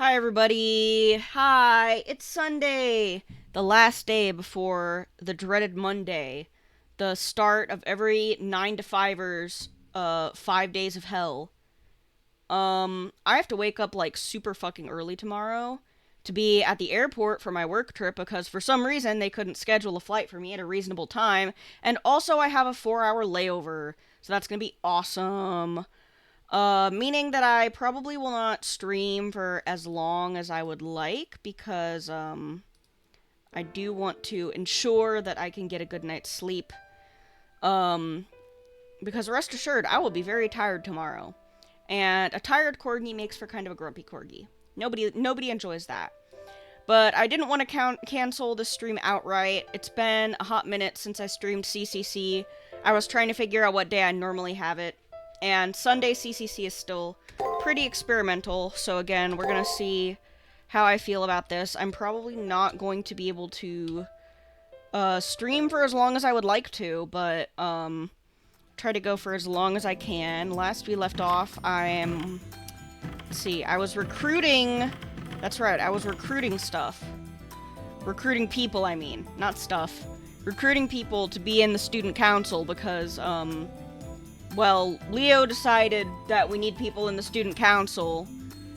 Hi, everybody. Hi, it's Sunday, the last day before the dreaded Monday, the start of every 9 to 5ers, 5 days of hell. I have to wake up like super fucking early tomorrow to be at the airport for my work trip because for some reason they couldn't schedule a flight for me at a reasonable time, and also I have a 4 hour layover, so that's gonna be awesome. Meaning that I probably will not stream for as long as I would like because, I do want to ensure that I can get a good night's sleep. Um, because rest assured, I will be very tired tomorrow. And a tired corgi makes for kind of a grumpy corgi. Nobody enjoys that. But I didn't want to cancel the stream outright. It's been a hot minute since I streamed CCC. I was trying to figure out what day I normally have it. And Sunday CCC is still pretty experimental, so again, we're gonna see how I feel about this. I'm probably not going to be able to stream for as long as I would like to, but try to go for as long as I can. Last we left off, let's see, I was recruiting, that's right, I was recruiting stuff. Recruiting people, I mean, not stuff. Recruiting people to be in the student council because, well, Leo decided that we need people in the student council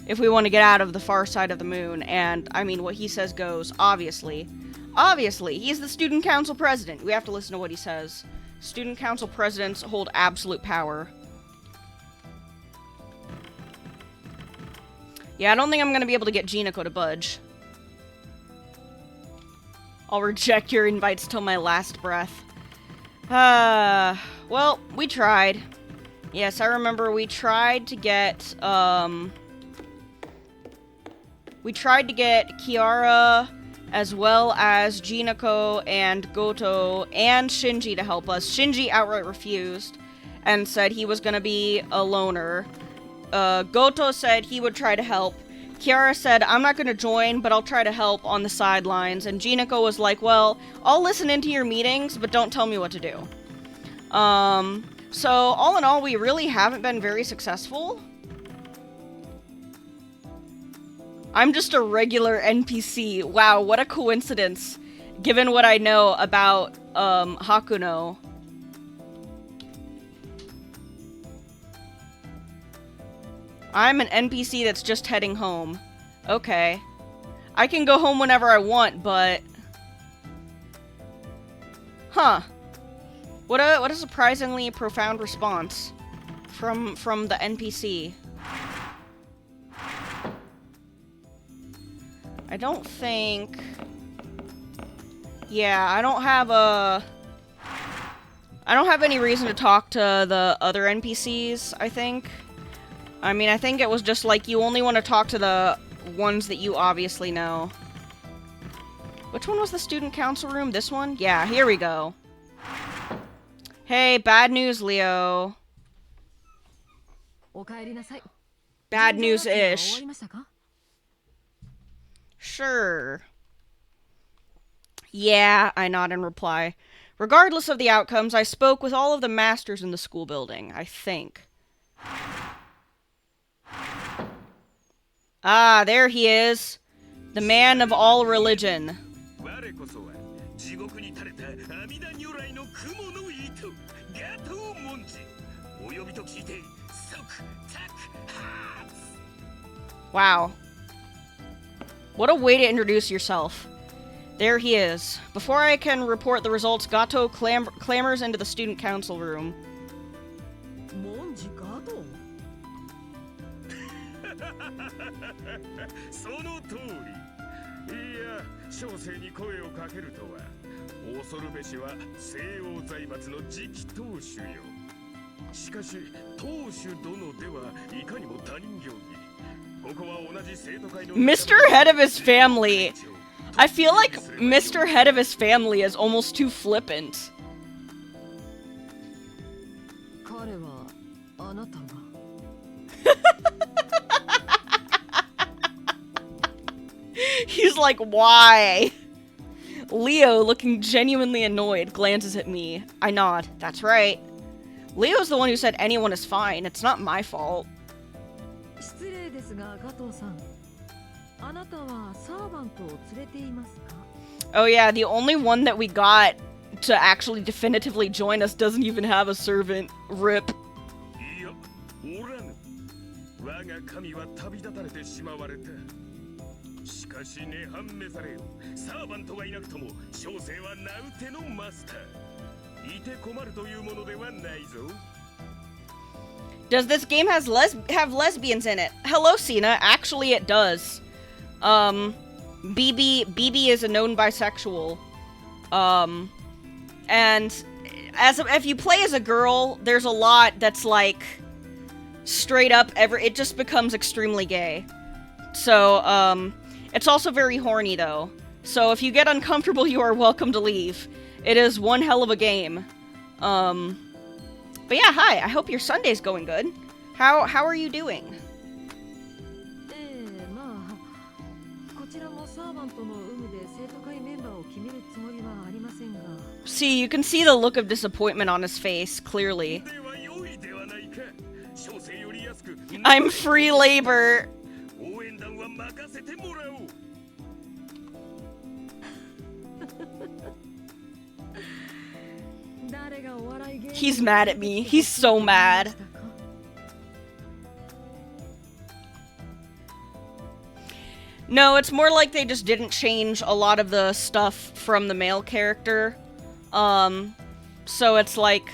if we want to get out of the far side of the moon, and, I mean, what he says goes, obviously. Obviously, he's the student council president. We have to listen to what he says. Student council presidents hold absolute power. Yeah, I don't think I'm gonna be able to get Jinako to budge. I'll reject your invites till my last breath. Well, we tried. Yes, I remember we tried to get, Kiara, as well as Jinako and Goto and Shinji to help us. Shinji outright refused and said he was gonna be a loner. Goto said he would try to help. Kiara said, I'm not gonna join, but I'll try to help on the sidelines. And Jinako was like, well, I'll listen into your meetings, but don't tell me what to do. So all in all, we really haven't been very successful. I'm just a regular NPC. Wow, what a coincidence, given what I know about, Hakuno. I'm an NPC that's just heading home. Okay. I can go home whenever I want, but... Huh. What a surprisingly profound response from the NPC. I don't think... Yeah, I don't have any reason to talk to the other NPCs, I think. I mean, I think it was just like, you only want to talk to the ones that you obviously know. Which one was the student council room? This one? Yeah, here we go. Hey, bad news, Leo. Bad news-ish. Sure. Yeah, I nod in reply. Regardless of the outcomes, I spoke with all of the masters in the school building, I think. Ah, there he is. The man of all religion. Wow. What a way to introduce yourself. There he is. Before I can report the results, Gato clambers into the student council room. Mr. Head of his family. I feel like Mr. Head of his family is almost too flippant. He's like, why? Leo, looking genuinely annoyed, glances at me. I nod. That's right. Leo's the one who said anyone is fine. It's not my fault. Oh yeah, the only one that we got to actually definitively join us doesn't even have a servant. Rip. Does this game have lesbians in it? Hello, Cena. Actually, it does. BB is a known bisexual. And if you play as a girl, there's a lot that's like straight up it just becomes extremely gay. So, it's also very horny though. So if you get uncomfortable, you are welcome to leave. It is one hell of a game. But yeah, hi. I hope your Sunday's going good. How are you doing? See, you can see the look of disappointment on his face, clearly. I'm free labor. He's mad at me. He's so mad. No, it's more like they just didn't change a lot of the stuff from the male character. So it's like,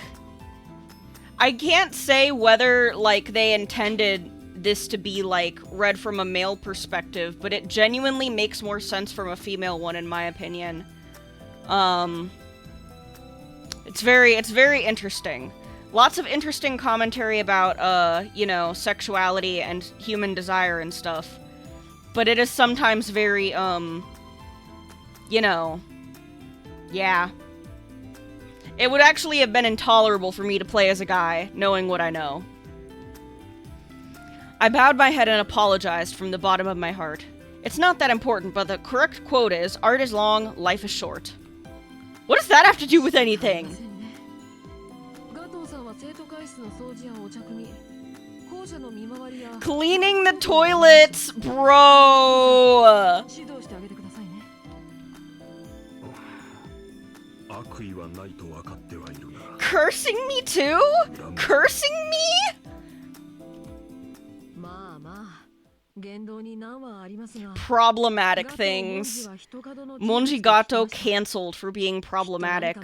I can't say whether, like, they intended this to be, like, read from a male perspective, but it genuinely makes more sense from a female one, in my opinion. It's very interesting. Lots of interesting commentary about, you know, sexuality and human desire and stuff. But it is sometimes very, you know, yeah. It would actually have been intolerable for me to play as a guy, knowing what I know. I bowed my head and apologized from the bottom of my heart. It's not that important, but the correct quote is, art is long, life is short. What does that have to do with anything? Cleaning the toilets, bro! Cursing me too? Cursing me? Problematic things. Monjigato cancelled for being problematic.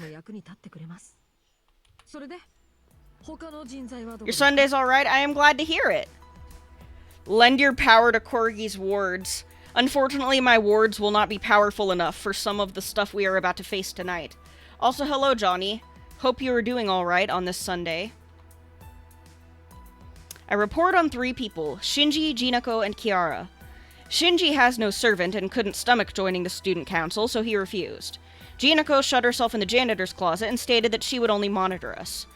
Your Sunday's alright? I am glad to hear it. Lend your power to Corgi's wards. Unfortunately, my wards will not be powerful enough for some of the stuff we are about to face tonight. Also, hello, Johnny. Hope you are doing alright on this Sunday. I report on 3 people, Shinji, Jinako, and Kiara. Shinji has no servant and couldn't stomach joining the student council, so he refused. Jinako shut herself in the janitor's closet and stated that she would only monitor us.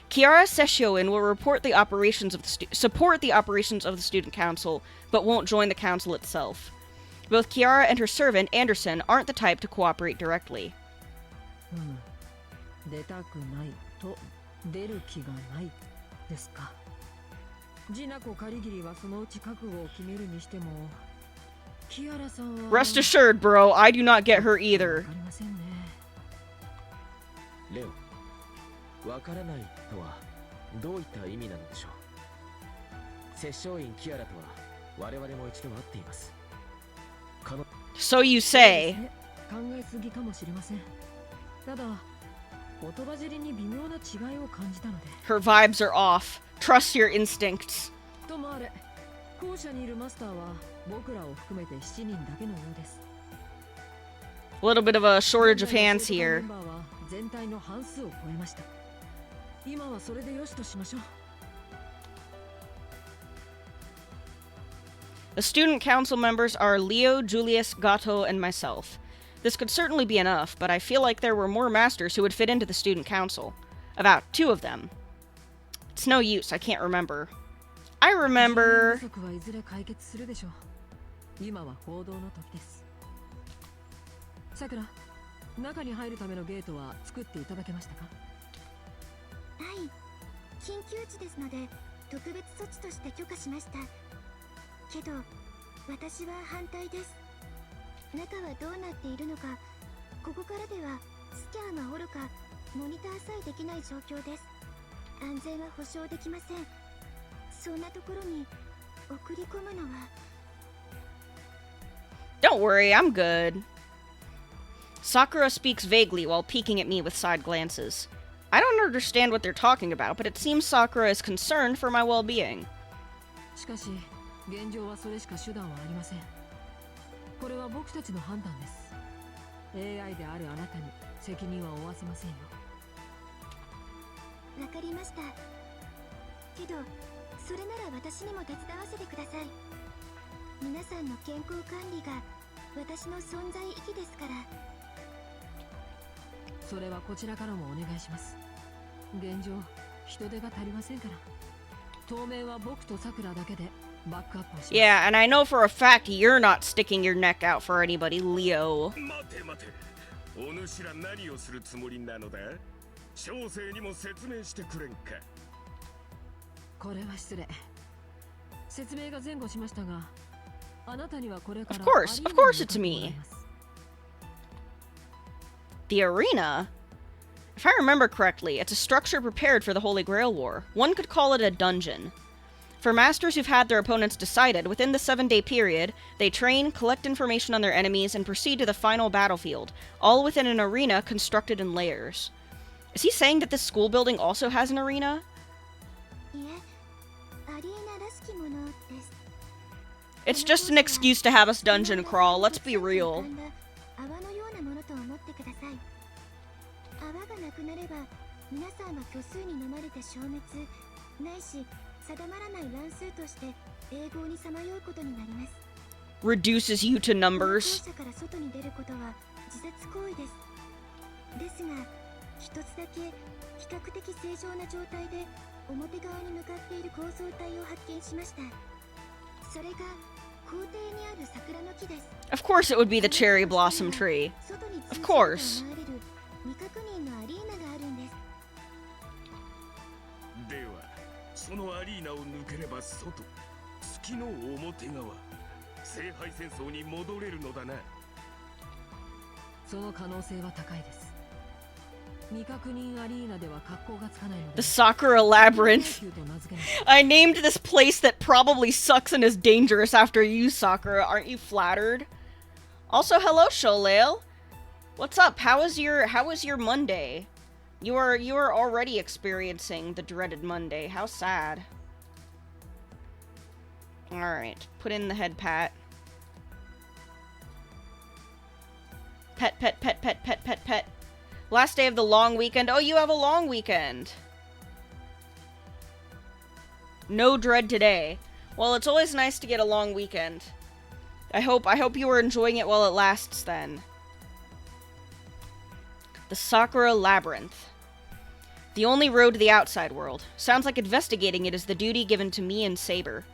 Kiara Seshioin will report the operations of support the operations of the student council, but won't join the council itself. Both Kiara and her servant, Anderson, aren't the type to cooperate directly. Rest assured, bro, I do not get her either. So you say. Her vibes are off. Trust your instincts. A little bit of a shortage of hands here. The student council members are Leo, Julius, Gato, and myself. This could certainly be enough, but I feel like there were more masters who would fit into the student council. About 2 of them. It's no use, I can't remember. I remember... 私は反対です。中はどうなっているのか、ここからではスキャンはおろかモニターさえできない状況です。安全は保証できません。そんなところに送り込むのは。 Don't worry, I'm good. Sakura speaks vaguely while peeking at me with side glances. I don't understand what they're talking about, but it seems Sakura is concerned for my well-being. しかし、現状はそれしか手段はありません。これは僕たちの判断です。AI であるあなたに責任は負わせませんよ。わかりました。けど、それなら私にも手伝わせてください。皆さんの健康管理が私の存在意義ですから。それはこちらからもお願いします。現状、人手が足りませんから。当面は僕とさくらだけでバックアップをします。Yeah, and I know for a fact you're not sticking your neck out for anybody, Leo. 待て待て。お主ら何をするつもりなのだ？小生にも説明してくれんか。これは失礼。説明が前後しましたが、あなたにはこれから Of course it's me. The arena? If I remember correctly, it's a structure prepared for the Holy Grail War. One could call it a dungeon. For masters who've had their opponents decided, within the 7-day period, they train, collect information on their enemies, and proceed to the final battlefield, all within an arena constructed in layers. Is he saying that this school building also has an arena? いえ、アリーナらしきものです。 It's just an excuse to have us dungeon crawl, let's be real. 泡のようなものと思ってください。泡がなくなれば、皆さんは虚数に飲まれて消滅、ないし定まらない乱数として永劫にさまようことになります。 Reduces you to numbers. 校舎から外に出ることは自殺行為です。ですが、一つだけ比較的正常な状態で表側に向かっている構造体を発見しました。それが校庭にある桜の木です。 Of course it would be the cherry blossom tree. Of course. 未確認のアリーナがあるんです。では、そのアリーナを抜ければ外、月の表側、聖杯戦争に戻れるのだな。その可能性は高いです。未確認アリーナでは格好がつかないので。 The Sakura Labyrinth. I named this place that probably sucks and is dangerous after you, Sakura. Aren't you flattered? Also, hello, Sholale. What's up? How was your Monday? You are already experiencing the dreaded Monday. How sad. Alright, put in the head pat. Pet, pet, pet, pet, pet, pet, pet. Last day of the long weekend. Oh, you have a long weekend. No dread today. Well, it's always nice to get a long weekend. I hope you are enjoying it while it lasts then. The Sakura Labyrinth. The only road to the outside world. Sounds like investigating it is the duty given to me and Saber.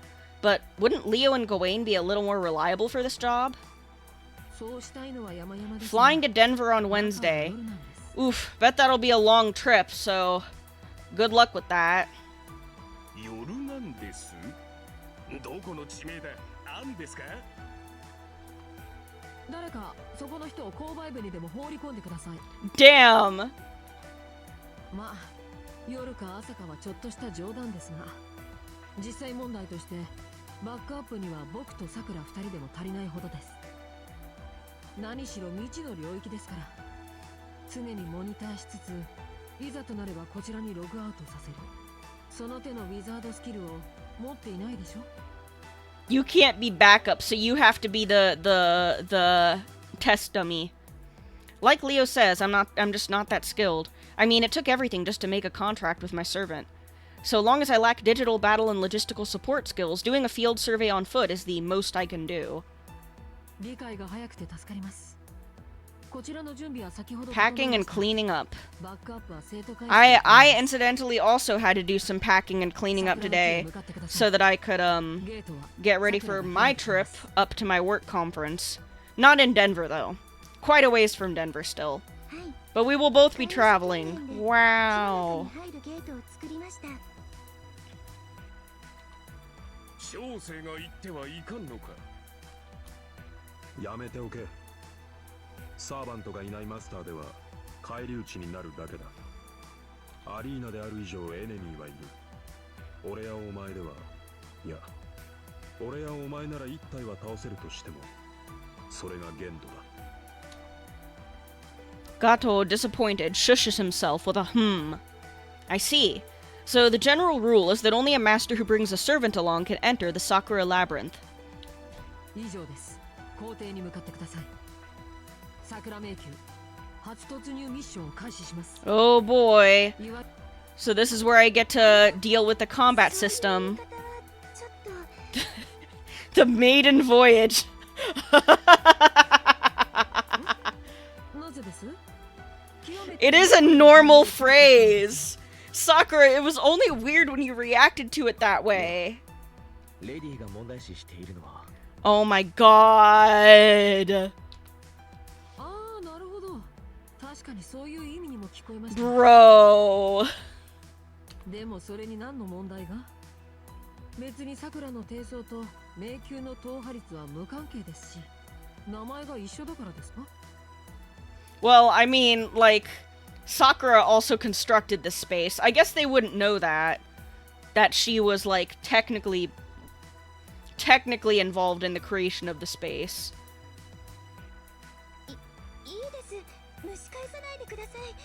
But wouldn't Leo and Gawain be a little more reliable for this job? Flying to Denver on Wednesday. Oof, bet that'll be a long trip, so good luck with that. 夜なんです。どこの地名だ？なんですか？誰かそこの人を購買部にでも放り込んでください。 Damn! まあ、夜か朝かはちょっとした冗談ですが、実際問題としてバックアップには僕とさくら2人でも足りないほどです。何しろ未知の領域ですから、常にモニターしつつ、いざとなればこちらにログアウトさせる。その手のウィザードスキルを持っていないでしょ。 You can't be backup, so you have to be the test dummy. Like Leo says, I'm just not that skilled. I mean, it took everything just to make a contract with my servant. So long as I lack digital battle and logistical support skills, doing a field survey on foot is the most I can do. Packing and cleaning up. I incidentally also had to do some packing and cleaning up today so that I could get ready for my trip up to my work conference. Not in Denver though. Quite a ways from Denver still. But we will both be traveling. Wow. 小生が言ってはいかんのか。やめておけ。サーバントがいないマスターでは返り討ちになるだけだ。アリーナである以上エネミーはいる。俺やお前では、いや、俺やお前なら一体は倒せるとしても、それが限度だ。Gato, disappointed, shushes himself with a I see. So the general rule is that only a master who brings a servant along can enter the Sakura Labyrinth. 以上です。皇帝に向かってください。桜迷宮初突入ミッションを開始します。 Oh boy. いわ So this is where I get to deal with the combat system. ちょっと The maiden voyage. なぜです？ It is a normal phrase. Sakura, it was only weird when you reacted to it that way. レディーが問題視しているのは Oh my god. ああ、なるほど。確かにそういう意味にも聞こえました。 Bro. でもそれに何の問題が？別に桜の低層と迷宮の踏破率は無関係ですし、名前が一緒だからですか？ Well, I mean, like, Sakura also constructed this space. I guess they wouldn't know that. That she was, like, technically involved in the creation of the space. いいです蒸し返さないでください。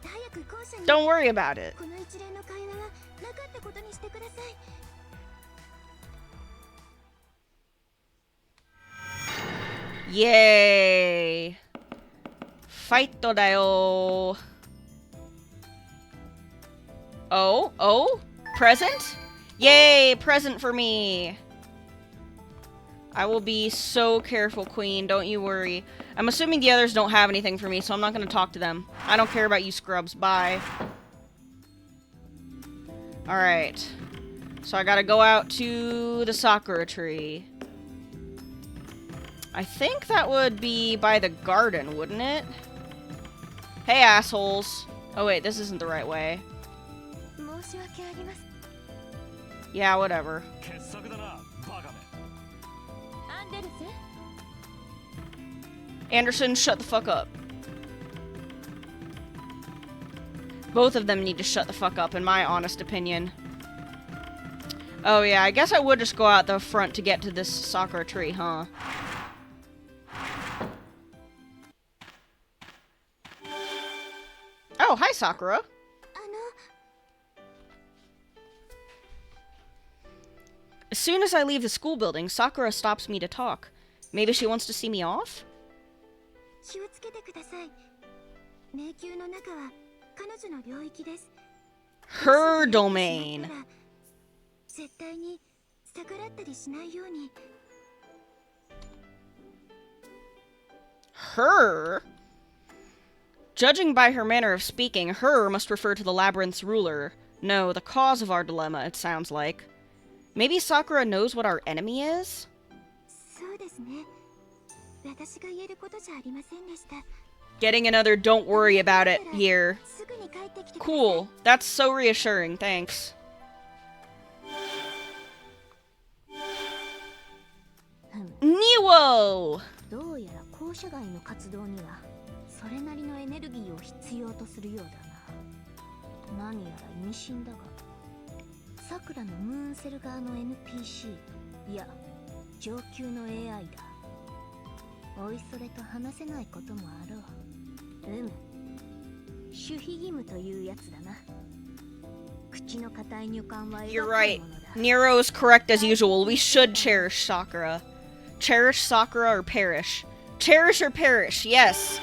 早く校舎に Don't worry about it. この一連の会話はなかったことにしてください。 Yay. Fight da yo. Oh, present? Yay, present for me. I will be so careful, Queen, don't you worry. I'm assuming the others don't have anything for me, so I'm not gonna talk to them. I don't care about you scrubs, bye. Alright. So I gotta go out to the Sakura tree. I think that would be by the garden, wouldn't it? Hey, assholes. Oh wait, this isn't the right way. 申し訳ありません。 Yeah, whatever. 傑作だなバカめ。アンデルセン Anderson, shut the fuck up. Both of them need to shut the fuck up, in my honest opinion. Oh yeah, I guess I would just go out the front to get to this Sakura tree, huh? Oh, hi, Sakura. あの As soon as I leave the school building, Sakura stops me to talk. Maybe she wants to see me off? 気をつけてください。迷宮の中は彼女の領域です。 Her domain. 絶対に逆らったりしないように。 Her? Judging by her manner of speaking, her must refer to the labyrinth's ruler. No, the cause of our dilemma, it sounds like. Maybe Sakura knows what our enemy is? そうですね。私が言えることじゃありませんでした。 Getting another don't worry about it here. すぐに帰ってきてください。 Cool. That's so reassuring, thanks. ふむ Niwo! どうやら校舎外の活動にはそれなりのエネルギーを必要とするようだな。何やら意味深だが、さくらのムーンセル側の NPC、いや上級の AI だ。おいそれと話せないこともあろう。守秘義務というやつだな。口の固い女官は You're 描か right. るものだ。 Nero is correct as usual. We should cherish Sakura. Cherish Sakura or perish. Cherish or perish, yes.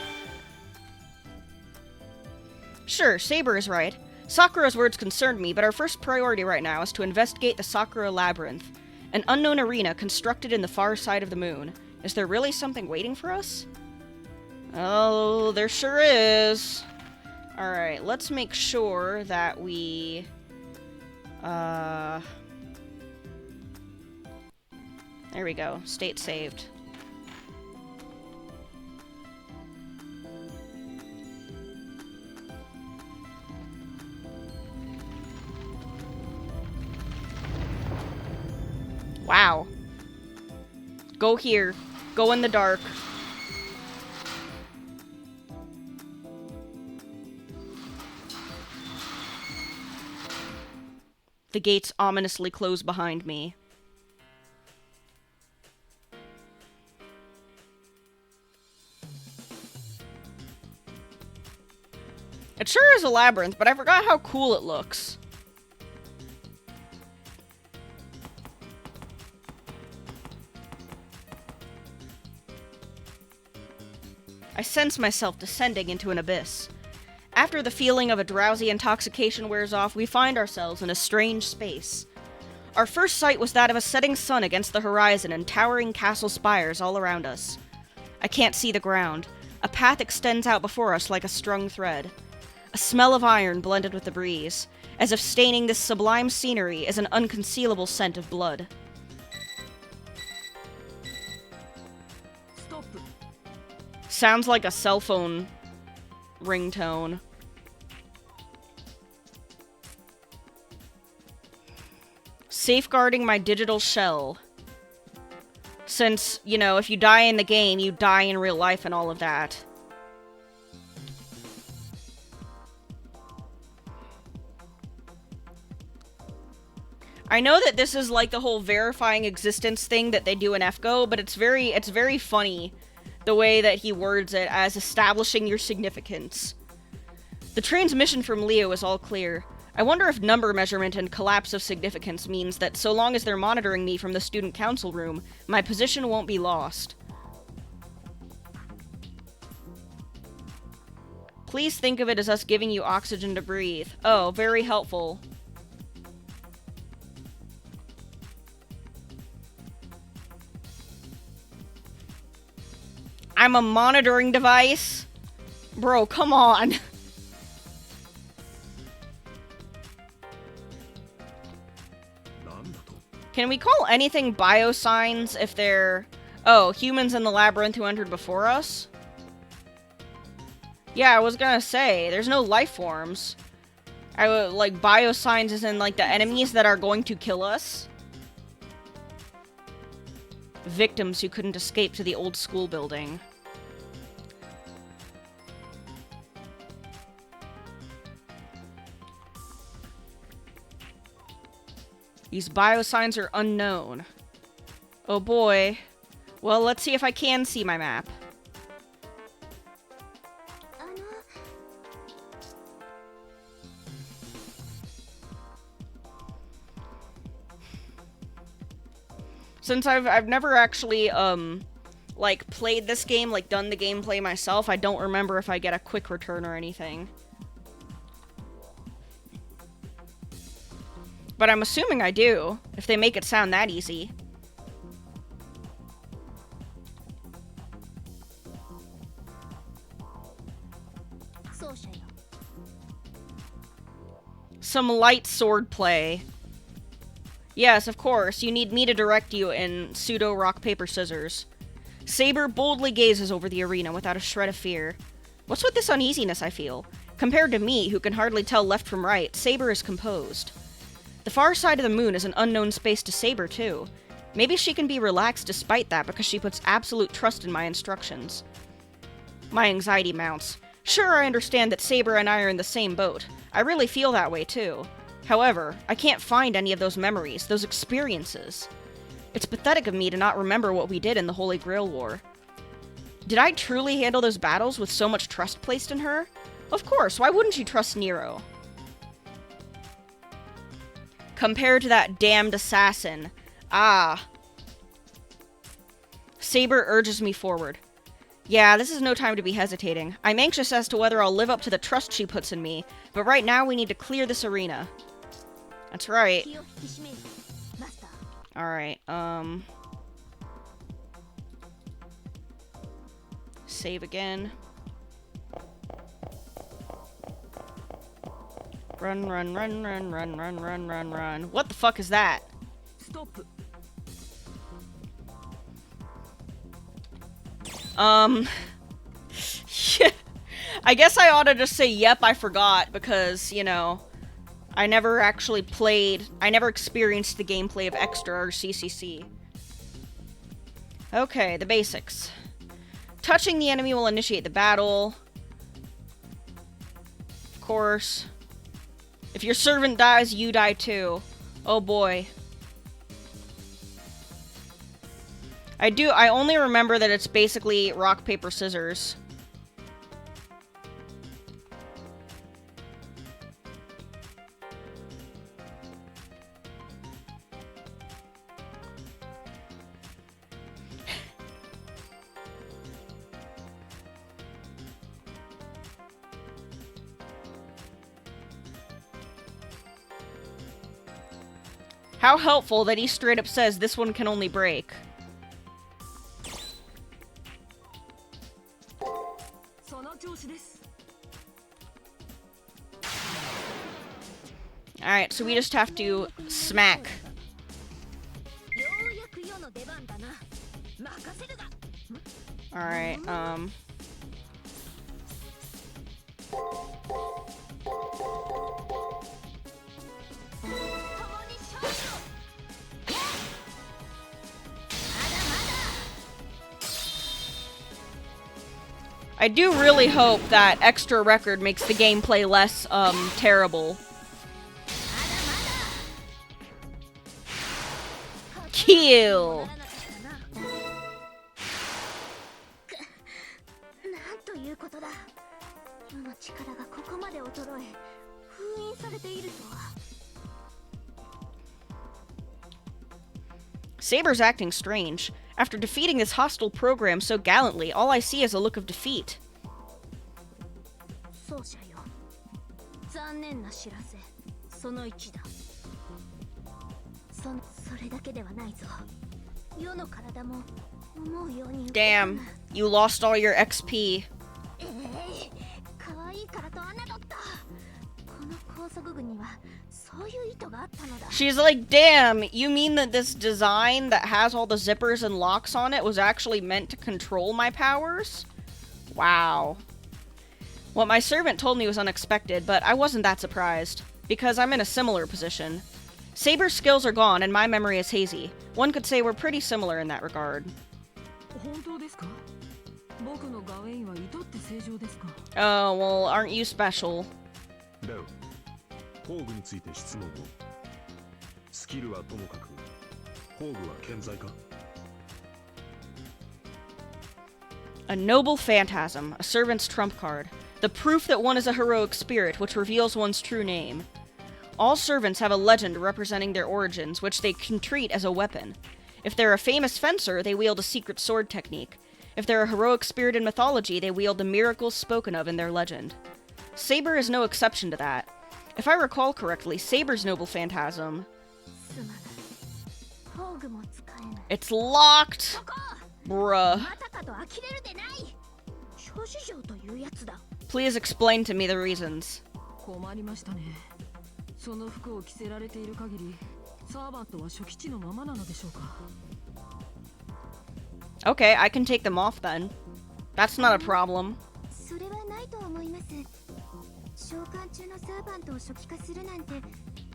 Sure, Saber is right. Sakura's words concerned me, but our first priority right now is to investigate the Sakura Labyrinth, an unknown arena constructed in the far side of the moon. Is there really something waiting for us? Oh, there sure is. Alright, let's make sure that we... There we go. State saved. Wow. Go here. Go in the dark. The gates ominously close behind me. It sure is a labyrinth, but I forgot how cool it looks. I sense myself descending into an abyss. After the feeling of a drowsy intoxication wears off, we find ourselves in a strange space. Our first sight was that of a setting sun against the horizon and towering castle spires all around us. I can't see the ground. A path extends out before us like a strung thread. A smell of iron blended with the breeze, as if staining this sublime scenery is an unconcealable scent of blood. Stop. Sounds like a cell phone ringtone. Safeguarding my digital shell. Since, you know, if you die in the game, you die in real life and all of that. I know that this is like the whole verifying existence thing that they do in FGO, but it's very funny the way that he words it as establishing your significance. The transmission from Leo is all clear. I wonder if number measurement and collapse of significance means that so long as they're monitoring me from the student council room, my position won't be lost. Please think of it as us giving you oxygen to breathe. Oh, very helpful. I'm a monitoring device? Bro, come on. Can we call anything biosigns if they're... Oh, humans in the labyrinth who entered before us? Yeah, I was gonna say, there's no life forms. I would, like, biosigns as in, like, the enemies that are going to kill us. Victims who couldn't escape to the old school building. These biosigns are unknown. Oh boy. Well, let's see if I can see my map. Since I've never actually, like, played this game, like, done the gameplay myself, I don't remember if I get a quick return or anything. But I'm assuming I do, if they make it sound that easy. Some light sword play. Yes, of course, you need me to direct you in pseudo rock, paper, scissors. Saber boldly gazes over the arena without a shred of fear. What's with this uneasiness I feel? Compared to me, who can hardly tell left from right, Saber is composed. The far side of the moon is an unknown space to Saber, too. Maybe she can be relaxed despite that because she puts absolute trust in my instructions. My anxiety mounts. Sure, I understand that Saber and I are in the same boat. I really feel that way, too. However, I can't find any of those memories, those experiences. It's pathetic of me to not remember what we did in the Holy Grail War. Did I truly handle those battles with so much trust placed in her? Of course, why wouldn't you trust Nero? Compared to that damned assassin. Ah. Saber urges me forward. Yeah, this is no time to be hesitating. I'm anxious as to whether I'll live up to the trust she puts in me, but right now we need to clear this arena. That's right. Alright, save again. Run, run, run, run, run, run, run, run, run. What the fuck is that? Stop. Yeah. I guess I ought to just say, yep, I forgot, because, you know, I never actually played, I never experienced the gameplay of Extra or CCC. Okay, the basics. Touching the enemy will initiate the battle. Of course. If your servant dies, you die too. Oh boy. I only remember that it's basically rock, paper, scissors. How helpful that he straight up says this one can only break. Alright, so we just have to smack. Alright, I do really hope that extra record makes the gameplay less, terrible. Kill! なんということだ。世の力がここまで衰え、封印されているとは。Saber's acting strange. After defeating this hostile program so gallantly, all I see is a look of defeat. 奏者よ。残念な知らせ。その1だ。それだけではないぞ。世の体も思うように動かない。 Damn, you lost all your XP. 可愛いからと侮った。この高速具にはそういう意図があったのだ。 She's like, damn, you mean that this design that has all the zippers and locks on it was actually meant to control my powers? Wow. What my servant told me was unexpected, but I wasn't that surprised, because I'm in a similar position. Saber's skills are gone and my memory is hazy. One could say we're pretty similar in that regard. Oh, well, aren't you special? A noble phantasm, a servant's trump card. The proof that one is a heroic spirit, which reveals one's true name. All servants have a legend representing their origins, which they can treat as a weapon. If they're a famous fencer, they wield a secret sword technique. If they're a heroic spirit in mythology, they wield the miracles spoken of in their legend. Saber is no exception to that. If I recall correctly, Saber's noble phantasm... It's locked! Bruh. Please explain to me the reasons. Okay, I can take them off then. That's not a problem. それはないと思います。召喚中のサーバントを初期化するなんて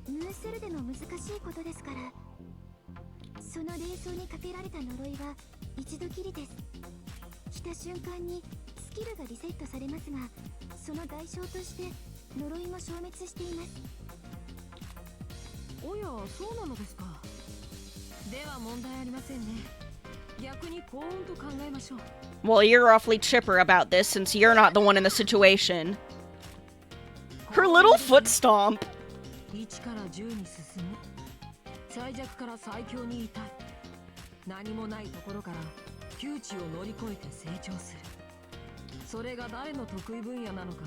ムースルでも難しいことですから。その霊装にかけられた呪いは一度きりです。来た瞬間にスキルがリセットされますが、その代償として呪いも消滅しています。おや、そうなのですか。では問題ありませんね。逆に幸運と考えましょう。 Well, you're awfully chipper about this since you're not the one in the situation. Her little foot stomp. 1から10に進む。最弱から最強に至る。何もないところから窮地を乗り越えて成長する。それが誰の得意分野なのか、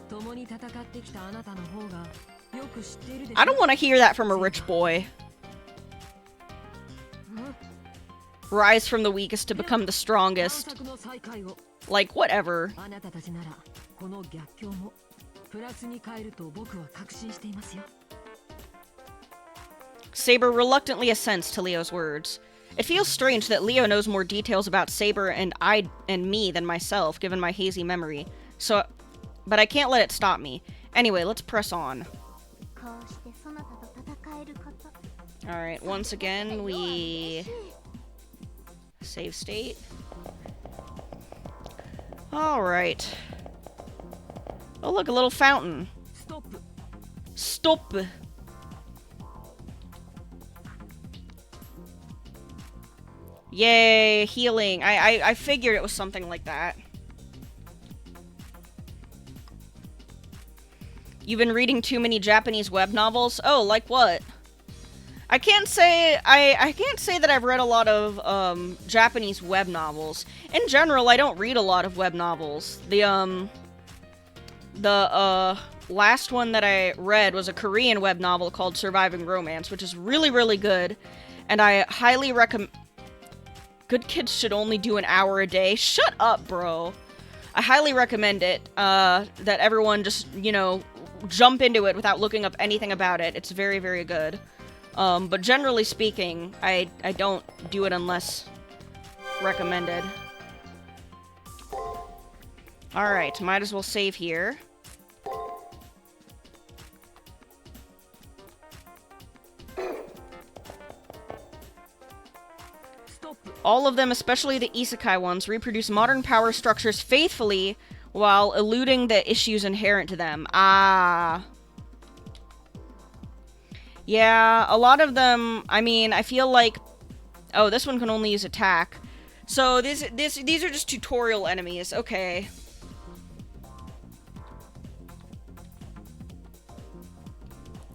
共に戦ってきたあなたの方がよく知っているでしょう。 I don't want to hear that from a rich boy. Rise from the weakest to become the strongest. Like, whatever. Saber reluctantly assents to Leo's words. It feels strange that Leo knows more details about Saber and me than myself, given my hazy memory. But I can't let it stop me. Anyway, let's press on. Alright, once again, we Save state. Alright. Oh, look, a little fountain. Stop. Stop. Yay, healing. I figured it was something like that. You've been reading too many Japanese web novels? Oh, like what? I can't say that I've read a lot of Japanese web novels. In general, I don't read a lot of web novels. The last one that I read was a Korean web novel called Surviving Romance, which is really, really good, and I highly recommend. Good kids should only do an hour a day. Shut up, bro. I highly recommend it. That everyone just, you know, jump into it without looking up anything about it. It's very, very good. But generally speaking, I don't do it unless recommended. Alright, might as well save here. All of them, especially the isekai ones, reproduce modern power structures faithfully while eluding the issues inherent to them. Ah. Yeah, a lot of them, I mean, I feel like... Oh, this one can only use attack. So these are just tutorial enemies. Okay.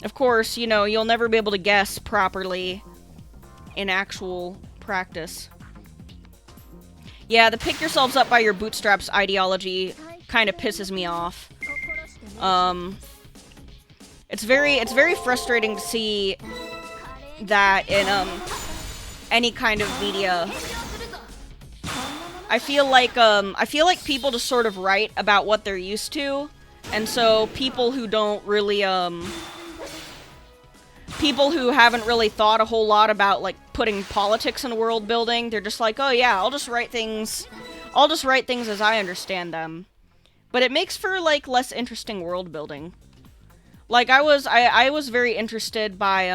Of course, you know, you'll never be able to guess properly in actual practice. Yeah, the pick yourselves up by your bootstraps ideology kind of pisses me off. It's very frustrating to see that in any kind of media. I feel like people just sort of write about what they're used to, and so people who don't really people who haven't really thought a whole lot about, like, putting politics in world building, they're just like, oh yeah, I'll just write things as I understand them. But it makes for, like, less interesting world building. Like, I was very interested by,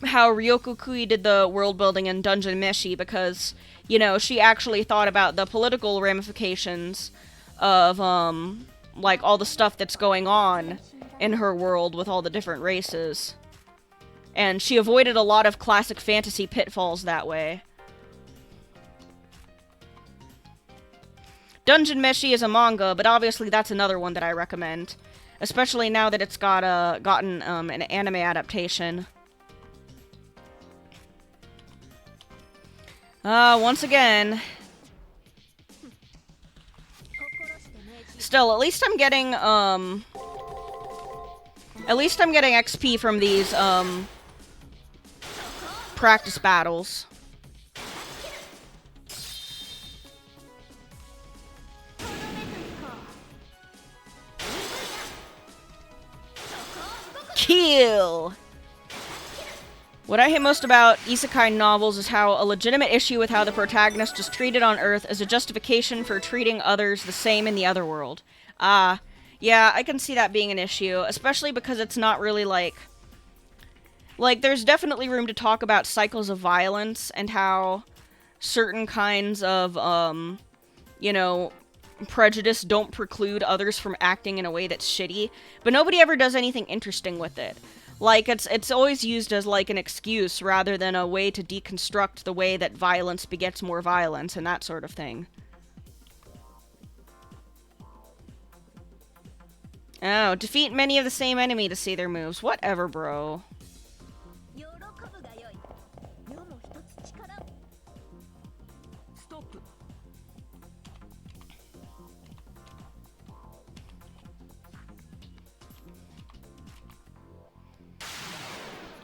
how Ryoko Kui did the world building in Dungeon Meshi, because, you know, she actually thought about the political ramifications of, like, all the stuff that's going on in her world with all the different races. And she avoided a lot of classic fantasy pitfalls that way. Dungeon Meshi is a manga, but obviously that's another one that I recommend. Especially now that it's gotten an anime adaptation. Once again. Still, at least I'm getting XP from these, practice battles. Kill! What I hate most about isekai novels is how a legitimate issue with how the protagonist is treated on Earth is a justification for treating others the same in the other world. Yeah, I can see that being an issue, especially because it's not really like, there's definitely room to talk about cycles of violence and how certain kinds of, you know, prejudice don't preclude others from acting in a way that's shitty, but nobody ever does anything interesting with it. Like, it's always used as, like, an excuse rather than a way to deconstruct the way that violence begets more violence and that sort of thing. Oh, defeat many of the same enemy to see their moves. Whatever, bro. Stop.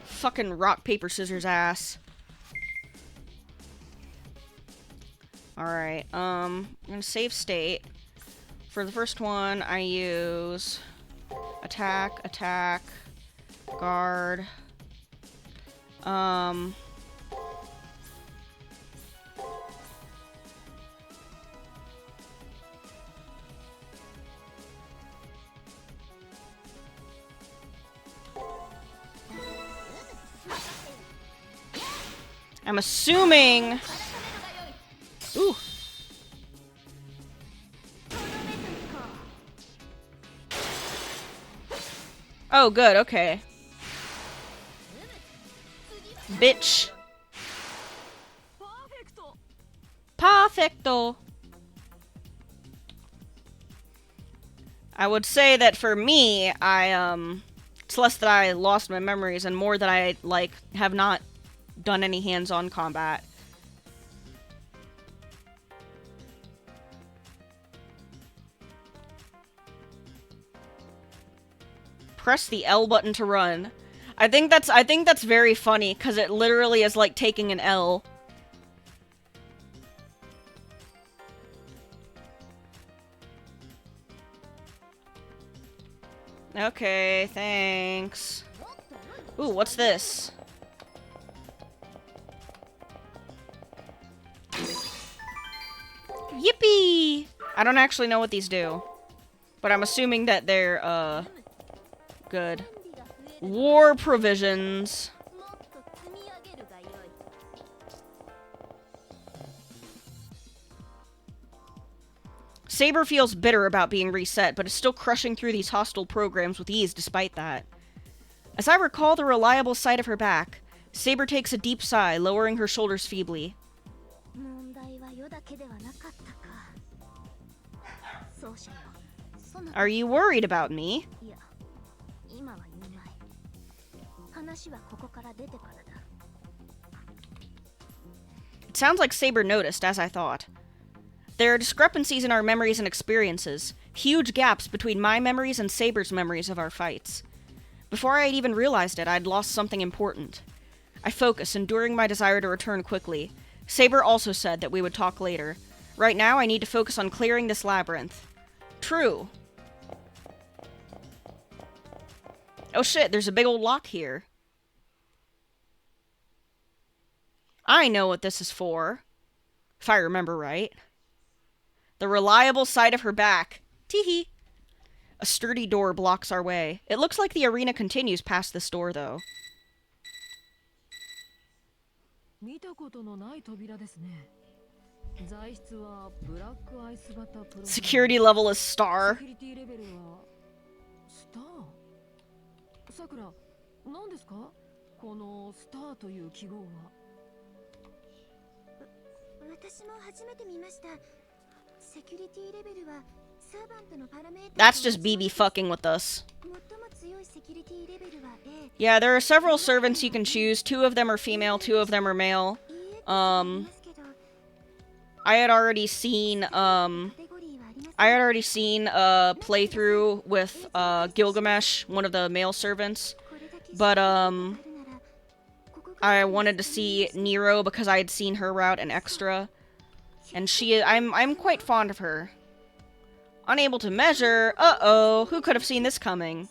Fucking rock, paper, scissors ass. Alright, I'm gonna save state. For the first one, I use attack, attack, guard. I'm assuming... Ooh. Oh, good, okay. Bitch. Perfecto. I would say that for me, it's less that I lost my memories and more that I, like, have not done any hands-on combat. Press the L button to run. I think that's very funny, because it literally is like taking an L. Okay, thanks. Ooh, what's this? Yippee! I don't actually know what these do. But I'm assuming that they're, good. War provisions. Saber feels bitter about being reset, but is still crushing through these hostile programs with ease despite that. As I recall the reliable sight of her back, Saber takes a deep sigh, lowering her shoulders feebly. Are you worried about me? It sounds like Saber noticed, as I thought. There are discrepancies in our memories and experiences, huge gaps between my memories and Saber's memories of our fights. Before I had even realized it, I'd lost something important. I focused, enduring my desire to return quickly. Saber also said that we would talk later. Right now, I need to focus on clearing this labyrinth. True. Oh shit, there's a big old lock here. I know what this is for. If I remember right. The reliable sight of her back. Teehee. A sturdy door blocks our way. It looks like the arena continues past this door, though. Security level is star. That's just BB fucking with us. Yeah, there are several servants you can choose. 2 of them are female, 2 of them are male. I had already seen a playthrough with Gilgamesh, one of the male servants. But I wanted to see Nero because I had seen her route in Extra. And I'm quite fond of her. Unable to measure. Uh-oh, who could have seen this coming?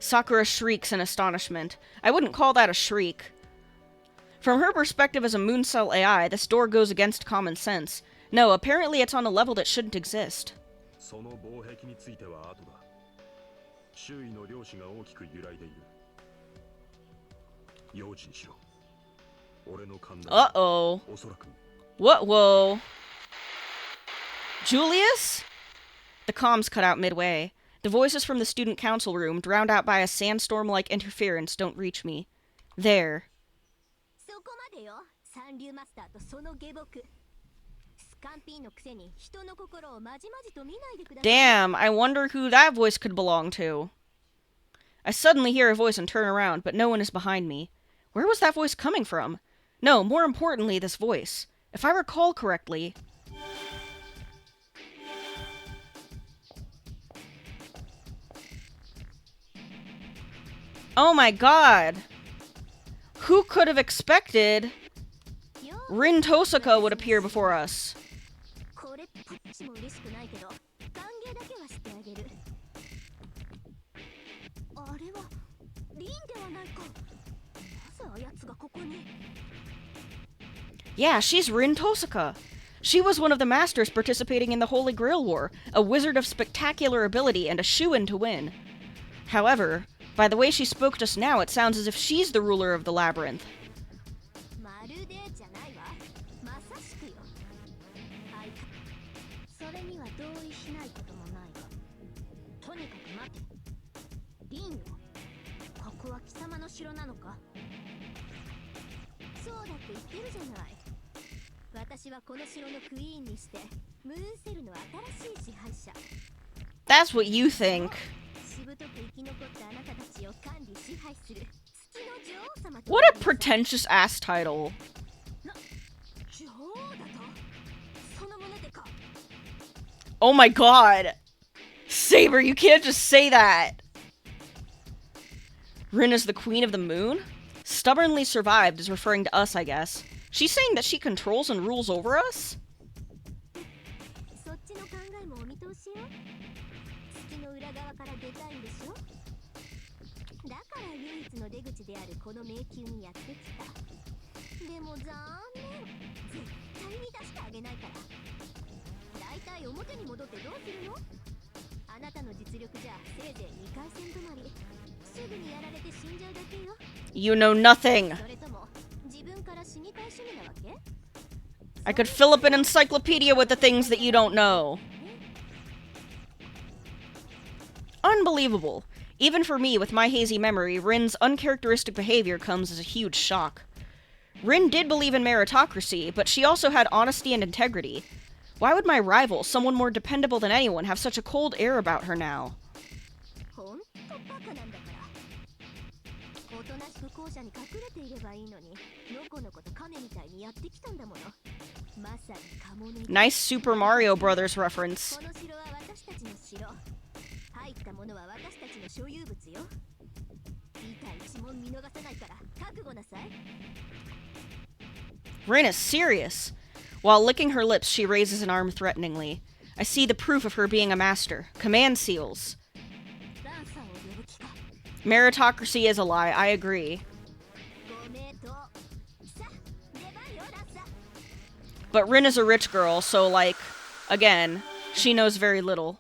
Sakura shrieks in astonishment. I wouldn't call that a shriek. From her perspective as a Mooncell AI, this door goes against common sense. No, apparently it's on a level that shouldn't exist. Uh-oh. What? Whoa. Julius? The comms cut out midway. The voices from the student council room, drowned out by a sandstorm-like interference, don't reach me. There. Damn, I wonder who that voice could belong to. I suddenly hear a voice and turn around, but no one is behind me. Where was that voice coming from? No, more importantly, this voice. If I recall correctly... Oh my god! Who could have expected Rin Tosaka would appear before us? Yeah, she's Rin Tosaka. She was one of the masters participating in the Holy Grail War, a wizard of spectacular ability and a shoo-in to win. However, by the way she spoke just now, it sounds as if she's the ruler of the labyrinth. まるでじゃないわ。まさしくよ。はい。それには同意しないこともないわ。とにかく待て。リンよ。ここは貴様の城なのか？そうだって言ってるじゃない。私はこの城のクイーンにして、ムーンセルの新しい支配者。That's what you think. しぶとく生き残ったあなたたちを管理支配する月の女王様と。 What a pretentious ass title. 女王だと？その旨でか。 Oh my god. Saber, you can't just say that. Rin is the queen of the moon? Stubbornly survived is referring to us, I guess. She's saying that she controls and rules over us? そっちの考えもお見通しよ。月の裏側から出たいんでしょ。だから唯一の出口であるこの迷宮にやってきた。でも残念。絶対に出してあげないから。だいたい表に戻ってどうするの？あなたの実力じゃせいぜい2回戦止まり。すぐにやられて死んじゃうだけよ。 You know nothing. それとも自分から死にたい趣味なわけ？ I could fill up an encyclopedia with the things that you don't know. Unbelievable. Even for me, with my hazy memory, Rin's uncharacteristic behavior comes as a huge shock. Rin did believe in meritocracy, but she also had honesty and integrity. Why would my rival, someone more dependable than anyone, have such a cold air about her now? ほんとバカなんだから。おとなしく校舎に隠れていればいいのに、のこのこと亀みたいにやってきたんだもの。まさにカモネ。 Nice Super Mario Brothers reference. この城は私たちの城。入ったものは私たちの所有物よ。理解一問見逃さないから覚悟なさい。 Rin is serious. While licking her lips, she raises an arm threateningly. I see the proof of her being a master. Command seals. ランサーを呼ぶ気か。 Meritocracy is a lie, I agree. ご名答。さあ、出番よランサー。 But Rin is a rich girl, so, like, again, she knows very little.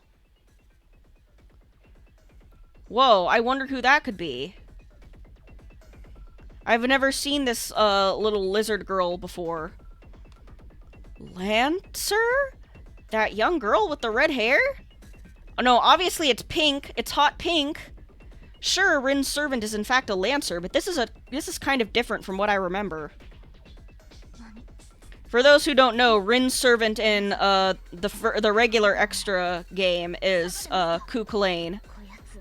Whoa, I wonder who that could be. I've never seen this, little lizard girl before. Lancer? That young girl with the red hair? Oh, no, obviously it's pink. It's hot pink. Sure, Rin's servant is in fact a Lancer, but this is kind of different from what I remember. For those who don't know, Rin's servant in the regular extra game is Kukulane,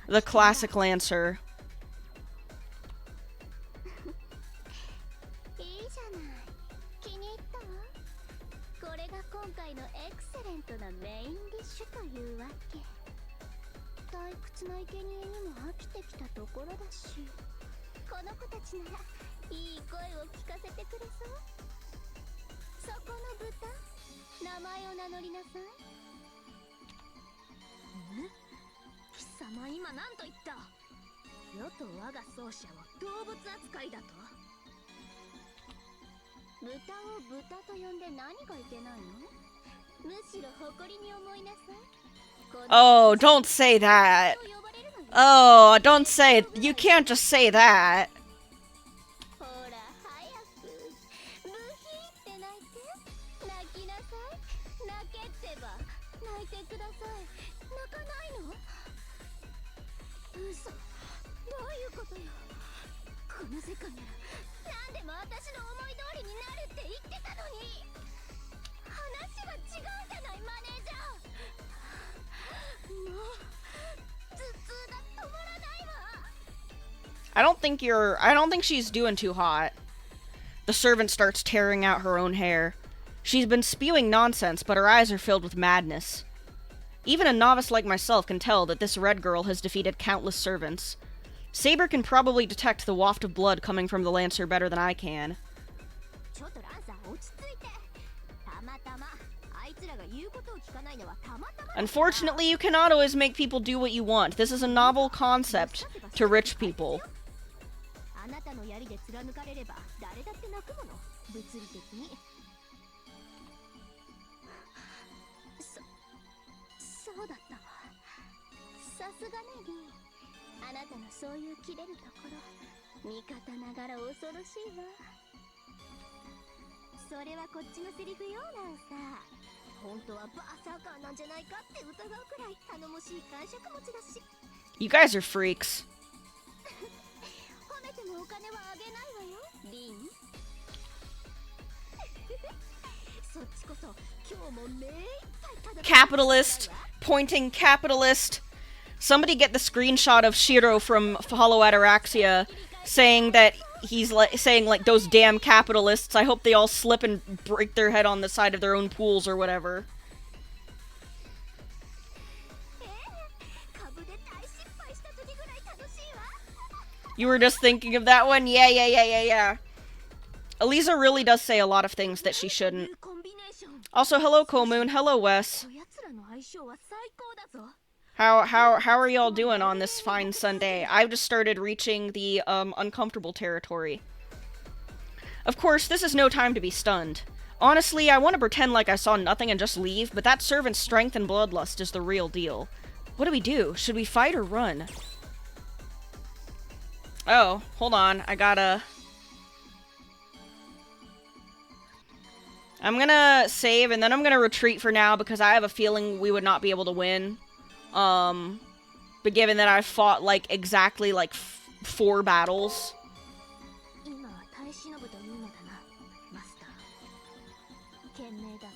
the classic Lancer. いいじゃない。気に入ったわ。これが今回のエクセレントなメインディッシュというわけ。退屈な生贄にも飽きてきたところだし、この子たちならいい声を聞かせてくれそう。そこの豚、名前を名乗りなさい。貴様今何と言った？世と我が奏者を動物扱いだと？豚を豚と呼んで何がいけないの？むしろ誇りに思いなさい。 Oh, don't say that. Oh, don't say it. You can't just say that. ほら早くブヒーって泣いて。泣きなさい。泣けってば泣いてください。泣かないの？嘘。どういうことよ。この世界なら何でも私の思い通りになるって言ってたのに。話が違うじゃないマネージャー。もう頭痛が止まらないわ。 I don't think she's doing too hot. The servant starts tearing out her own hair. She's been spewing nonsense, but her eyes are filled with madness. Even a novice like myself can tell that this red girl has defeated countless servants. Saber can probably detect the waft of blood coming from the Lancer better than I can. ちょっとランさん落ち着いて。たまたまあいつらが言うことを聞かないのはたまたま。 Unfortunately, you cannot always make people do what you want. This is a novel concept to rich people. あなたの槍で貫かれれば誰だって泣くもの。物理的に。そうだったわ。さすがねリン、あなたのそういう切れるところ、味方ながら恐ろしいわ。それはこっちのセリフよランさ。本当はバーサーカーなんじゃないかって疑うくらい頼もしい感触持ちだし。 You guys are freaks. 褒めてもお金はあげないわよリン。そっちこそ今日も目いっぱいただ Capitalist. Pointing capitalist. Somebody get the screenshot of Shiro from Hollow Ataraxia saying that he's saying like those damn capitalists. I hope they all slip and break their head on the side of their own pools or whatever. 株で大失敗した時ぐらい楽しいわ。 You were just thinking of that one? Yeah. Elisa really does say a lot of things that she shouldn't. コンビネーション。 Also, hello Komoon, hello Wes. こやつらの相性は最高だぞ。 How are y'all doing on this fine Sunday? I've just started reaching the uncomfortable territory. Of course, this is no time to be stunned. Honestly, I want to pretend like I saw nothing and just leave, but that servant's strength and bloodlust is the real deal. What do we do? Should we fight or run? Oh, hold on. I'm gonna save and then I'm gonna retreat for now because I have a feeling we would not be able to win. But given that I've fought like exactly like 4 battles. 今は耐え忍ぶというのだな、マスター。賢明だが、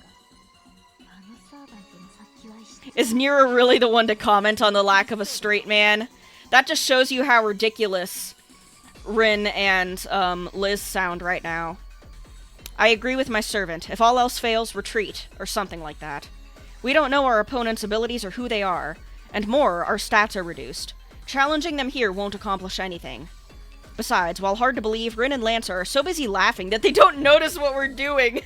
あのサーバントの殺気は一緒。 Is Nero really the one to comment on the lack of a straight man? That just shows you how ridiculous Rin and Liz sound right now. I agree with my servant. If all else fails, retreat, or something like that. We don't know our opponent's abilities or who they are, and more, our stats are reduced. Challenging them here won't accomplish anything. Besides, while hard to believe, Rin and Lancer are so busy laughing that they don't notice what we're doing.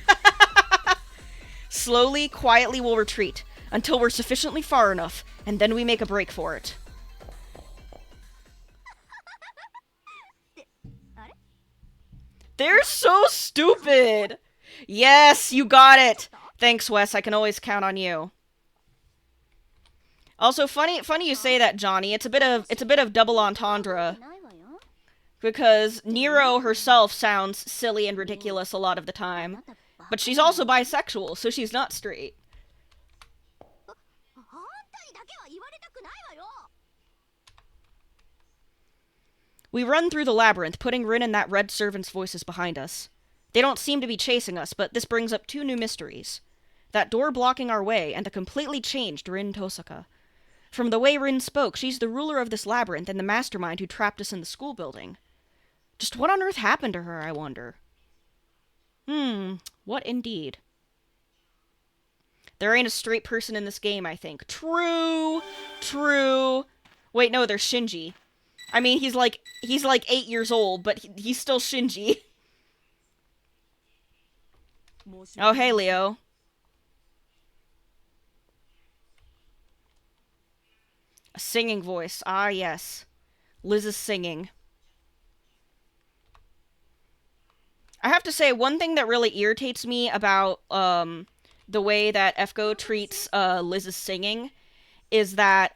Slowly, quietly we'll retreat, until we're sufficiently far enough, and then we make a break for it. They're so stupid! Yes, you got it! Thanks, Wes, I can always count on you. Also, funny you say that, Johnny. It's a bit of double entendre. Because Nero herself sounds silly and ridiculous a lot of the time. But she's also bisexual, so she's not straight. We run through the labyrinth, putting Rin and that red servant's voices behind us. They don't seem to be chasing us, but this brings up 2 new mysteries. That door blocking our way, and the completely changed Rin Tosaka. From the way Rin spoke, she's the ruler of this labyrinth and the mastermind who trapped us in the school building. Just what on earth happened to her, I wonder? What indeed? There ain't a straight person in this game, I think. True! Wait, no, there's Shinji. I mean, he's like 8 years old, but he's still Shinji. Oh, hey, Leo. A singing voice. Ah, yes. Liz is singing. I have to say, one thing that really irritates me about the way that FGO treats Liz's singing is that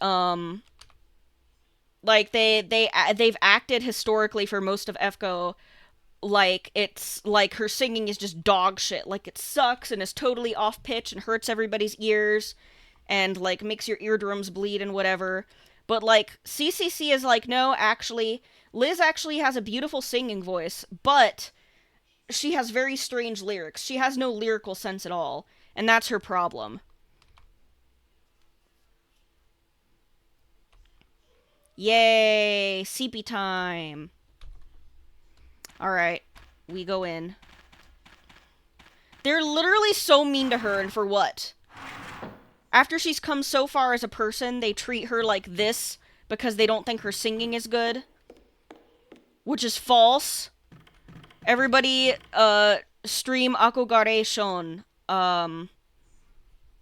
like they've acted historically for most of FGO like it's like her singing is just dog shit, like it sucks and is totally off pitch and hurts everybody's ears and like makes your eardrums bleed and whatever. But like CCC is like, no, actually Liz actually has a beautiful singing voice, but she has very strange lyrics. She has no lyrical sense at all, and that's her problem. Yay! CP time! Alright, we go in. They're literally so mean to her, and for what? After she's come so far as a person, they treat her like this because they don't think her singing is good. Which is false. Everybody, stream Akugare-shon.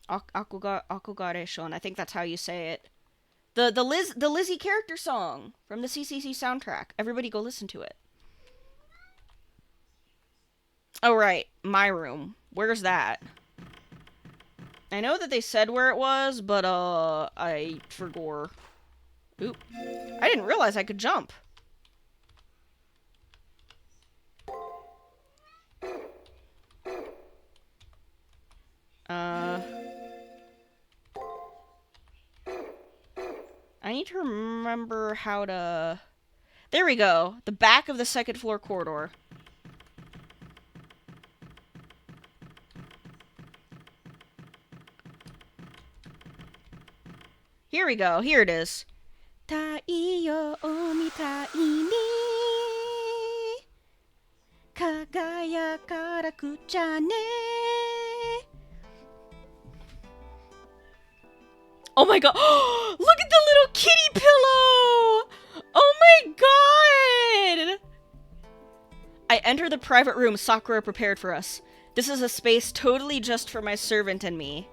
Akugare-shon, I think that's how you say it. The Lizzie character song from the CCC soundtrack. Everybody go listen to it. Oh, right. My room. Where's that? I know that they said where it was, but, I forgot. Oop. I didn't realize I could jump. I need to remember how to... There we go. The back of the second floor corridor. Here we go. Here it is. 太陽みたいに輝かなくちゃね Oh my god! Look at the little kitty pillow! Oh my god! I enter the private room Sakura prepared for us. This is a space totally just for my servant and me.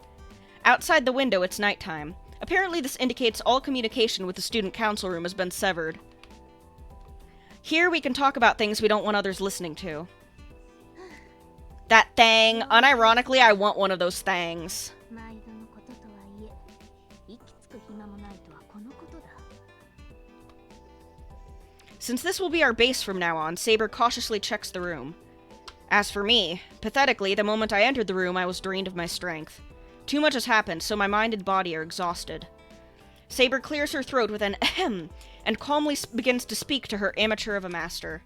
Outside the window, it's nighttime. Apparently this indicates all communication with the student council room has been severed. Here we can talk about things we don't want others listening to. That thing. Unironically, I want one of those things. Since this will be our base from now on, Saber cautiously checks the room. As for me, pathetically, the moment I entered the room, I was drained of my strength. Too much has happened, so my mind and body are exhausted. Saber clears her throat with an ahem, and calmly begins to speak to her amateur of a master.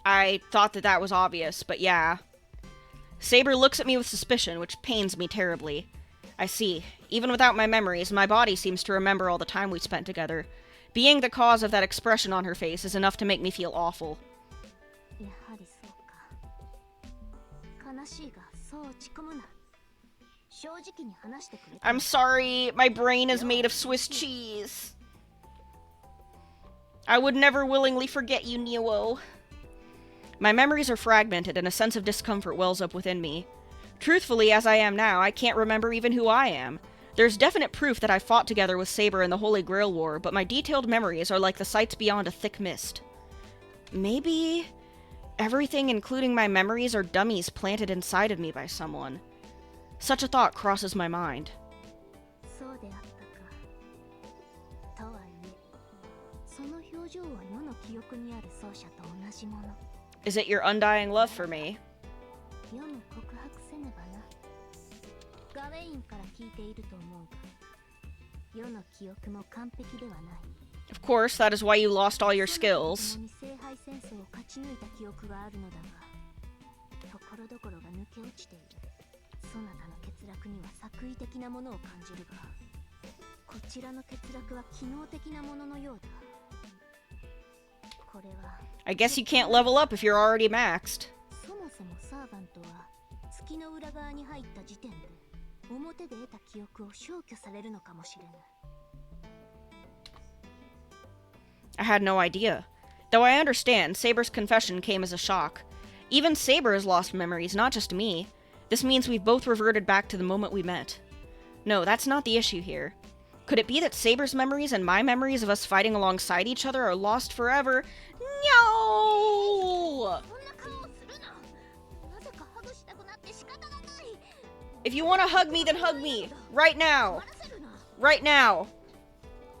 I thought that was obvious, but yeah. Saber looks at me with suspicion, which pains me terribly. I see. Even without my memories, my body seems to remember all the time we spent together. Being the cause of that expression on her face is enough to make me feel awful. I'm sorry, my brain is made of Swiss cheese. I would never willingly forget you, Neo. My memories are fragmented and a sense of discomfort wells up within me. Truthfully, as I am now, I can't remember even who I am. There's definite proof that I fought together with Saber in the Holy Grail War, but my detailed memories are like the sights beyond a thick mist. Maybe everything, including my memories, are dummies planted inside of me by someone. Such a thought crosses my mind. Is it your undying love for me? Of course, that is why you lost all your skills. I guess you can't level up if you're already maxed. I had no idea. Though I understand, Saber's confession came as a shock. Even Saber has lost memories, not just me. This means we've both reverted back to the moment we met. No, that's not the issue here. Could it be that Saber's memories and my memories of us fighting alongside each other are lost forever? No! If you want to hug me, then hug me. Right now. Right now.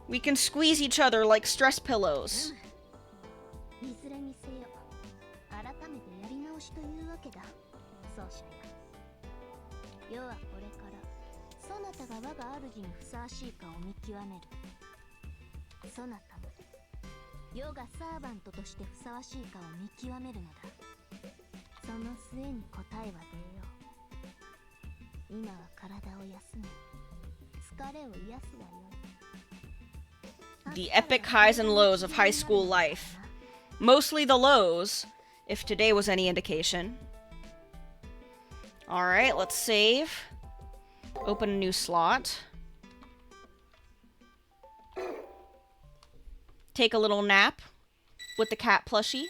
We can squeeze each other like stress pillows. The epic highs and lows of high school life. Mostly the lows, if today was any indication. Alright, let's save. Open a new slot. Take a little nap with the cat plushie.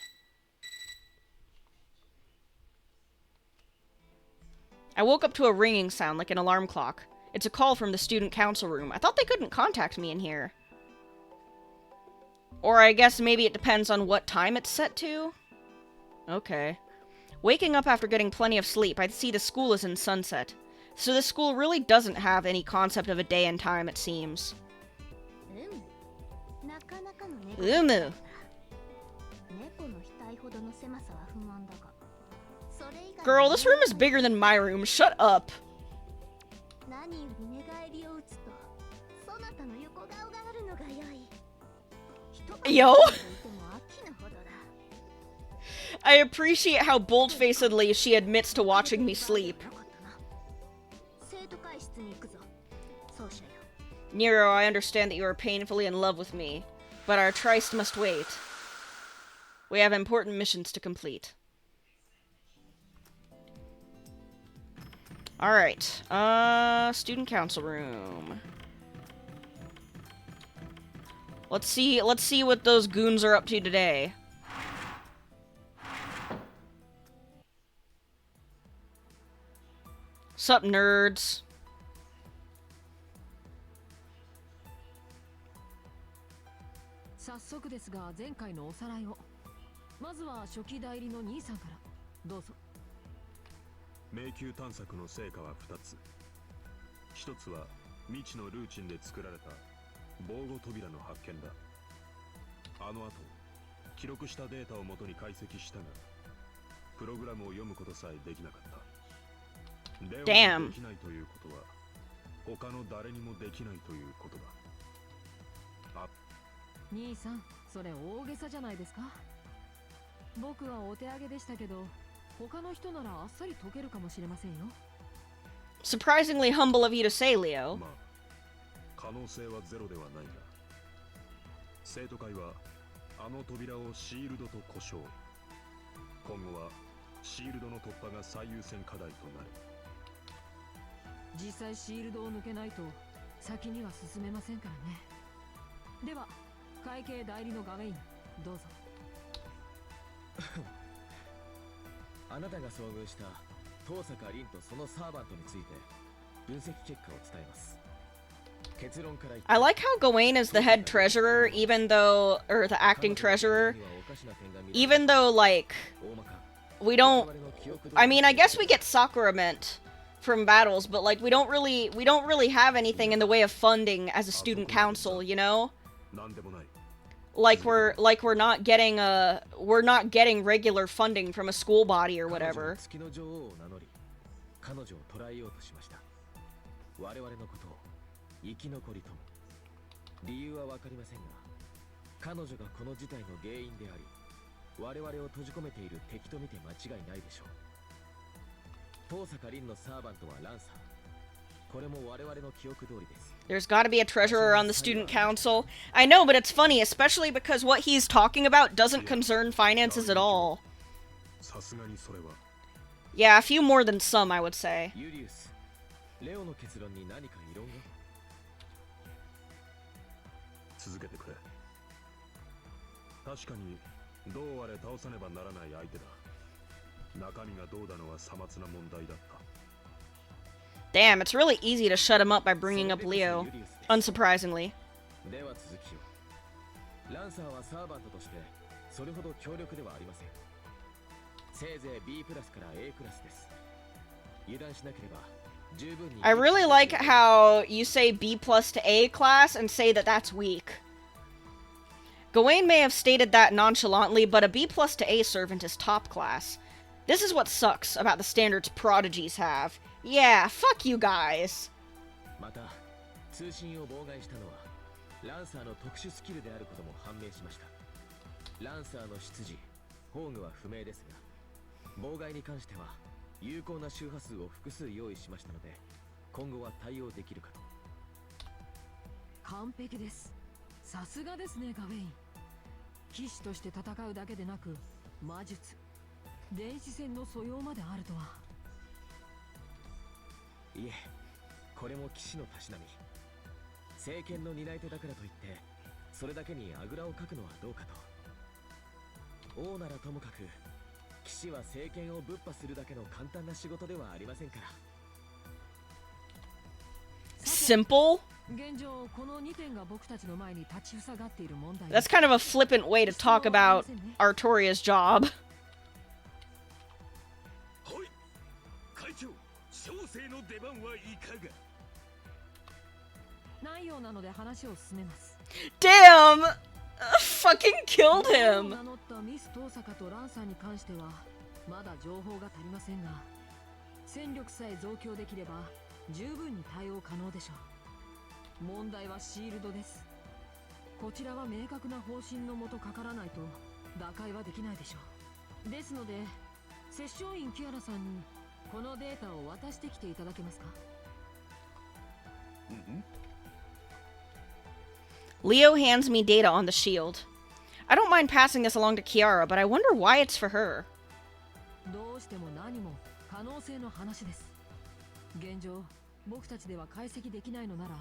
I woke up to a ringing sound like an alarm clock. It's a call from the student council room. I thought they couldn't contact me in here. Or I guess maybe it depends on what time it's set to? Okay. Waking up after getting plenty of sleep, I see the school is in sunset. So this school really doesn't have any concept of a day and time, it seems. なかなかの猫 Umu. 猫の額ほどの狭さは不満だが、それ以外 Girl, this room is bigger than my room. Shut up. 何より寝返りを打つと、そなたの横顔があるのが良い。Yo? 人がいても飽きぬほどだ。 I appreciate how bold-facedly she admits to watching me sleep. よかったな。生徒会室に行くぞ。奏者よ。 Nero, I understand that you are painfully in love with me, but our tryst must wait. We have important missions to complete. Alright, student council room. Let's see what those goons are up to today. Sup, nerds? 早速ですが前回のおさらいを。まずは初期代理の兄さんからどうぞ。迷宮探索の成果は2つ。1つは未知のルーチンで作られた防護扉の発見だ。あの後記録したデータを元に解析したがプログラムを読むことさえできなかった。レオにできないということは他の誰にもできないということだ。兄さん、それ大げさじゃないですか。僕はお手上げでしたけど、他の人ならあっさり解けるかもしれませんよ。Surprisingly humble of you to say, Leo. まあ、可能性はゼロではないが、生徒会はあの扉をシールドと呼称。今後はシールドの突破が最優先課題となる。実際シールドを抜けないと先には進めませんからね。では会計代理のガウェイン、どうぞ。あなたが遭遇した遠坂凛とそのサーバントについて分析結果を伝えます。結論から言って I like how Gawain is the head treasurer, even though, or the acting treasurer, even though, like, we don't, I mean, I guess we get sacrament from battles, but, like, we don't really have anything in the way of funding as a student council, you know? なんでもない。Like we're not getting regular funding from a school body or whatever. 月の女王を名乗り、彼女を捕らえようとしました。我々のことを生き残りとも。理由はわかりませんが、彼女がこの事態の原因であり、我々を閉じ込めている敵と見て間違いないでしょう。遠坂凛のサーバントはランサー。これも我々の記憶通りです。There's gotta be a treasurer on the student council. I know, but it's funny, especially because what he's talking about doesn't concern finances at all. さすがにそれは。Yeah, a few more than some, I would say. ユリウス、レオの結論に何か異論が？続けてくれ。確かにどうあれ倒さねばならない相手だ。中身がどうだのはさまつな問題だった。Damn, it's really easy to shut him up by bringing up Leo, unsurprisingly. では続きを。ランサーはサーバントとしてそれほど強力ではありません。せいぜい B プラスから A クラスです。油断しなければ十分に。 I really like how you say B plus to A class and say that that's weak. Gawain may have stated that nonchalantly, but a B plus to A servant is top class. This is what sucks about the standards prodigies have. Yeah, fuck you guys. また通信を妨害したのはランサーの特殊スキルであることも判明しました。ランサーの出自、宝具は不明ですが、妨害に関しては有効な周波数を複数用意しましたので、今後は対応できるかと。完璧です。さすがですね、ガウェイン。騎士として戦うだけでなく、魔術、電子戦の素養まであるとは。いえ、これも騎士のたしなみ。政権の担い手だからといってそれだけにあぐらをかくのはどうかと。王ならともかく騎士は政権をぶっ破するだけの簡単な仕事ではありませんから。simple? 現状この2点が僕たちの前に立ちふさがっている問題 That's kind of a flippant way to talk about Artoria's job. はい会長小生の出番はいかがないようなので話を進めます Damn! Fucking killed 名 him! 乗ったミス遠坂とランさんに関してはまだ情報が足りませんが戦力さえ増強できれば十分に対応可能でしょう問題はシールドですこちらは明確な方針のもとかからないと打開はできないでしょうですのでセッション員キアラさんにこのデータを渡してきていただけますか Leo hands me data on the shield. I don't mind passing this along to Kiara, but I wonder why it's for her. どうしても何も可能性の話です現状僕たちでは解析できないのなら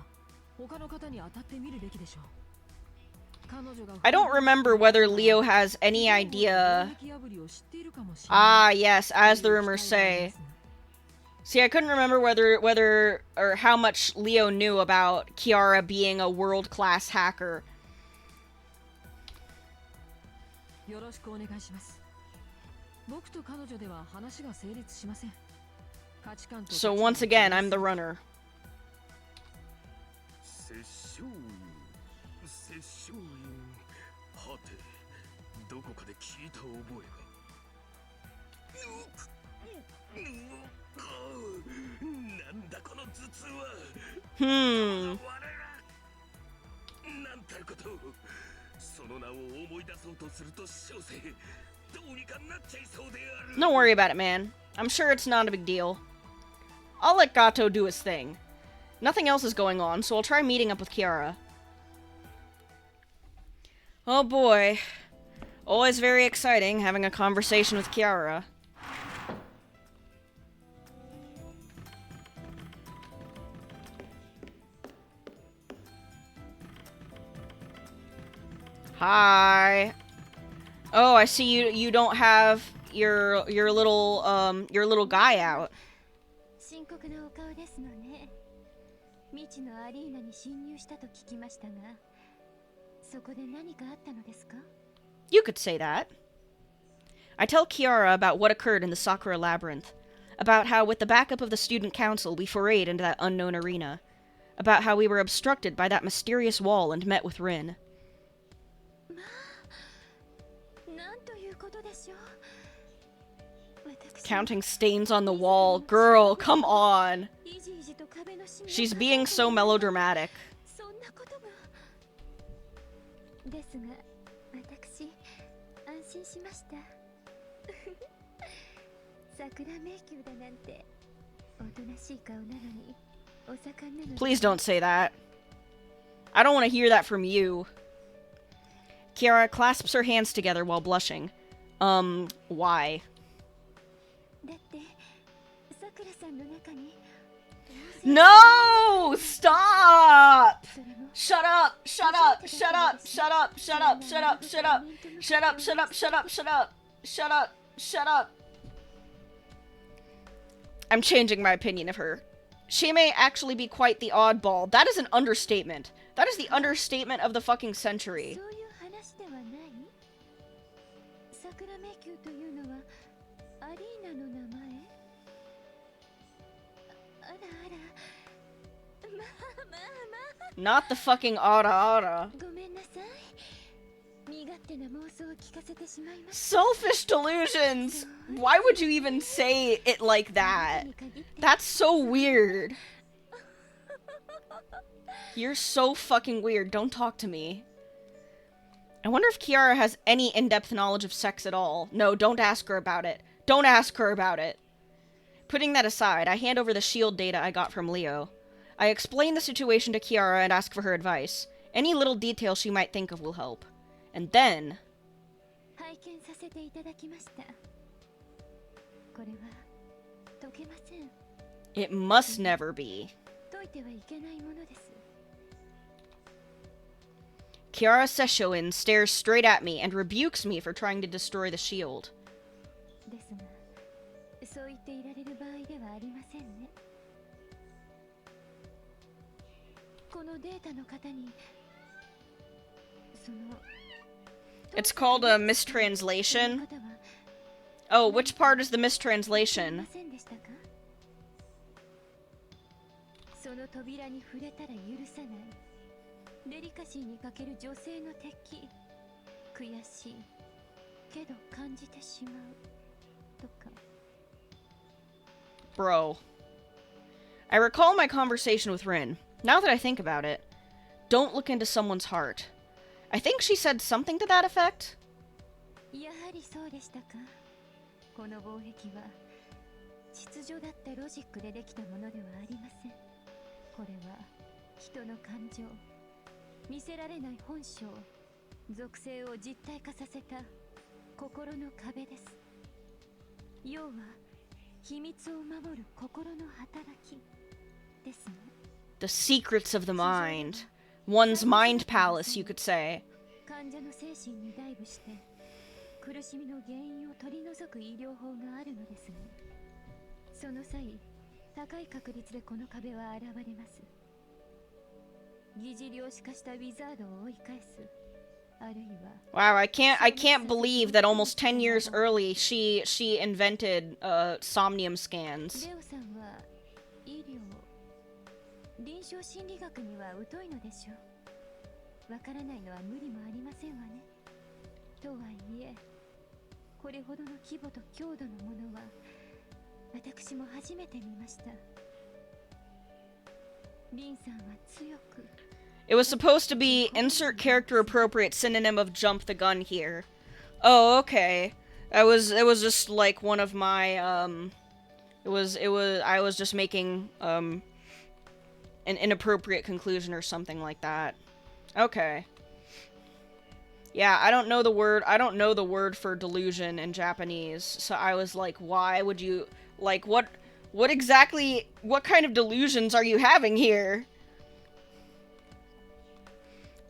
他の方に当たってみるべきでしょう I don't remember whether Leo has any idea. Ah, yes, as the rumors say. See, I couldn't remember whether or how much Leo knew about Kiara being a world-class hacker. So once again, I'm the runner. 殺生院はてどこかで聞いた覚えがなんだこの頭痛はなんたることその名を思い出そうとすると小生どうにかなっちゃいそうである Don't worry about it, man. I'm sure it's not a big deal. I'll let Gato do his thing. Nothing else is going on, so I'll try meeting up with Kiara. Oh boy. Always very exciting having a conversation with Kiara. Hi. Oh, I see you don't have your little guy out. 深刻なお顔ですのね。未知のアリーナに侵入したと聞きましたが、そこで何かあったのですか? You could say that. I tell Kiara about what occurred in the Sakura Labyrinth, about how with the backup of the student council we forayed into that unknown arena, about how we were obstructed by that mysterious wall and met with Rin. Counting stains on the wall. Girl, come on. She's being so melodramatic. ですが、私、安心しました。桜迷宮だなんて、おとなしい顔なのに、お盛んなのに。Please don't say that. I don't want to hear that from you. Kiara clasps her hands together while blushing. Why? だって、桜さんの中に。No! Stop! Shut up! Shut up! Shut up! Shut up! Shut up! Shut up! Shut up! Shut up! Shut up! Shut up! Shut up! Shut up! Shut up! I'm changing my opinion of her. She may actually be quite the oddball. That is an understatement. That is the understatement of the fucking century. そういう話ではない？桜迷宮というのはアリーナの名前？あらあら。Not the fucking Ara Ara. ごめんなさい。身勝手な妄想を聞かせてしまいました。 Selfish delusions! Why would you even say it like that? That's so weird. You're so fucking weird. Don't talk to me. I wonder if Kiara has any in-depth knowledge of sex at all. No, don't ask her about it. Don't ask her about it. Putting that aside, I hand over the shield data I got from Leo. I explain the situation to Kiara and ask for her advice. Any little detail she might think of will help. And then... 拝見させていただきました。これは解けません。 It must never be. 解いてはいけないものです。 Kiara Seshoin stares straight at me and rebukes me for trying to destroy the shield. ですが、そう言っていられる場合ではありませんね。このデータの方にその It's called a mistranslation. Oh, which part is the mistranslation? その扉に触れたら許さないデリカシーにかける女性の敵悔しいけど感じてしまうとか Bro. I recall my conversation with Rin. Now that I think about it, don't look into someone's heart. I think she said something to that effect. やはりそうでしたかこの防壁は秩序だってロジックでできたものではありませんこれは人の感情見せられない本性属性を実体化させた心の壁です要は秘密を守る心の働きですね The secrets of the mind. One's mind palace, you could say. 患者の精神にダイブして苦しみの原因を取り除く医療法があるのですがその際高い確率でこの壁は現れます疑似量子化したウィザードを追い返すあるいは Wow, I can't believe that almost 10 years early she invented somnium scans. レオさんは医療臨床心理学には疎いのでしょうわからないのは無理もありませんわねとはいえこれほどの規模と強度のものは私も初めて見ましたリンさんは強く It was supposed to be insert character appropriate synonym of jump the gun here. Oh, okay. It was just like one of my I was just making an inappropriate conclusion or something like that. Okay. Yeah, I don't know the word for delusion in Japanese. So I was like, why would you like what kind of delusions are you having here?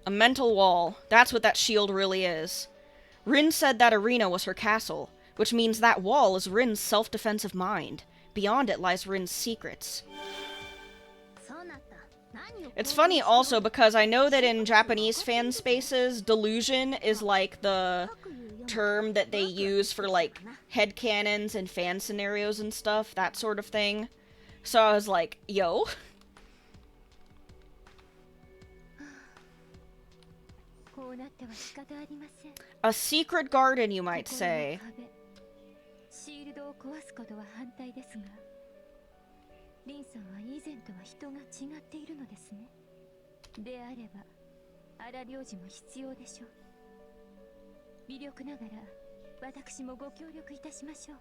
A mental wall. That's what that shield really is. Rin said that arena was her castle, which means that wall is Rin's self-defensive mind. Beyond it lies Rin's secrets. It's funny also because I know that in Japanese fan spaces, delusion is like the term that they use for like headcanons and fan scenarios and stuff, that sort of thing. So I was like, yo. A secret garden, you might say. シールドを壊すことは反対ですが、リンさんは以前とは人が違っているのですね。であれば、荒領事も必要でしょう。微力ながら、私もご協力いたしましょう。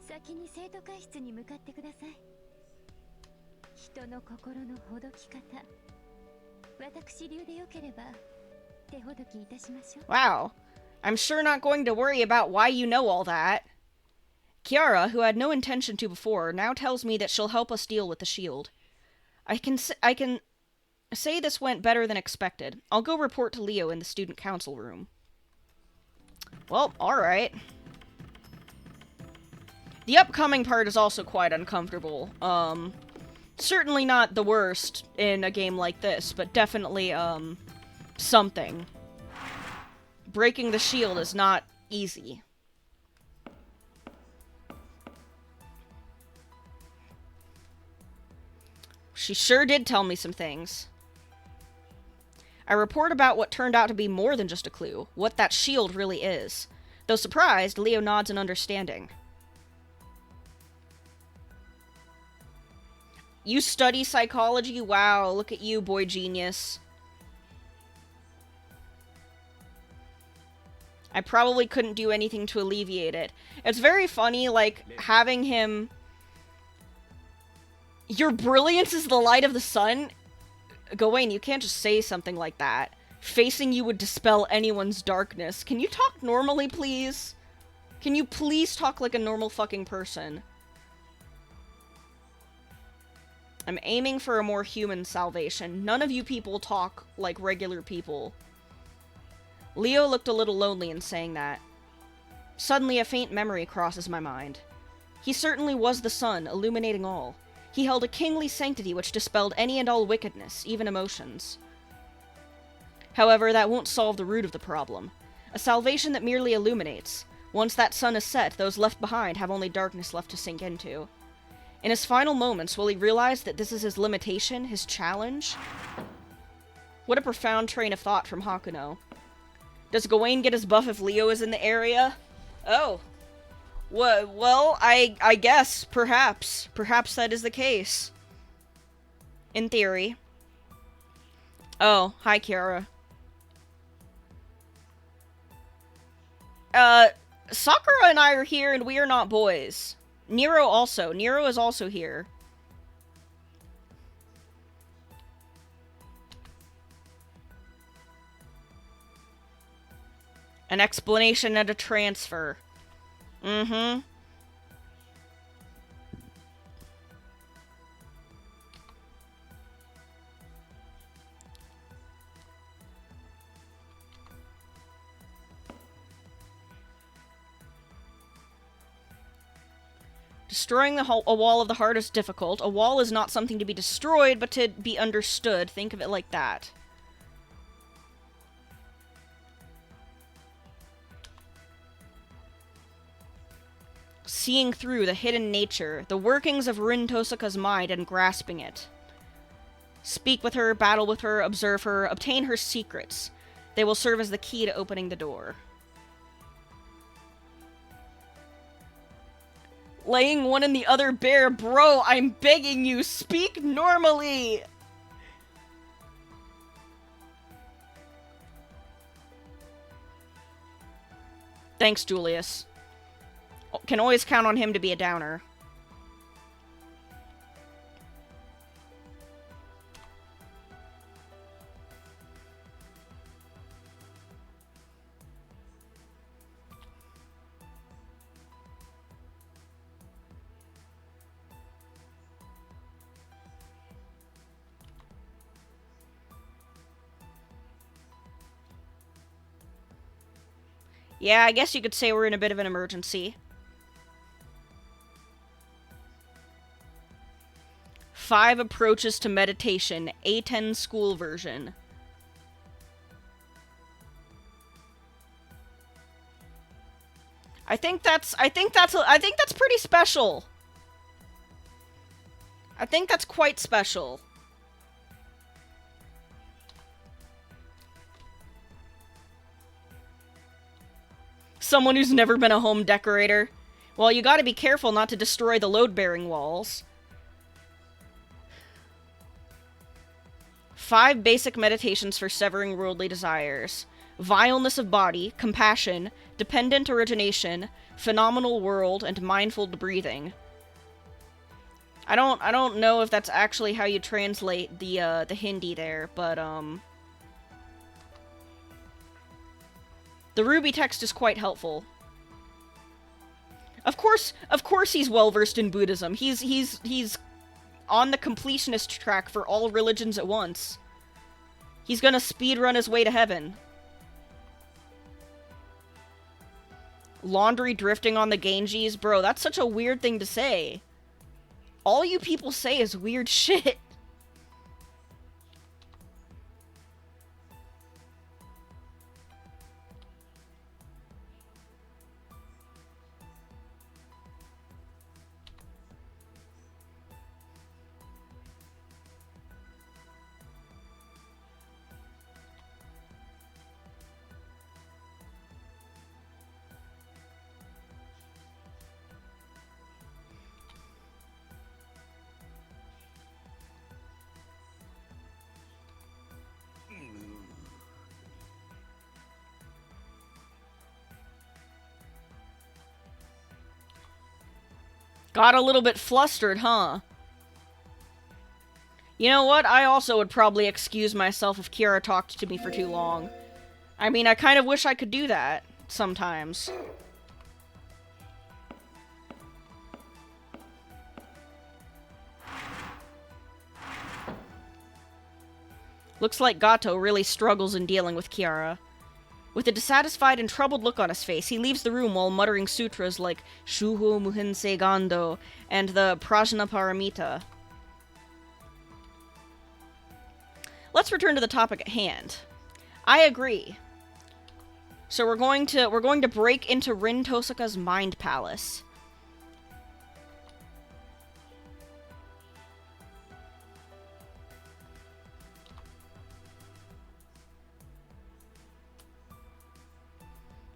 先に生徒会室に向かってください。人の心のほどき方、私流でよければ。Wow. I'm sure not going to worry about why you know all that. Kiara, who had no intention to before, now tells me that she'll help us deal with the shield. I can say this went better than expected. I'll go report to Leo in the student council room. Well, alright. The upcoming part is also quite uncomfortable. Certainly not the worst in a game like this, but definitely, something. Breaking the shield is not easy. She sure did tell me some things. I report about what turned out to be more than just a clue, what that shield really is. Though surprised, Leo nods in understanding. You study psychology? Wow, look at you, boy genius. I probably couldn't do anything to alleviate it. It's very funny, like, having him... Your brilliance is the light of the sun? Gawain, you can't just say something like that. Facing you would dispel anyone's darkness. Can you talk normally, please? Can you please talk like a normal fucking person? I'm aiming for a more human salvation. None of you people talk like regular people. Leo looked a little lonely in saying that. Suddenly a faint memory crosses my mind. He certainly was the sun, illuminating all. He held a kingly sanctity which dispelled any and all wickedness, even emotions. However, that won't solve the root of the problem. A salvation that merely illuminates. Once that sun is set, those left behind have only darkness left to sink into. In his final moments, will he realize that this is his limitation, his challenge? What a profound train of thought from Hakuno. Does Gawain get his buff if Leo is in the area? Oh. Well, I guess, perhaps. Perhaps that is the case. In theory. Oh, hi, Kiara. Sakura and I are here and we are not boys. Nero also. Nero is also here. An explanation and a transfer. Mm-hmm. Destroying a wall of the heart is difficult. A wall is not something to be destroyed, but to be understood. Think of it like that. Seeing through the hidden nature, the workings of Rin Tosaka's mind and grasping it. Speak with her, battle with her, observe her, obtain her secrets. They will serve as the key to opening the door. Laying one in the other bare. Bro, I'm begging you, speak normally! Thanks, Julius. Can always count on him to be a downer. Yeah, I guess you could say we're in a bit of an emergency. 5 approaches to meditation, A10 school version. I think that's pretty special. I think that's quite special. Someone who's never been a home decorator. Well, you gotta be careful not to destroy the load-bearing walls. 5 basic meditations for severing worldly desires. Vileness of body, compassion, dependent origination, phenomenal world, and mindful breathing. I don't know if that's actually how you translate the Hindi there, but the Ruby text is quite helpful. Of course he's well versed in Buddhism. He's on the completionist track for all religions at once. He's gonna speedrun his way to heaven. Laundry drifting on the Ganges? Bro, that's such a weird thing to say. All you people say is weird shit. Got a little bit flustered, huh? You know what? I also would probably excuse myself if Kiara talked to me for too long. I mean, I kind of wish I could do that sometimes. Looks like Gato really struggles in dealing with Kiara. With a dissatisfied and troubled look on his face, he leaves the room while muttering sutras like Shuho Muhensei Gando and the Prajnaparamita. let's return to the topic at hand. I agree. So we're going to break into Rin Tosaka's mind palace.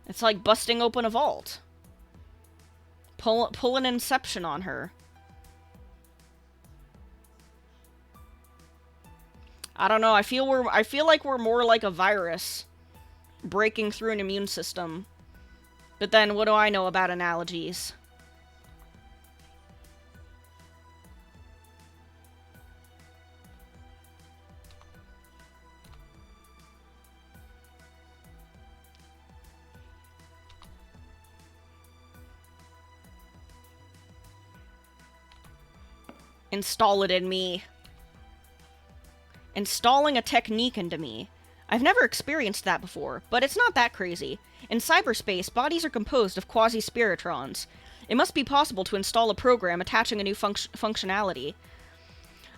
It's like busting open a vault. Pull an Inception on her. I don't know. I feel like we're more like a virus breaking through an immune system. But then what do I know about analogies? Install it in me. Installing a technique into me. I've never experienced that before, but it's not that crazy. In cyberspace, bodies are composed of quasi-spiritrons. It must be possible to install a program attaching a new functionality.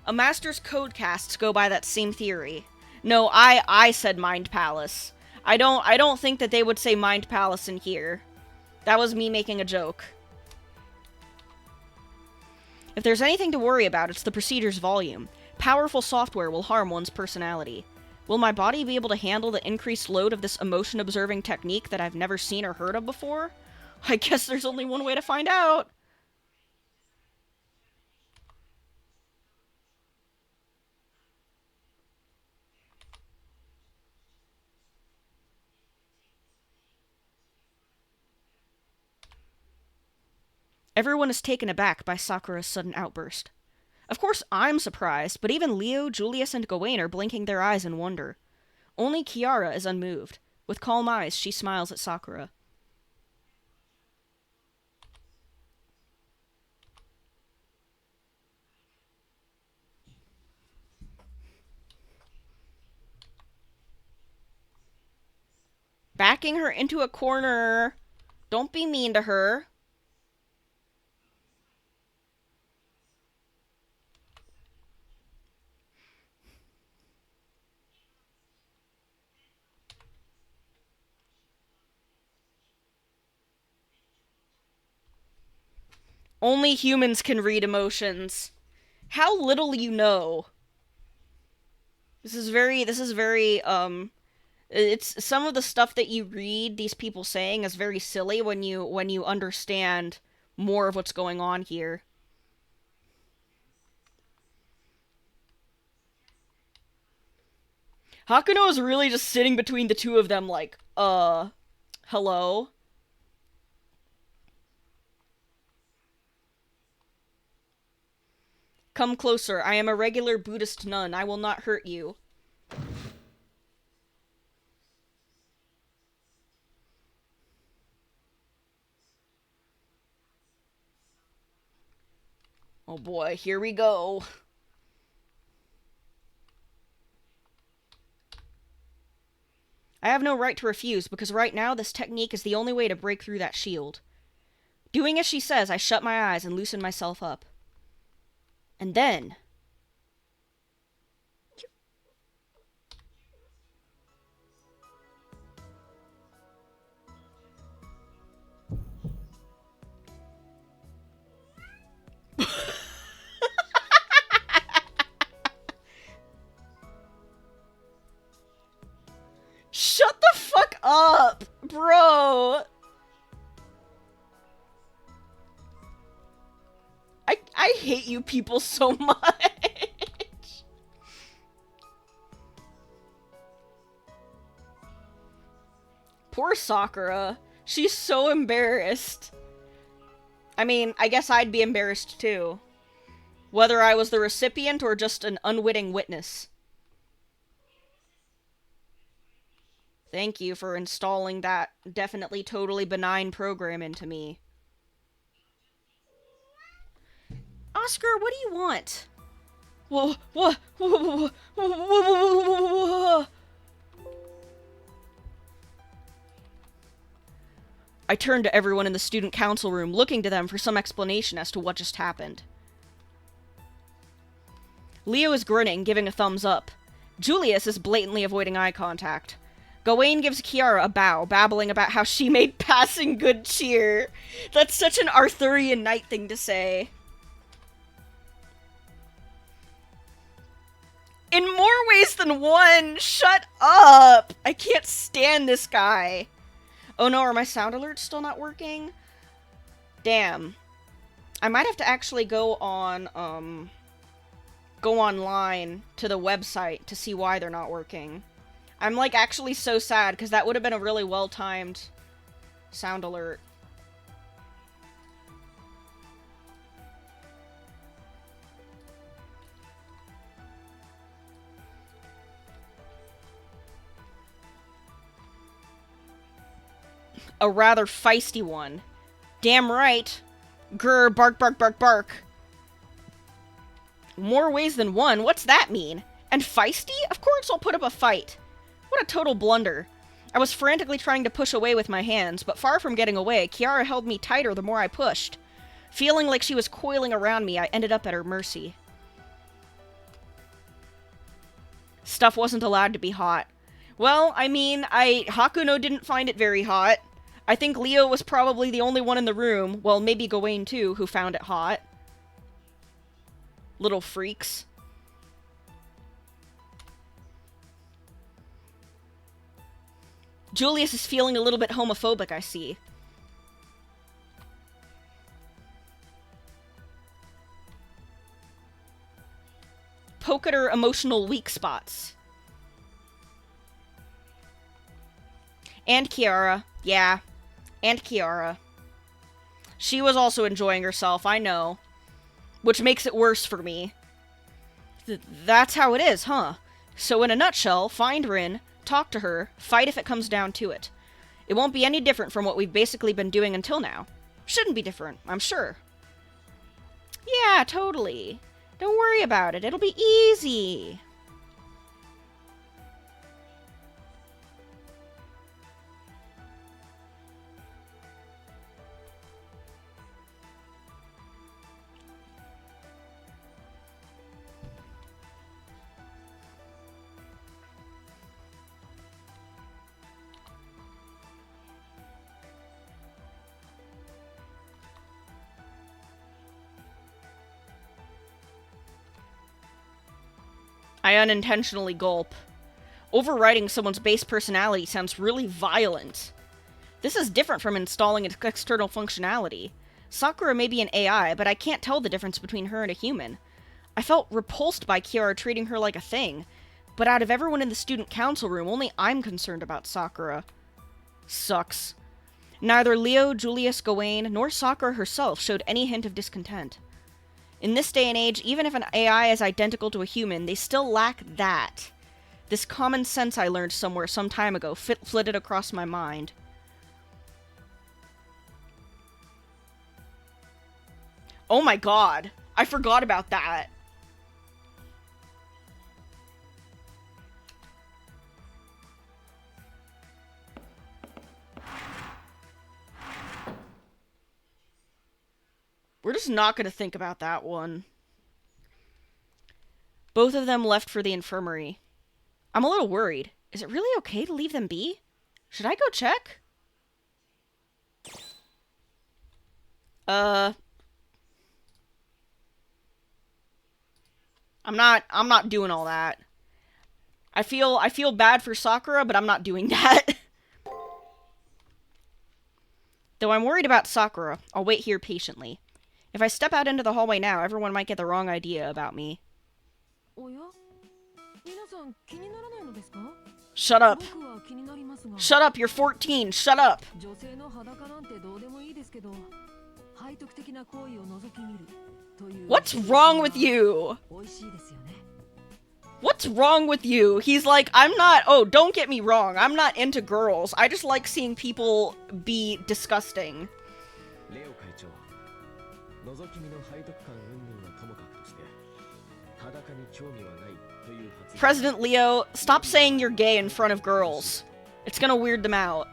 A master's codecasts go by that same theory. No, I said Mind Palace. I don't think that they would say Mind Palace in here. That was me making a joke. If there's anything to worry about, it's the procedure's volume. Powerful software will harm one's personality. Will my body be able to handle the increased load of this emotion-observing technique that I've never seen or heard of before? I guess there's only one way to find out. Everyone is taken aback by Sakura's sudden outburst. Of course I'm surprised, but even Leo, Julius, and Gawain are blinking their eyes in wonder. Only Kiara is unmoved. With calm eyes, she smiles at Sakura. Backing her into a corner. Don't be mean to her. Only humans can read emotions. How little you know. This is very, it's some of the stuff that you read these people saying is very silly when you understand more of what's going on here. Hakuno is really just sitting between the two of them like, hello? Come closer. I am a regular Buddhist nun. I will not hurt you. Oh boy, here we go. I have no right to refuse, because right now this technique is the only way to break through that shield. Doing as she says, I shut my eyes and loosen myself up. And then... Shut the fuck up, bro! I hate you people so much. Poor Sakura. She's so embarrassed. I mean, I guess I'd be embarrassed too. Whether I was the recipient or just an unwitting witness. Thank you for installing that definitely totally benign program into me. Oscar, what do you want? What? I turned to everyone in the student council room, looking to them for some explanation as to what just happened. Leo is grinning, giving a thumbs up. Julius is blatantly avoiding eye contact. Gawain gives Kiara a bow, babbling about how she made passing good cheer. That's such an Arthurian knight thing to say. In more ways than one! Shut up! I can't stand this guy. Oh no, are my sound alerts still not working? Damn. I might have to actually go on, go online to the website to see why they're not working. I'm, like, actually so sad, because that would have been a really well-timed sound alert. A rather feisty one. Damn right. Grr, bark, bark, bark, bark. More ways than one? What's that mean? And feisty? Of course I'll put up a fight. What a total blunder. I was frantically trying to push away with my hands, but far from getting away, Kiara held me tighter the more I pushed. Feeling like she was coiling around me, I ended up at her mercy. Stuff wasn't allowed to be hot. Well, I mean, Hakuno didn't find it very hot. I think Leo was probably the only one in the room, well, maybe Gawain too, who found it hot. Little freaks. Julius is feeling a little bit homophobic, I see. Poke at her emotional weak spots. And Kiara. Yeah. And Kiara. She was also enjoying herself, I know. Which makes it worse for me. That's how it is, huh? So in a nutshell, find Rin, talk to her, fight if it comes down to it. It won't be any different from what we've basically been doing until now. Shouldn't be different, I'm sure. Yeah, totally. Don't worry about it, it'll be easy. I unintentionally gulp. Overriding someone's base personality sounds really violent. This is different from installing its external functionality. Sakura may be an AI, but I can't tell the difference between her and a human. I felt repulsed by Kiara treating her like a thing, but out of everyone in the student council room, only I'm concerned about Sakura. Sucks. Neither Leo, Julius, Gawain, nor Sakura herself showed any hint of discontent. In this day and age, even if an AI is identical to a human, they still lack that. This common sense I learned somewhere some time ago flitted across my mind. Oh my god, I forgot about that. We're just not going to think about that one. Both of them left for the infirmary. I'm a little worried. Is it really okay to leave them be? Should I go check? I'm not doing all that. I feel bad for Sakura, but I'm not doing that. Though I'm worried about Sakura, I'll wait here patiently. If I step out into the hallway now, everyone might get the wrong idea about me. Shut up. Shut up, you're 14. Shut up. What's wrong with you? What's wrong with you? He's like, I'm not, oh, don't get me wrong, I'm not into girls. I just like seeing people be disgusting. President Leo, stop saying you're gay in front of girls. It's gonna weird them out.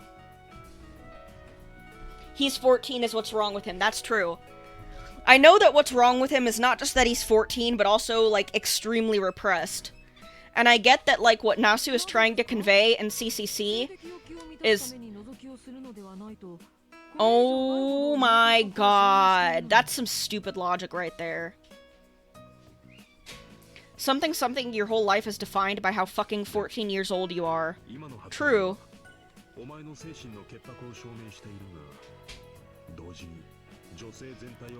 He's 14 is what's wrong with him. That's true. I know that what's wrong with him is not just that he's 14, but also, like, extremely repressed. And I get that, like, what Nasu is trying to convey in CCC is... Oh my god. That's some stupid logic right there. Something your whole life is defined by how fucking 14 years old you are. True.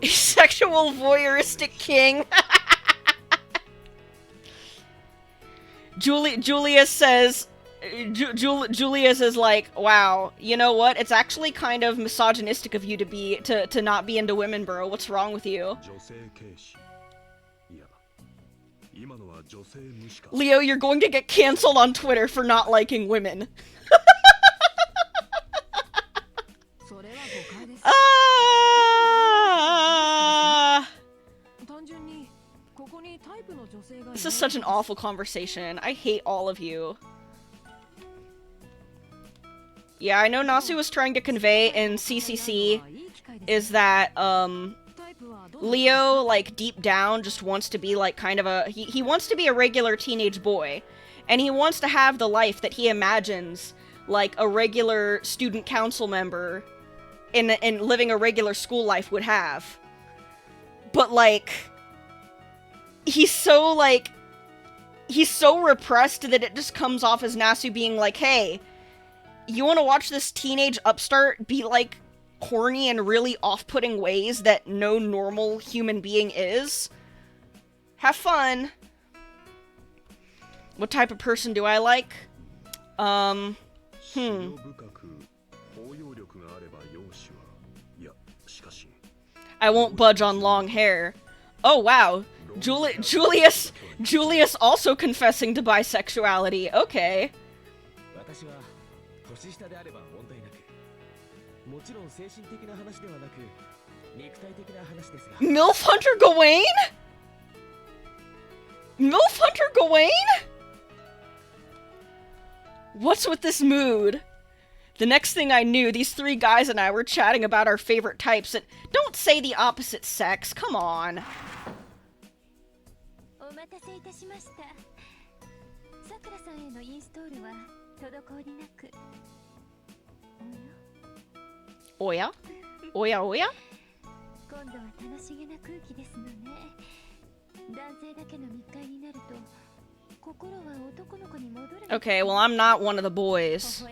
Sexual voyeuristic king. Julius says... Julius is like, wow, you know what? It's actually kind of misogynistic of you to not be into women, bro. What's wrong with you? Leo, you're going to get canceled on Twitter for not liking women. This is such an awful conversation. I hate all of you. Yeah, I know Nasu was trying to convey in CCC is that, Leo, like, deep down just wants to be, like, kind of a... He wants to be a regular teenage boy. And he wants to have the life that he imagines, like, a regular student council member in living a regular school life would have. But, like... He's so repressed that it just comes off as Nasu being like, hey... You want to watch this teenage upstart be, like, horny in really off-putting ways that no normal human being is? Have fun. What type of person do I like? I won't budge on long hair. Oh, wow. Julius also confessing to bisexuality. Okay. MILF Hunter Gawain? MILF Hunter Gawain? What's with this mood? The next thing I knew, these three guys and I were chatting about our favorite types, and don't say the opposite sex, come on. Oya? Oya oya? Okay, well, I'm not one of the boys.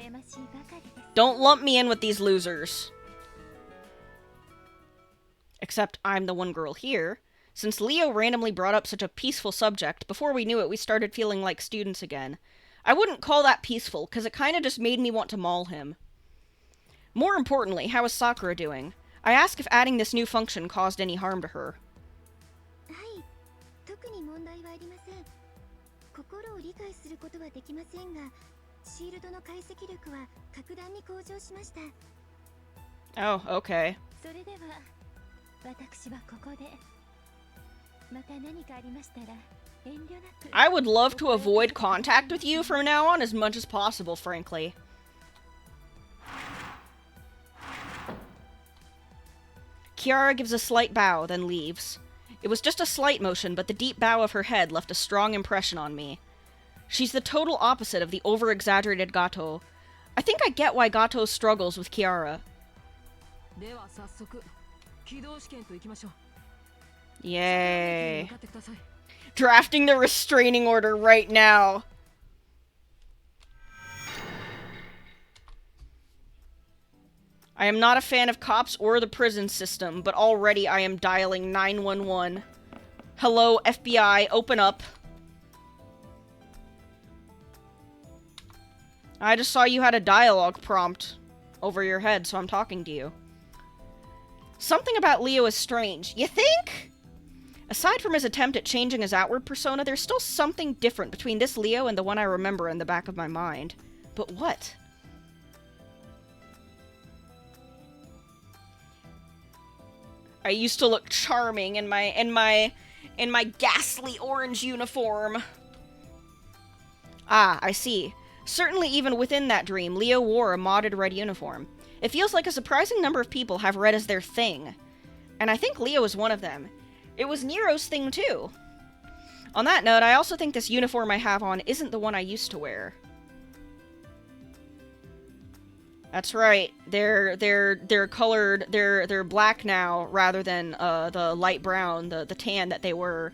Don't lump me in with these losers. Except I'm the one girl here. Since Leo randomly brought up such a peaceful subject, before we knew it, we started feeling like students again. I wouldn't call that peaceful, because it kinda just made me want to maul him. More importantly, how is Sakura doing? I asked if adding this new function caused any harm to her. Oh, okay. I would love to avoid contact with you from now on as much as possible, frankly. Kiara gives a slight bow, then leaves. It was just a slight motion, but the deep bow of her head left a strong impression on me. She's the total opposite of the over-exaggerated Gato. I think I get why Gato struggles with Kiara. Yay. Drafting the restraining order right now. I am not a fan of cops or the prison system, but already I am dialing 911. Hello, FBI, open up. I just saw you had a dialogue prompt over your head, so I'm talking to you. Something about Leo is strange. You think? Aside from his attempt at changing his outward persona, there's still something different between this Leo and the one I remember in the back of my mind. But what? I used to look charming in my ghastly orange uniform. Ah, I see. Certainly even within that dream, Leo wore a modded red uniform. It feels like a surprising number of people have red as their thing. And I think Leo is one of them. It was Nero's thing too. On that note, I also think this uniform I have on isn't the one I used to wear. That's right. They're colored. They're black now rather than the light brown, the tan that they were.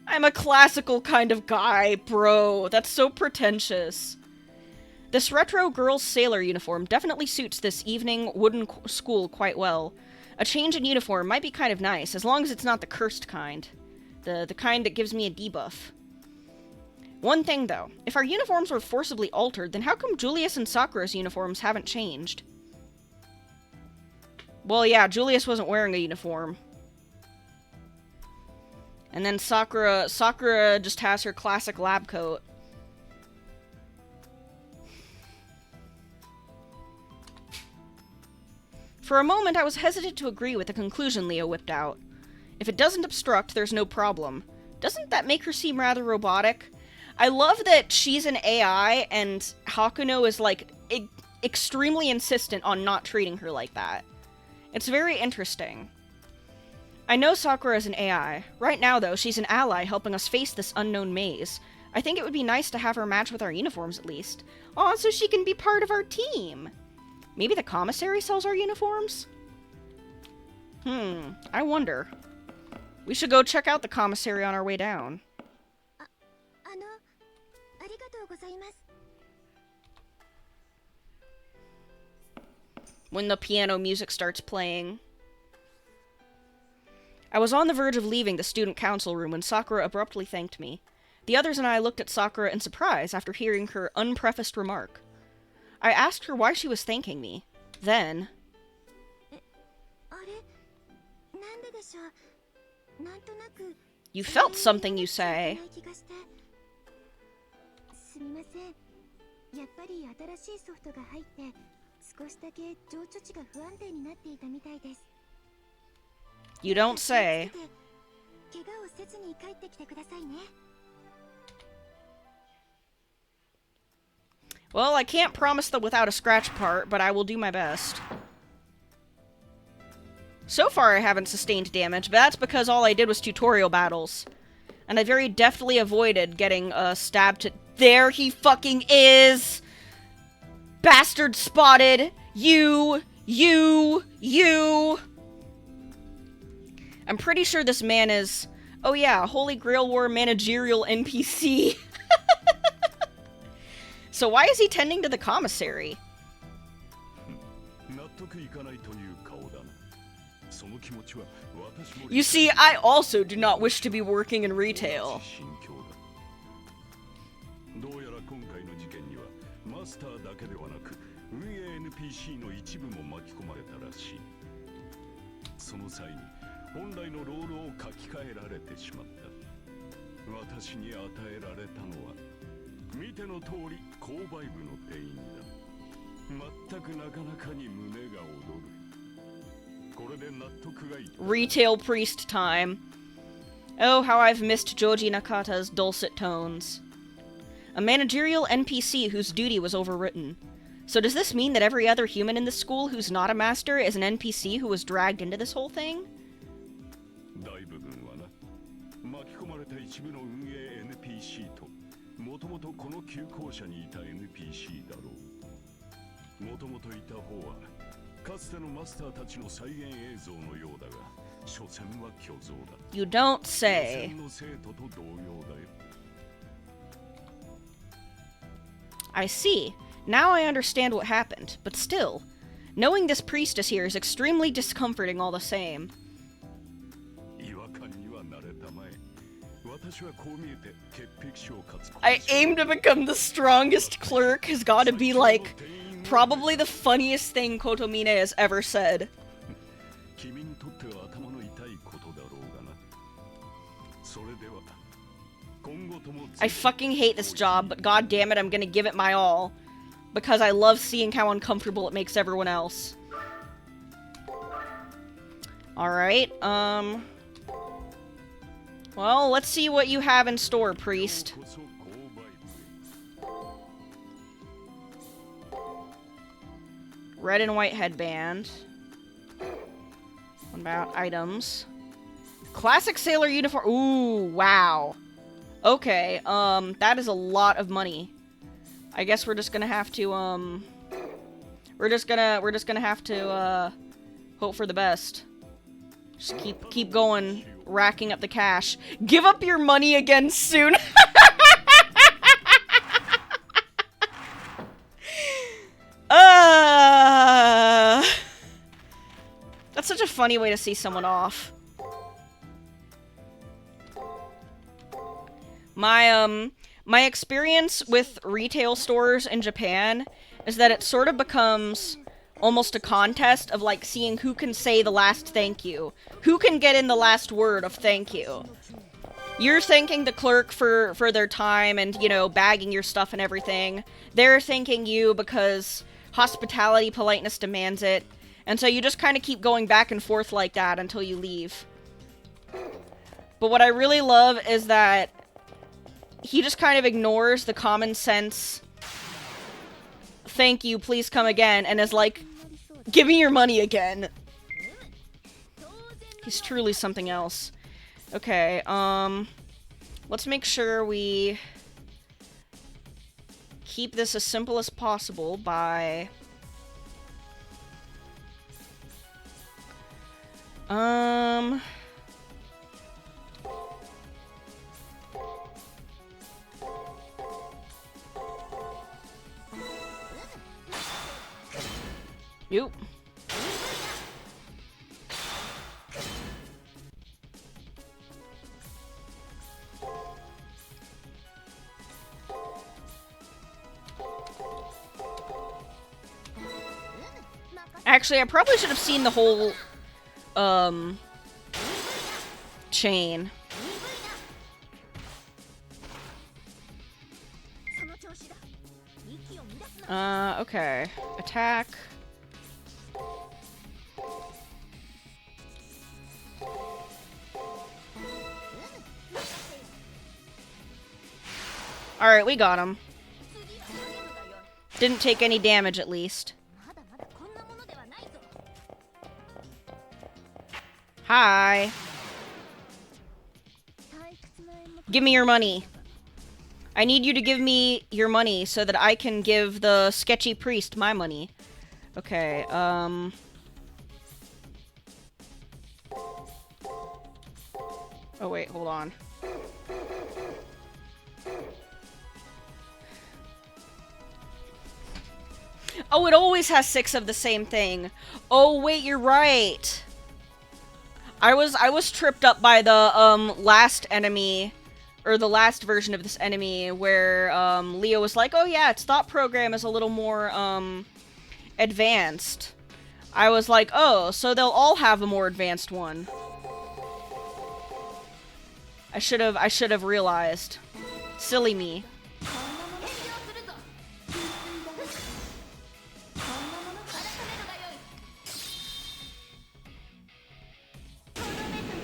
I'm a classical kind of guy, bro. That's so pretentious. This retro girls' sailor uniform definitely suits this evening wooden school quite well. A change in uniform might be kind of nice, as long as it's not the cursed kind. The kind that gives me a debuff. One thing, though. If our uniforms were forcibly altered, then how come Julius and Sakura's uniforms haven't changed? Well, yeah, Julius wasn't wearing a uniform. And then Sakura just has her classic lab coat. For a moment, I was hesitant to agree with the conclusion Leo whipped out. If it doesn't obstruct, there's no problem. Doesn't that make her seem rather robotic? I love that she's an AI, and Hakuno is, like, extremely insistent on not treating her like that. It's very interesting. I know Sakura is an AI. Right now, though, she's an ally helping us face this unknown maze. I think it would be nice to have her match with our uniforms, at least. Aw, so she can be part of our team! Maybe the commissary sells our uniforms? I wonder. We should go check out the commissary on our way down. ありがとうございます。 When the piano music starts playing. I was on the verge of leaving the student council room when Sakura abruptly thanked me. The others and I looked at Sakura in surprise after hearing her unprefaced remark. I asked her why she was thanking me. Then... あれ、なんででしょう。なんとなく You felt something, you say. すみません。やっぱり新しいソフトが入って少しだけ情緒値が不安定になっていたみたいです。 You don't say. 怪我をせずに帰ってきてくださいね。 Well, I can't promise the without a scratch part, but I will do my best. So far I haven't sustained damage, but that's because all I did was tutorial battles. And I very deftly avoided getting stabbed to— There he fucking is! Bastard spotted! You! I'm pretty sure this man is— oh yeah, Holy Grail War managerial NPC. So why is he tending to the commissary? You see, I also do not wish to be working in retail. どうやら今回の事件にはマスターだけではなく運営 NPC の一部も巻き込まれたらしい。その際に本来のロールを書き換えられてしまった。私に与えられたのは見ての通り購買部の店員だ。全くなかなかに胸が躍る。これで納得がいった。Retail priest time. Oh, how I've missed Joji Nakata's dulcet tones. A managerial NPC whose duty was overwritten. So does this mean that every other human in this school who's not a master is an NPC who was dragged into this whole thing? 大部分はな、巻き込まれた一部の運営 NPC と、もともとこの旧校舎にいた NPC だろう。もともといた方は、かつてのマスターたちの再現映像のようだが、所詮は虚像だ。You don't say. 所詮の生徒と同様だよ。I see. Now I understand what happened, but still, knowing this priestess here is extremely discomforting all the same. I aim to become the strongest clerk has gotta be like, probably the funniest thing Kotomine has ever said. I fucking hate this job, but god damn it, I'm gonna give it my all. Because I love seeing how uncomfortable it makes everyone else. Alright, well, let's see what you have in store, priest. Red and white headband. What about items? Classic sailor uniform. Ooh, wow. Okay, that is a lot of money. I guess we're just gonna have to, we're just gonna have to, hope for the best. Just keep going, racking up the cash. Give up your money again soon. That's such a funny way to see someone off. My experience with retail stores in Japan is that it sort of becomes almost a contest of, like, seeing who can say the last thank you. Who can get in the last word of thank you. You're thanking the clerk for their time and, you know, bagging your stuff and everything. They're thanking you because hospitality politeness demands it. And so you just kind of keep going back and forth like that until you leave. But what I really love is that he just kind of ignores the common sense, thank you, please come again, and is like, give me your money again. He's truly something else. Okay, let's make sure we keep this as simple as possible by... Nope. Actually, I probably should have seen the whole, chain. Okay. Attack. Alright, we got him. Didn't take any damage, at least. Hi. Give me your money. I need you to give me your money so that I can give the sketchy priest my money. Okay, Oh, wait, hold on. Oh, it always has 6 of the same thing. Oh, wait, you're right. I was tripped up by the, last enemy, or the last version of this enemy, where, Leo was like, oh yeah, its thought program is a little more, advanced. I was like, oh, so they'll all have a more advanced one. I should have realized. Silly me.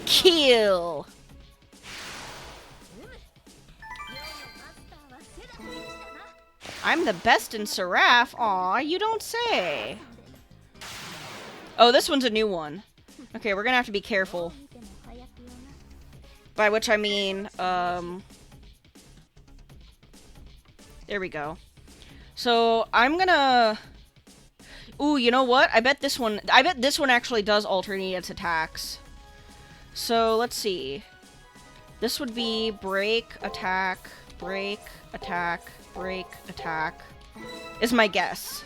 Kill! I'm the best in Seraph? Aw, you don't say. Oh, this one's a new one. Okay, we're gonna have to be careful. By which I mean, there we go. So, I'm gonna... Ooh, you know what? I bet this one actually does alternate its attacks. So, let's see. This would be break, attack, break, attack, break, attack, is my guess.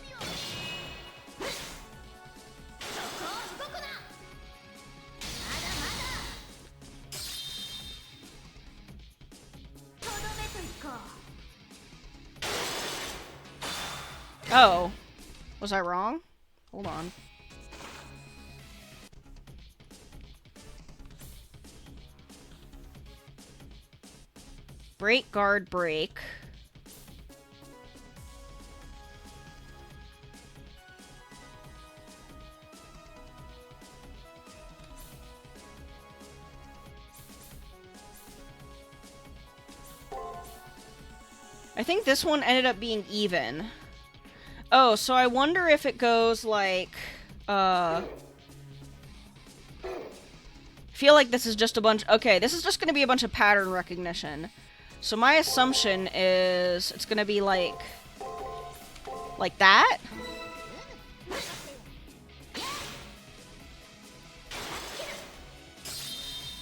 Oh. Was I wrong? Hold on. Break, guard, break. I think this one ended up being even. Oh, so I wonder if it goes like, I feel like this is just a bunch... Okay, this is just gonna be a bunch of pattern recognition. So my assumption is it's gonna be like... Like that?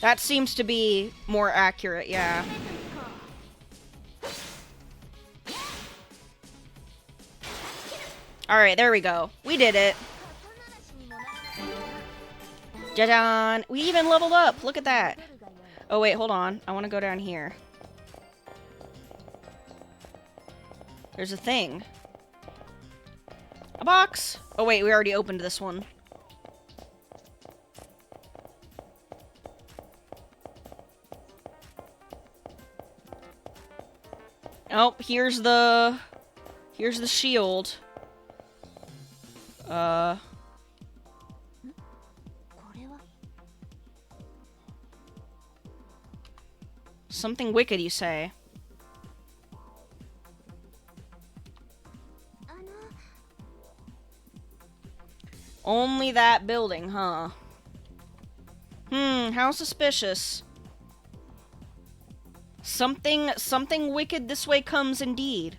That seems to be more accurate, yeah. Alright, there we go. We did it. Ja-jan! We even leveled up! Look at that! Oh wait, hold on. I want to go down here. There's a thing. A box! Oh wait, we already opened this one. Oh, here's the shield. Something wicked, you say? Only that building, huh? How suspicious. Something wicked this way comes indeed.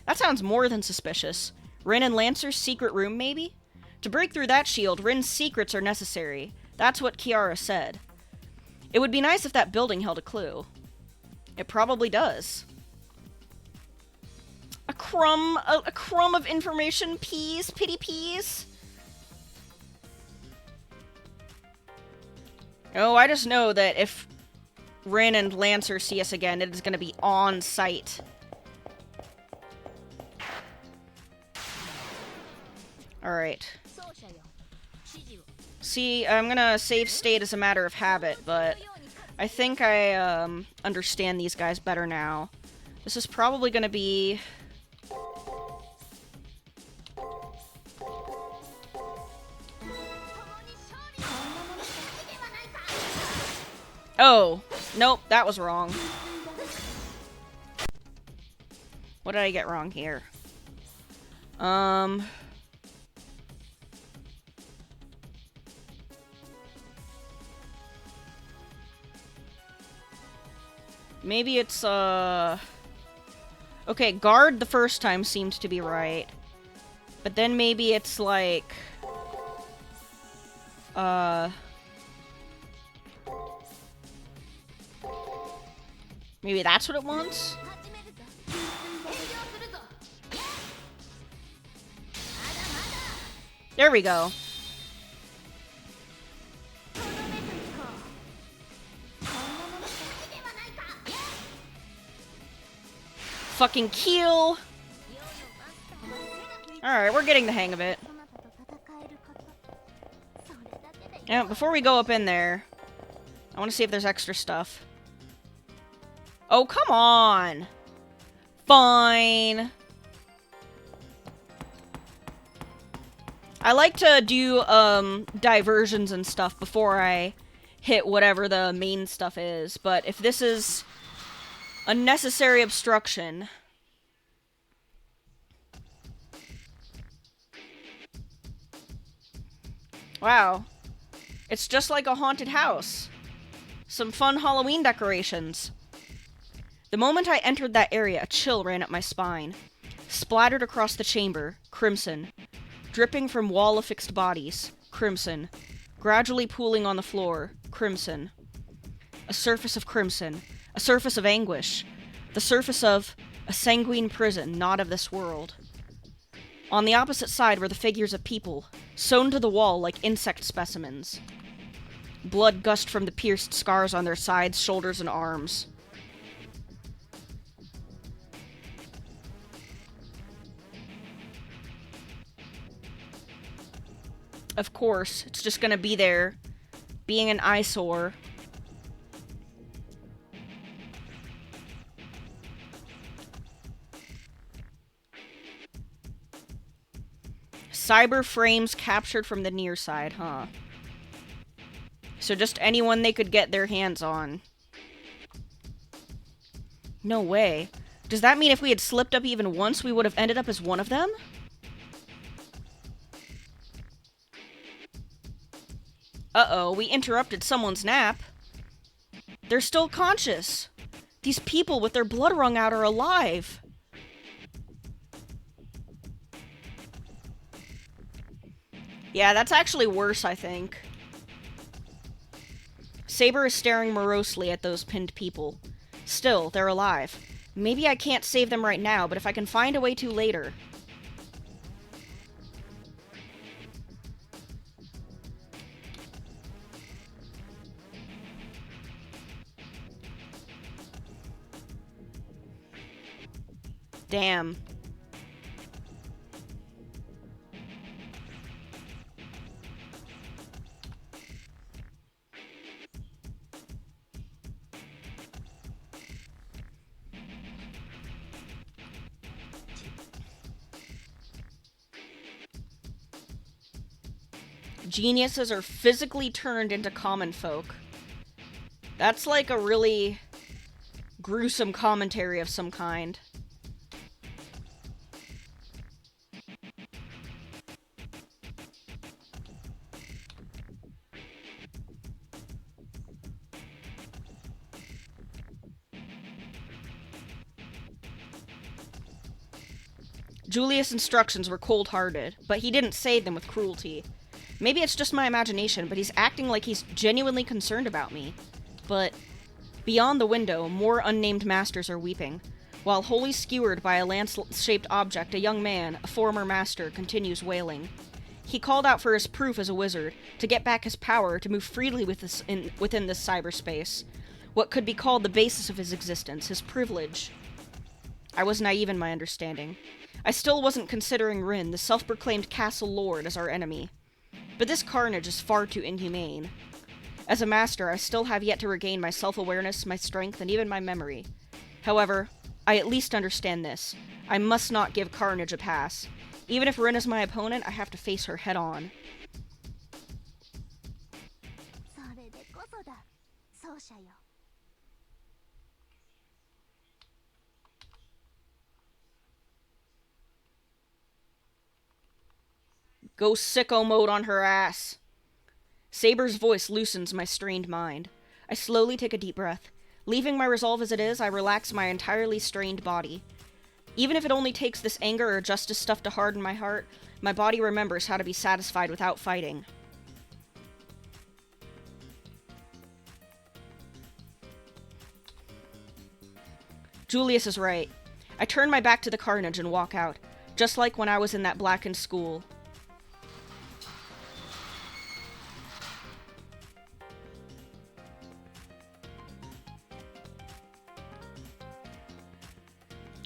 That sounds more than suspicious. Rin and Lancer's secret room, maybe? To break through that shield, Rin's secrets are necessary. That's what Kiara said. It would be nice if that building held a clue. It probably does. A crumb of information, please, pity please. Oh, I just know that if Rin and Lancer see us again, it is going to be on sight. Alright. See, I'm gonna save state as a matter of habit, but I think I understand these guys better now. This is probably gonna be... Oh, nope, that was wrong. What did I get wrong here? Maybe it's, okay, guard the first time seemed to be right. But then maybe it's like... Maybe that's what it wants? There we go. Fucking kill! Alright, we're getting the hang of it. Yeah, before we go up in there, I want to see if there's extra stuff. Oh, come on! Fine. I like to do, diversions and stuff before I hit whatever the main stuff is, but if this is unnecessary obstruction... Wow. It's just like a haunted house. Some fun Halloween decorations. The moment I entered that area, a chill ran up my spine. Splattered across the chamber, crimson. Dripping from wall-affixed bodies, crimson. Gradually pooling on the floor, crimson. A surface of crimson. A surface of anguish. The surface of a sanguine prison not of this world. On the opposite side were the figures of people, sewn to the wall like insect specimens. Blood gushed from the pierced scars on their sides, shoulders, and arms. Of course, it's just gonna be there, being an eyesore. Cyber frames captured from the near side, huh? So just anyone they could get their hands on. No way. Does that mean if we had slipped up even once, we would have ended up as one of them? Uh-oh, we interrupted someone's nap. They're still conscious. These people with their blood wrung out are alive. Yeah, that's actually worse, I think. Saber is staring morosely at those pinned people. Still, they're alive. Maybe I can't save them right now, but if I can find a way to later. Damn. Geniuses are physically turned into common folk. That's like a really gruesome commentary of some kind. Julius' instructions were cold-hearted, but he didn't say them with cruelty. Maybe it's just my imagination, but he's acting like he's genuinely concerned about me. But beyond the window, more unnamed masters are weeping. While wholly skewered by a lance-shaped object, a young man, a former master, continues wailing. He called out for his proof as a wizard, to get back his power to move freely within this cyberspace. What could be called the basis of his existence, his privilege. I was naive in my understanding. I still wasn't considering Rin, the self-proclaimed castle lord, as our enemy. But this carnage is far too inhumane. As a master, I still have yet to regain my self-awareness, my strength, and even my memory. However, I at least understand this. I must not give carnage a pass. Even if Rin is my opponent, I have to face her head-on. それでこそだ、奏者よ。 Go sicko mode on her ass. Saber's voice loosens my strained mind. I slowly take a deep breath. Leaving my resolve as it is, I relax my entirely strained body. Even if it only takes this anger or justice stuff to harden my heart, my body remembers how to be satisfied without fighting. Julius is right. I turn my back to the carnage and walk out, just like when I was in that blackened school.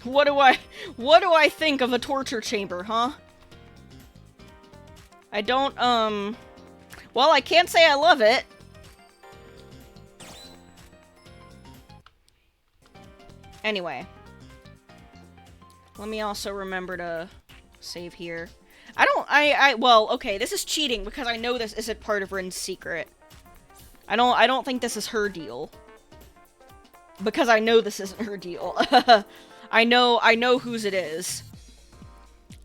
What do I think of a torture chamber, huh? I don't, well, I can't say I love it. Anyway. Let me also remember to save here. Well, okay, this is cheating because I know this isn't part of Rin's secret. I don't think this is her deal. Because I know this isn't her deal. I know whose it is.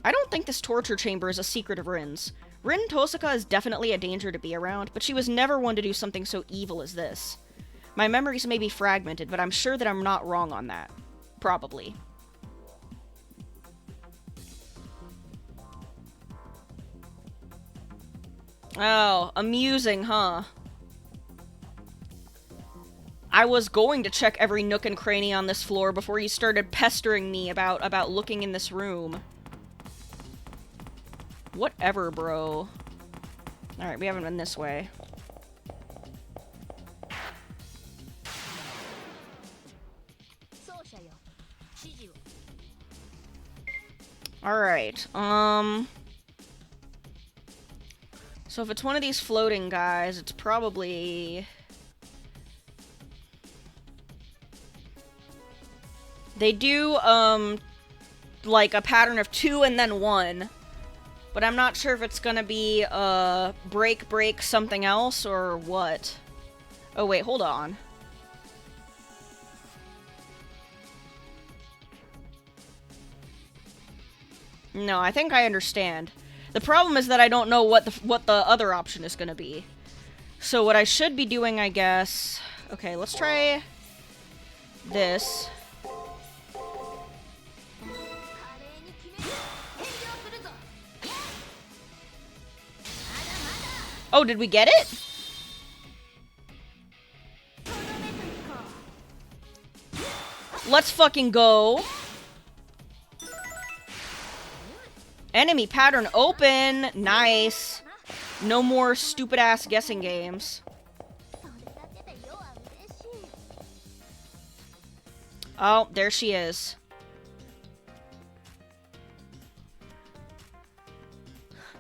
I don't think this torture chamber is a secret of Rin's. Rin Tosaka is definitely a danger to be around, but she was never one to do something so evil as this. My memories may be fragmented, but I'm sure that I'm not wrong on that. Probably. Oh, amusing, huh? I was going to check every nook and cranny on this floor before you started pestering me about looking in this room. Whatever, bro. Alright, we haven't been this way. Alright, so if it's one of these floating guys, it's probably... They do, like a pattern of 2 and then 1. But I'm not sure if it's gonna be, break, break, something else, or what. Oh, wait, hold on. No, I think I understand. The problem is that I don't know what the other option is gonna be. So what I should be doing, I guess... Okay, let's try this. Oh, did we get it? Let's fucking go. Enemy pattern open. Nice. No more stupid ass guessing games. Oh, there she is.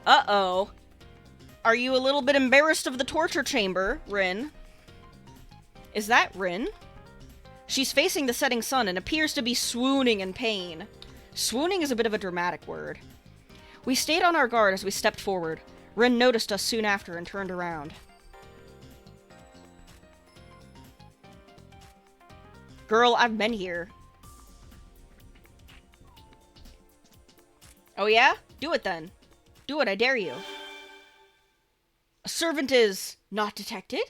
Uh-oh. Are you a little bit embarrassed of the torture chamber, Rin? Is that Rin? She's facing the setting sun and appears to be swooning in pain. Swooning is a bit of a dramatic word. We stayed on our guard as we stepped forward. Rin noticed us soon after and turned around. Girl, I've been here. Oh yeah? Do it then. Do it, I dare you. A servant is not detected?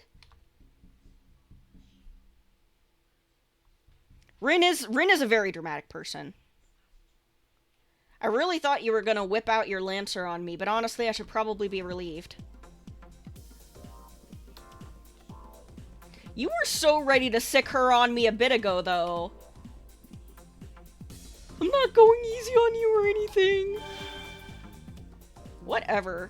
Rin is a very dramatic person. I really thought you were gonna whip out your lancer on me, but honestly I should probably be relieved. You were so ready to sick her on me a bit ago, though. I'm not going easy on you or anything. Whatever.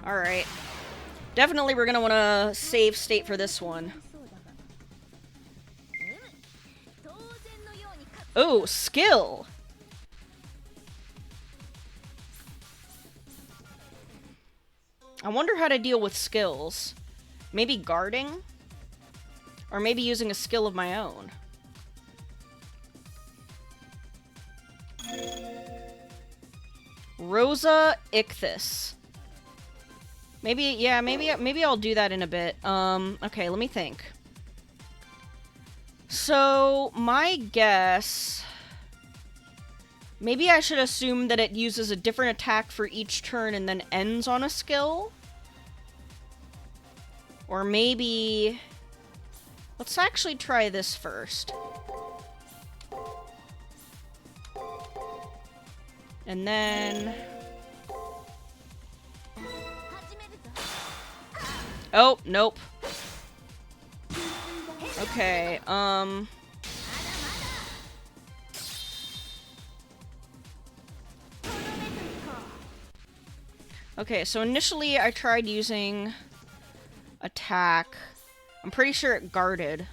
Alright. Definitely we're gonna want to save state for this one. Oh, skill! I wonder how to deal with skills. Maybe guarding? Or maybe using a skill of my own. Rosa Ichthys. Maybe, yeah, maybe I'll do that in a bit. Okay, let me think. So, my guess... Maybe I should assume that it uses a different attack for each turn and then ends on a skill? Or maybe... Let's actually try this first. And then... Oh, nope. Okay, Okay, so initially I tried using attack. I'm pretty sure it guarded.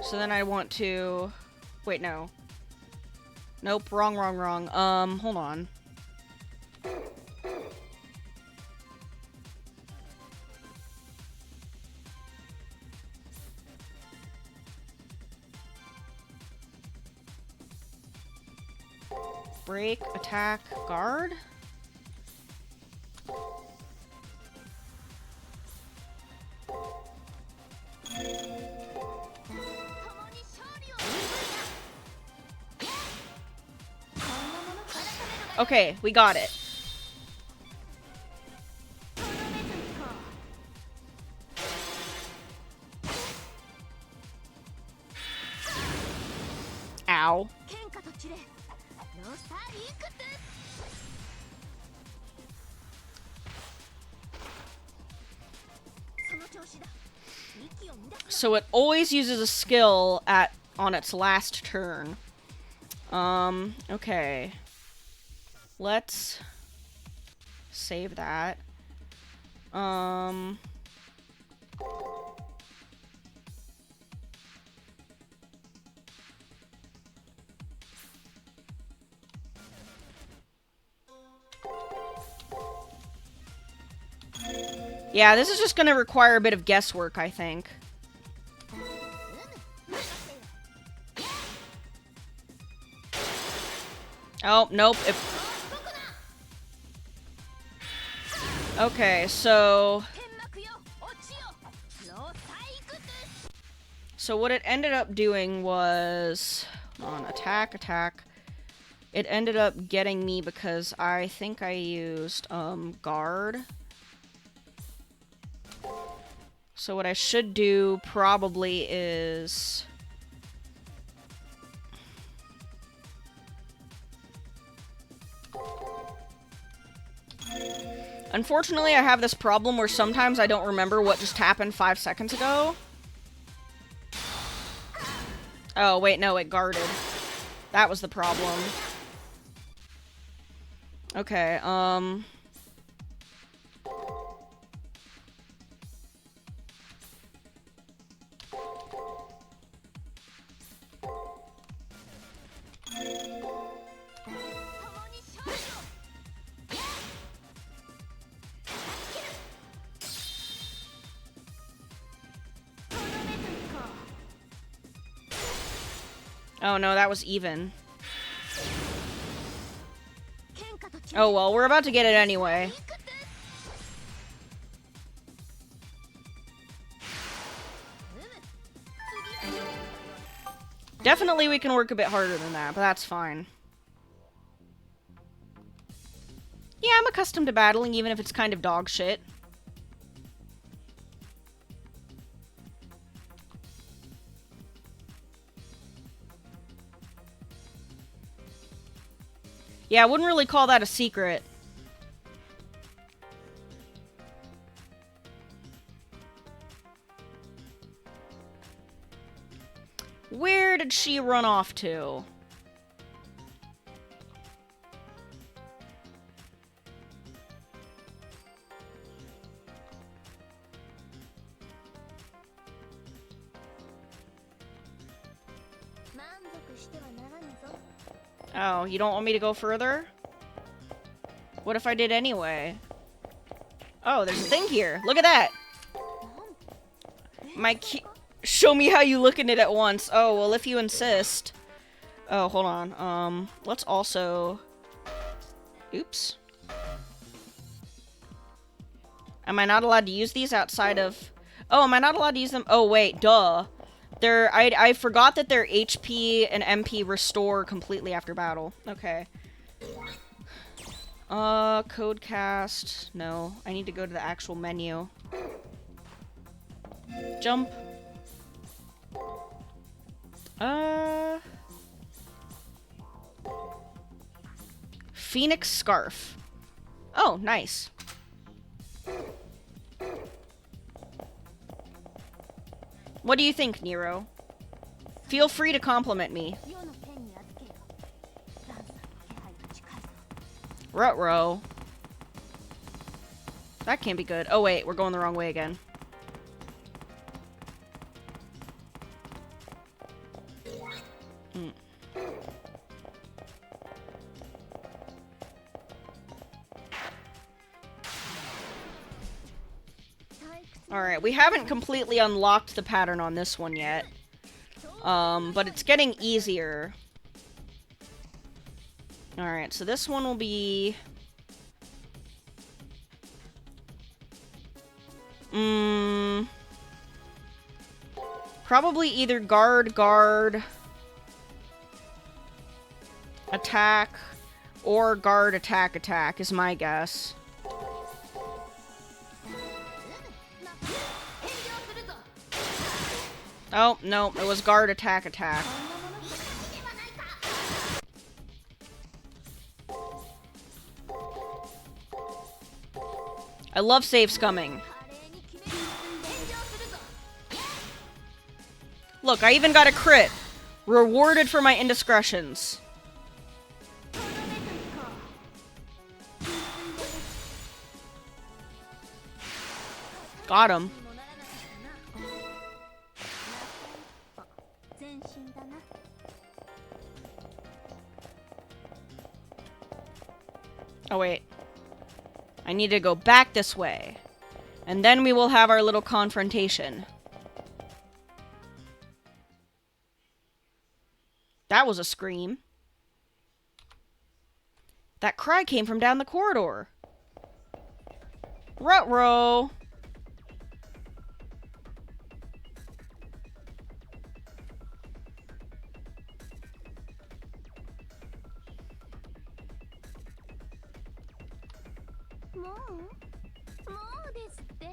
So then I want to... Wait, no. Nope, wrong. Hold on. Break, attack, guard? Okay, we got it. Ow. So it always uses a skill on its last turn. Okay. Let's save that. Yeah, this is just gonna require a bit of guesswork, I think. Oh, nope. Okay, so... So what it ended up doing was... Hold on, attack. It ended up getting me because I think I used, guard. So what I should do probably is... Unfortunately, I have this problem where sometimes I don't remember what just happened 5 seconds ago. Oh, wait, no, it guarded. That was the problem. Okay, oh no, that was even. Oh well, we're about to get it anyway. Definitely we can work a bit harder than that, but that's fine. Yeah, I'm accustomed to battling, even if it's kind of dog shit. Yeah, I wouldn't really call that a secret. Where did she run off to? Oh, you don't want me to go further? What if I did anyway? Oh, there's a thing here. Look at that! Show me how you look in it at once. Oh, well, if you insist. Oh, hold on. Let's also... Oops. Am I not allowed to use these outside of... Oh, am I not allowed to use them? Oh, wait, duh. I forgot that their HP and MP restore completely after battle. Okay. Codecast. No, I need to go to the actual menu. Jump. Phoenix Scarf. Oh, nice. What do you think, Nero? Feel free to compliment me. Ruh-roh. That can't be good. Oh wait, we're going the wrong way again. Alright, we haven't completely unlocked the pattern on this one yet. But it's getting easier. Alright, so this one will be... Probably either guard, attack, or guard, attack is my guess. Oh, no, it was guard, attack. I love save scumming. Look, I even got a crit. Rewarded for my indiscretions. Got him. Oh, wait. I need to go back this way. And then we will have our little confrontation. That was a scream. That cry came from down the corridor. Ruh-roh. うですって。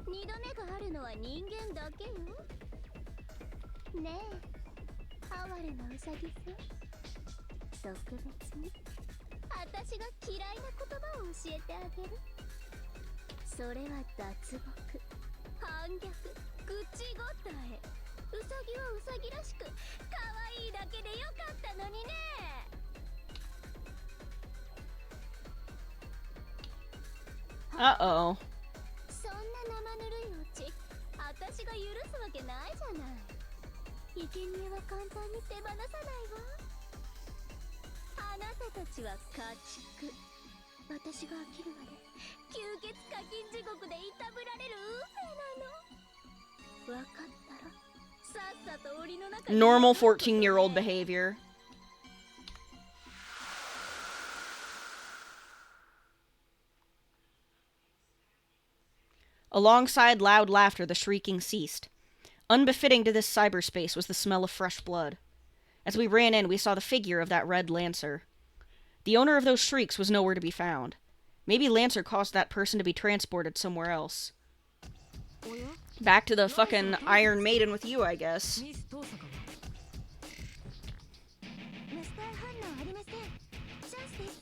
二度目があるのは人間だけよ。ねえ、哀れなウサギさん。特別に私が嫌いな言葉を教えてあげる。それは脱獄、反逆、口答え。ウサギはウサギらしく可愛いだけでよかったのにね。Uh-oh. そんな生ぬるいオチ、私が許すわけないじゃない。生贄は簡単に手放さないわ。あなたたちは家畜。私が飽きるまで吸血課金地獄でいたぶられる運命なの。わかったらさっさと檻の中に。 Normal 14-year-old behavior. Alongside loud laughter, the shrieking ceased. Unbefitting to this cyberspace was the smell of fresh blood. As we ran in, we saw the figure of that red Lancer. The owner of those shrieks was nowhere to be found. Maybe Lancer caused that person to be transported somewhere else. Back to the fucking Iron Maiden with you, I guess. ミス登坂はマスター反応ありません。チャンスです。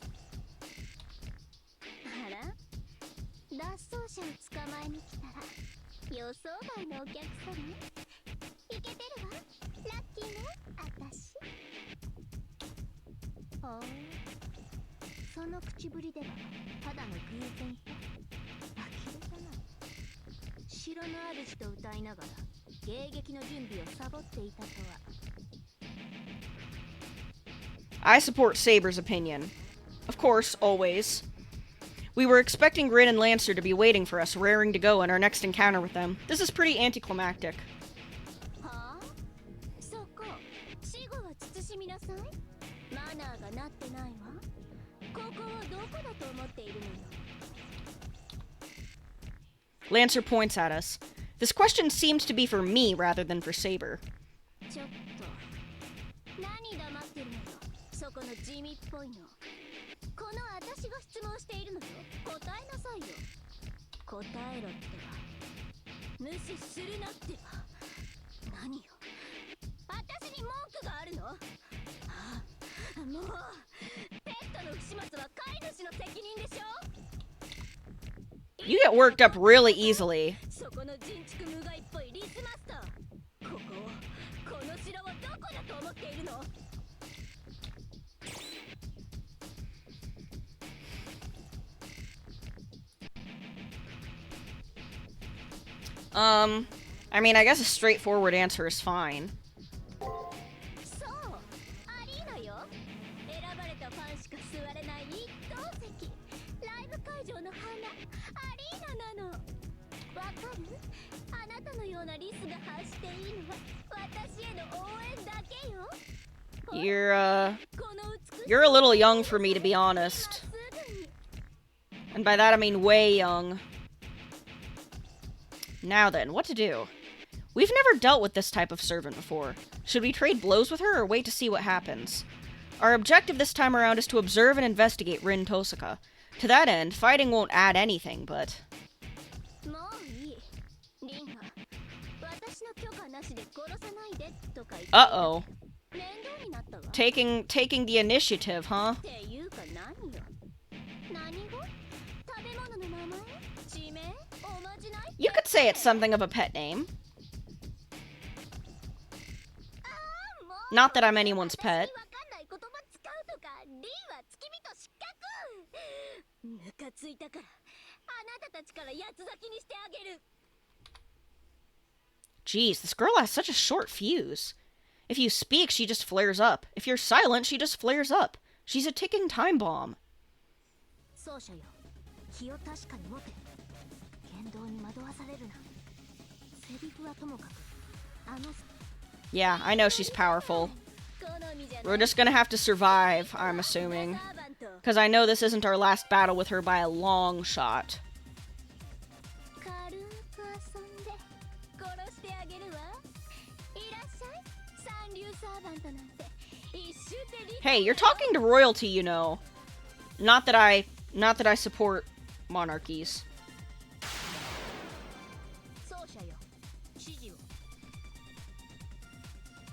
あら、脱走者を捕まえに来たら予想外のお客様。イケてるわ、ラッキーね、あたし。ほう、その口ぶりではただの偶然と。呆れたな。城の主と歌いながら迎撃の準備をサボっていたとは。I support Saber's opinion. Of course, always. We were expecting Grin and Lancer to be waiting for us, raring to go in our next encounter with them. This is pretty anticlimactic. はあ、そこ、死後は慎みなさい。マナーがなってないわ。ここをどこだと思っているのよ。 Lancer points at us. This question seems to be for me rather than for Saber. ちょっと何黙ってるのよ、そこの地味っぽいの。この私が質問しているのよ。答えなさいよ。答えろってば。無視するなってば。何よ、私に文句があるの？はあ、もうペットの不始末は飼い主の責任でしょ。 You get worked up really easily. そこの人畜無害っぽいリスマスター。この城をどこだと思っているの？ I mean, I guess a straightforward answer is fine. そう、アリーナよ。選ばれたファンしか座れない一等席。ライブ会場の花、アリーナなの。わかる？あなたのようなリスが発していいのは私への応援だけよ。 You're a little young for me, to be honest. And by that I mean way young. Now then, what to do? We've never dealt with this type of servant before. Should we trade blows with her or wait to see what happens? Our objective this time around is to observe and investigate Rin Tosaka. To that end, fighting won't add anything, but... Uh-oh. Taking the initiative, huh? You could say it's something of a pet name. Not that I'm anyone's pet. Jeez, this girl has such a short fuse. If you speak, she just flares up. If you're silent, she just flares up. She's a ticking time bomb. Yeah, I know she's powerful. We're just gonna have to survive, I'm assuming. Because I know this isn't our last battle with her by a long shot. Hey, you're talking to royalty, you know. Not that I support monarchies. 奏者よ、指示を。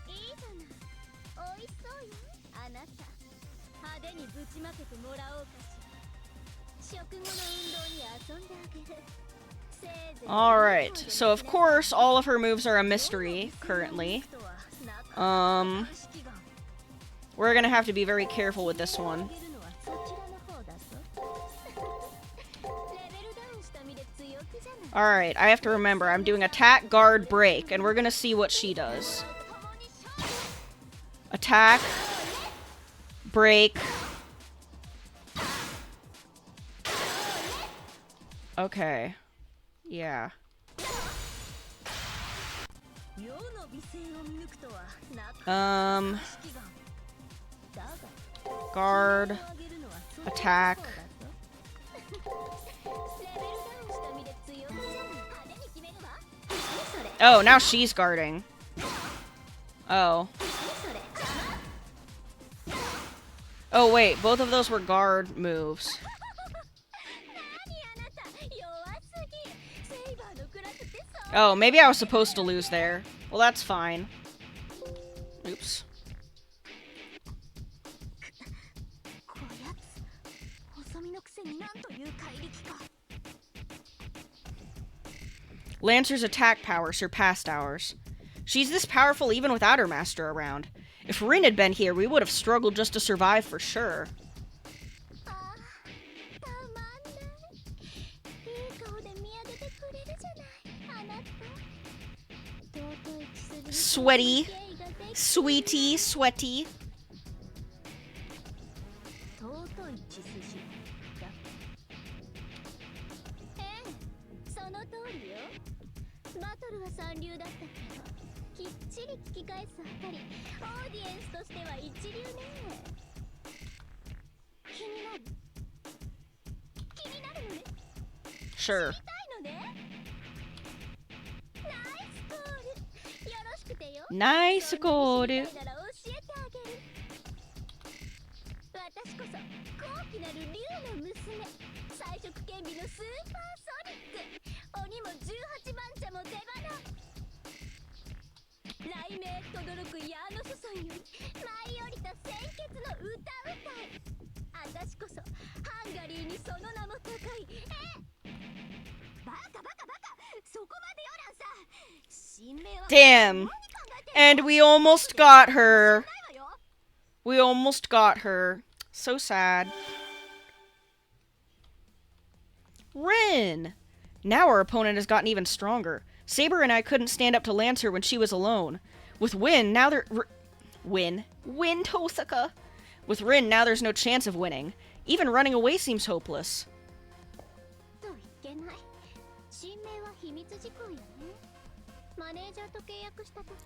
いいじゃない、美味しそうよあなた。派手にぶちまけてもらおうかしら。食後の運動に遊んであげる。 Alright, so of course all of her moves are a mystery currently. We're gonna have to be very careful with this one. Alright, I have to remember, I'm doing attack, guard, break, and we're gonna see what she does. Attack, break. Okay. Yeah. Guard. Attack. Oh, now she's guarding. Oh. Oh, wait. Both of those were guard moves. Oh, maybe I was supposed to lose there. Well, that's fine. Oops. Lancer's attack power surpassed ours. She's this powerful even without her master around. If Rin had been here, we would have struggled just to survive for sure. Sweaty. Sweetie, sweaty. Sure. Nice goal. Damn. And we almost got her. We almost got her. So sad. Rin! Now our opponent has gotten even stronger. Saber and I couldn't stand up to Lancer when she was alone. With Win, now there... Win Tosaka! With Rin, now there's no chance of winning. Even running away seems hopeless.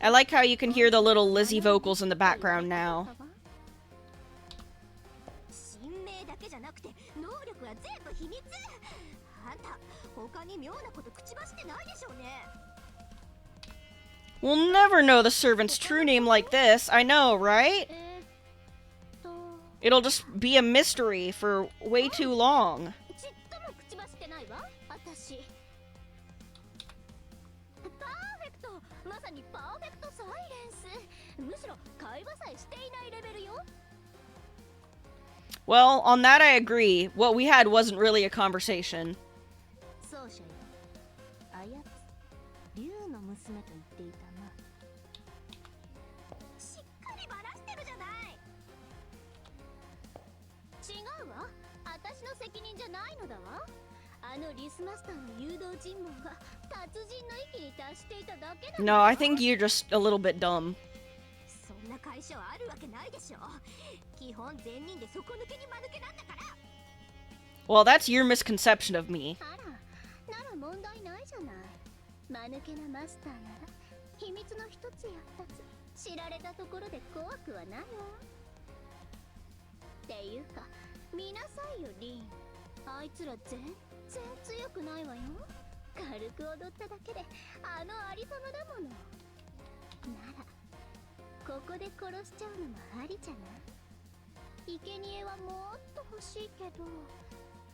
I like how you can hear the little Lizzie vocals in the background now. We'll never know the servant's true name like this, I know, right? It'll just be a mystery for way too long. Well, on that I agree. What we had wasn't really a conversation. No, I think you're just a little bit dumb. Well, that's your misconception of me.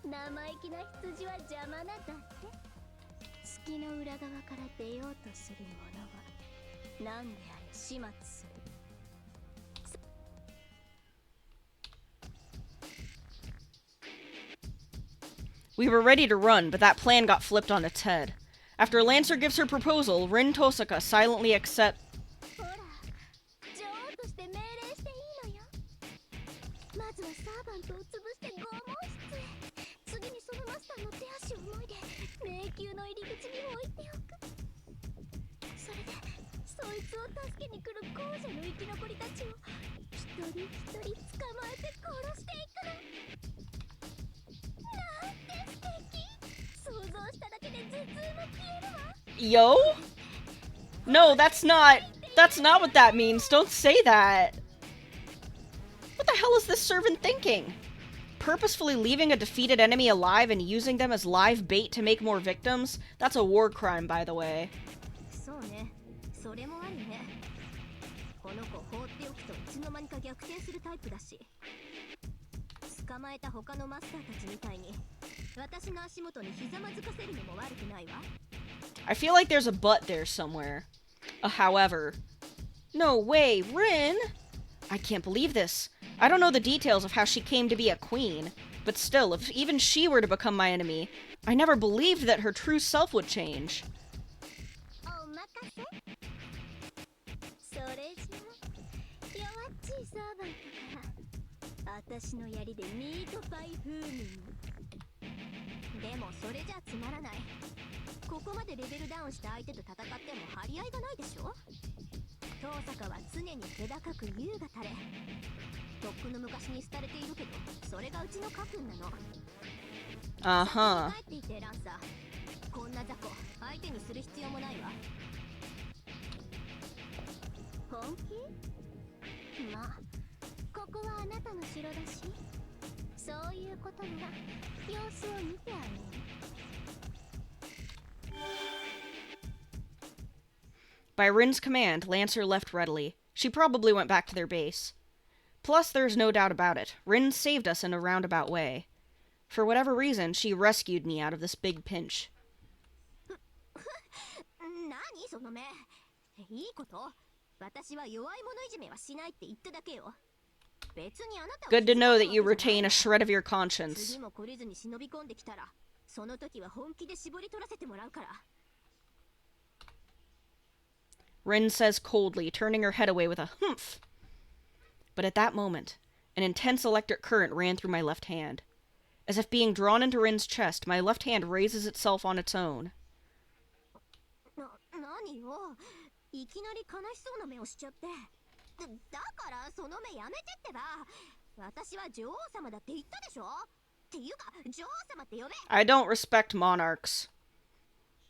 生意気な羊は邪魔なんだって。月の裏側から出ようとする者は何であれ始末する。We were ready to run, but that plan got flipped on its head. After Lancer gives her proposal, Rin Tosaka silently accepts. ほら、女王として命令していいのよ。まずはサーバントを潰して拷問室へ。次にそのマスターの手足をもいで迷宮の入り口に置いておく。それでそいつを助けに来る後者の生き残りたちを一人一人捕まえて殺していくの。なんて素敵。想像しただけで頭痛も消えるわ。 Yo? No, that's not what that means. Don't say that. What the hell is this servant thinking? Purposefully leaving a defeated enemy alive and using them as live bait to make more victims? That's a war crime, by the way. そうね、それもあるね。この子放っておくといつの間にか逆転するタイプだし、捕まえた他のマスターたちみたいに私の足元にひざまずかせるのも悪くないわ。 I feel like there's a but there somewhere. A however. No way, Rin! I can't believe this. I don't know the details of how she came to be a queen, but still, if even she were to become my enemy, I never believed that her true self would change. お任せ。それじゃあ弱っちいサーバントから私の槍でミートパイ風味に。でもそれじゃつまらない。ここまでレベルダウンした相手と戦っても張り合いがないでしょ。東坂は常に気高く優が垂れ、とっくの昔に廃れているけど、それがうちの家訓なの。Uh-huh. 帰っていてランサー、こんな雑魚相手にする必要もないわ。本気？まあここはあなたの城だし、そういうことなら様子を見てあげる。By Rin's command, Lancer left readily. She probably went back to their base. Plus, there's no doubt about it. Rin saved us in a roundabout way. For whatever reason, she rescued me out of this big pinch. 何その目。いいこと？私は弱い者いじめはしないって言っただけよ。別にあなたは Good to know that you retain a shred of your conscience. 次も懲りずに忍び込んできたら、その時は本気で絞り取らせてもらうから。Rin says coldly, turning her head away with a humph. But at that moment, an intense electric current ran through my left hand. As if being drawn into Rin's chest, my left hand raises itself on its own. 何よ、いきなり悲しそうな目をしちゃって。だからその目やめてってば。私は女王様だって言ったでしょ。っていうか女王様って呼べ。 I don't respect monarchs.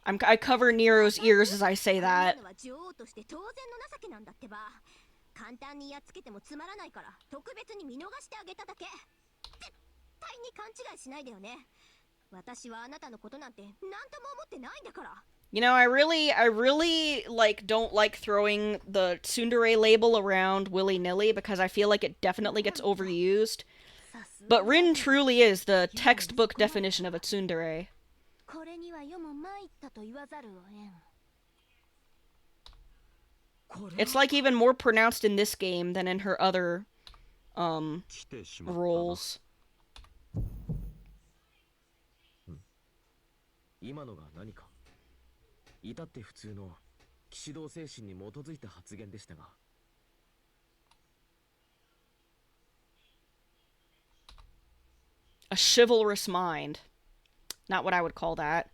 I cover Nero's ears as I say that. 女王として当然の情けなんだってば。簡単にやっつけてもつまらないから特別に見逃してあげただけ。絶対に勘違いしないでよね。私はあなたのことなんて何とも思ってないんだから。 You know, I really don't like throwing the tsundere label around willy-nilly because I feel like it definitely gets overused. But Rin truly is the textbook definition of a tsundere. これには世も参ったと言わざるを得ん。 It's like even more pronounced in this game than in her other roles. 今のが何か。至って普通の騎士道精神に基づいた発言でしたが。A chivalrous mind. Not what I would call that.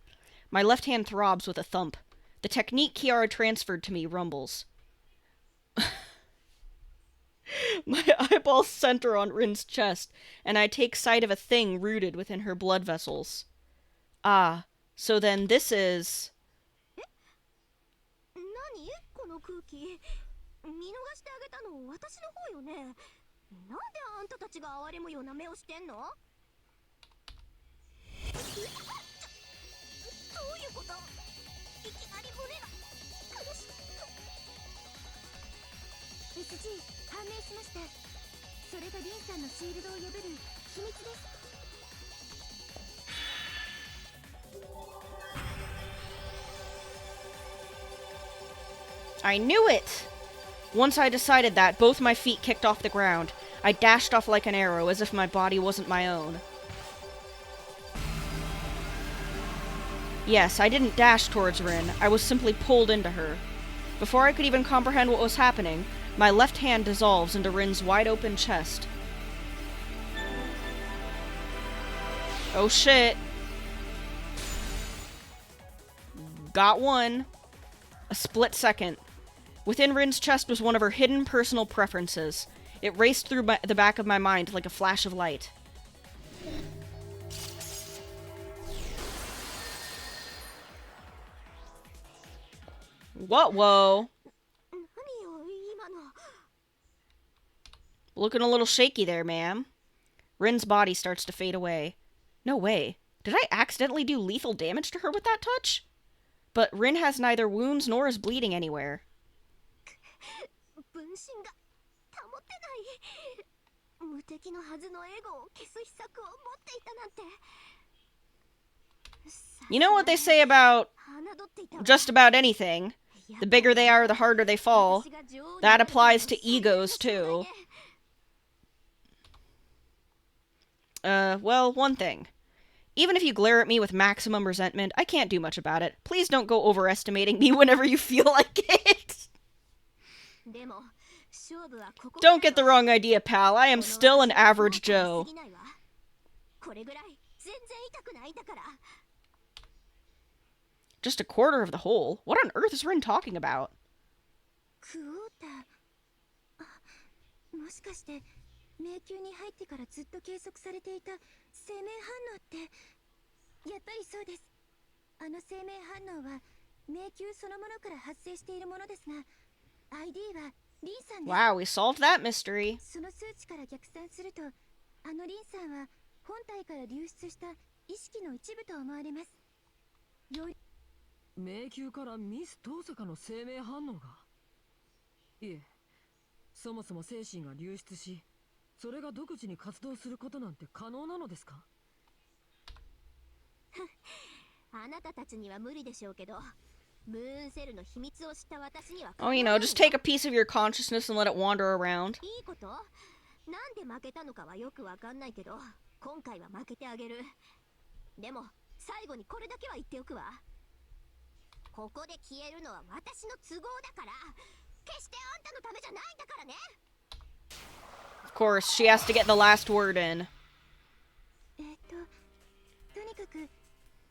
My left hand throbs with a thump. The technique Kiara transferred to me rumbles. My eyeballs center on Rin's chest, and I take sight of a thing rooted within her blood vessels. Ah, so then this is... 何この空気。見逃してあげたの私の方よね。なんであんたたちが哀れむような目をしてんの。どういうこと。いきなり胸が苦しい。 SG 判明しました。それがリンさんのシールドを破る秘密です。I knew it! Once I decided that, both my feet kicked off the ground. I dashed off like an arrow, as if my body wasn't my own. Yes, I didn't dash towards Rin. I was simply pulled into her. Before I could even comprehend what was happening, my left hand dissolves into Rin's wide-open chest. Oh shit. Got one. A split second. Within Rin's chest was one of her hidden personal preferences. It raced through the back of my mind like a flash of light. What? Whoa. Looking a little shaky there, ma'am. Rin's body starts to fade away. No way. Did I accidentally do lethal damage to her with that touch? But Rin has neither wounds nor is bleeding anywhere. You know what they say about just about anything? The bigger they are, the harder they fall. That applies to egos, too. Well, one thing. Even if you glare at me with maximum resentment, I can't do much about it. Please don't go overestimating me whenever you feel like it. Don't get the wrong idea, pal. I am still an average Joe. Just a quarter of the whole? What on earth is Rin talking about? 迷宮に入ってからずっと計測されていた生命反応ってやっぱりそうです。あの生命反応は迷宮そのものから発生しているものですが ID はリンさんです。 Wow, we solved that mystery. その数値から逆算するとあのリンさんは本体から流出した意識の一部と思われます。迷宮からミス遠坂の生命反応が。いえ、そもそも精神が流出し、それが独自に活動することなんて可能なのですか？あなたたちには無理でしょうけど、ムーンセルの秘密を知った私には。Oh, you know, just take a piece of your consciousness and let it wander around. いいこと？なんで負けたのかはよくわかんないけど、今回は負けてあげる。でも最後にこれだけは言っておくわ。ここで消えるのは私の都合だから、決してあんたのためじゃないんだからね。Of course, she has to get the last word in. とにかく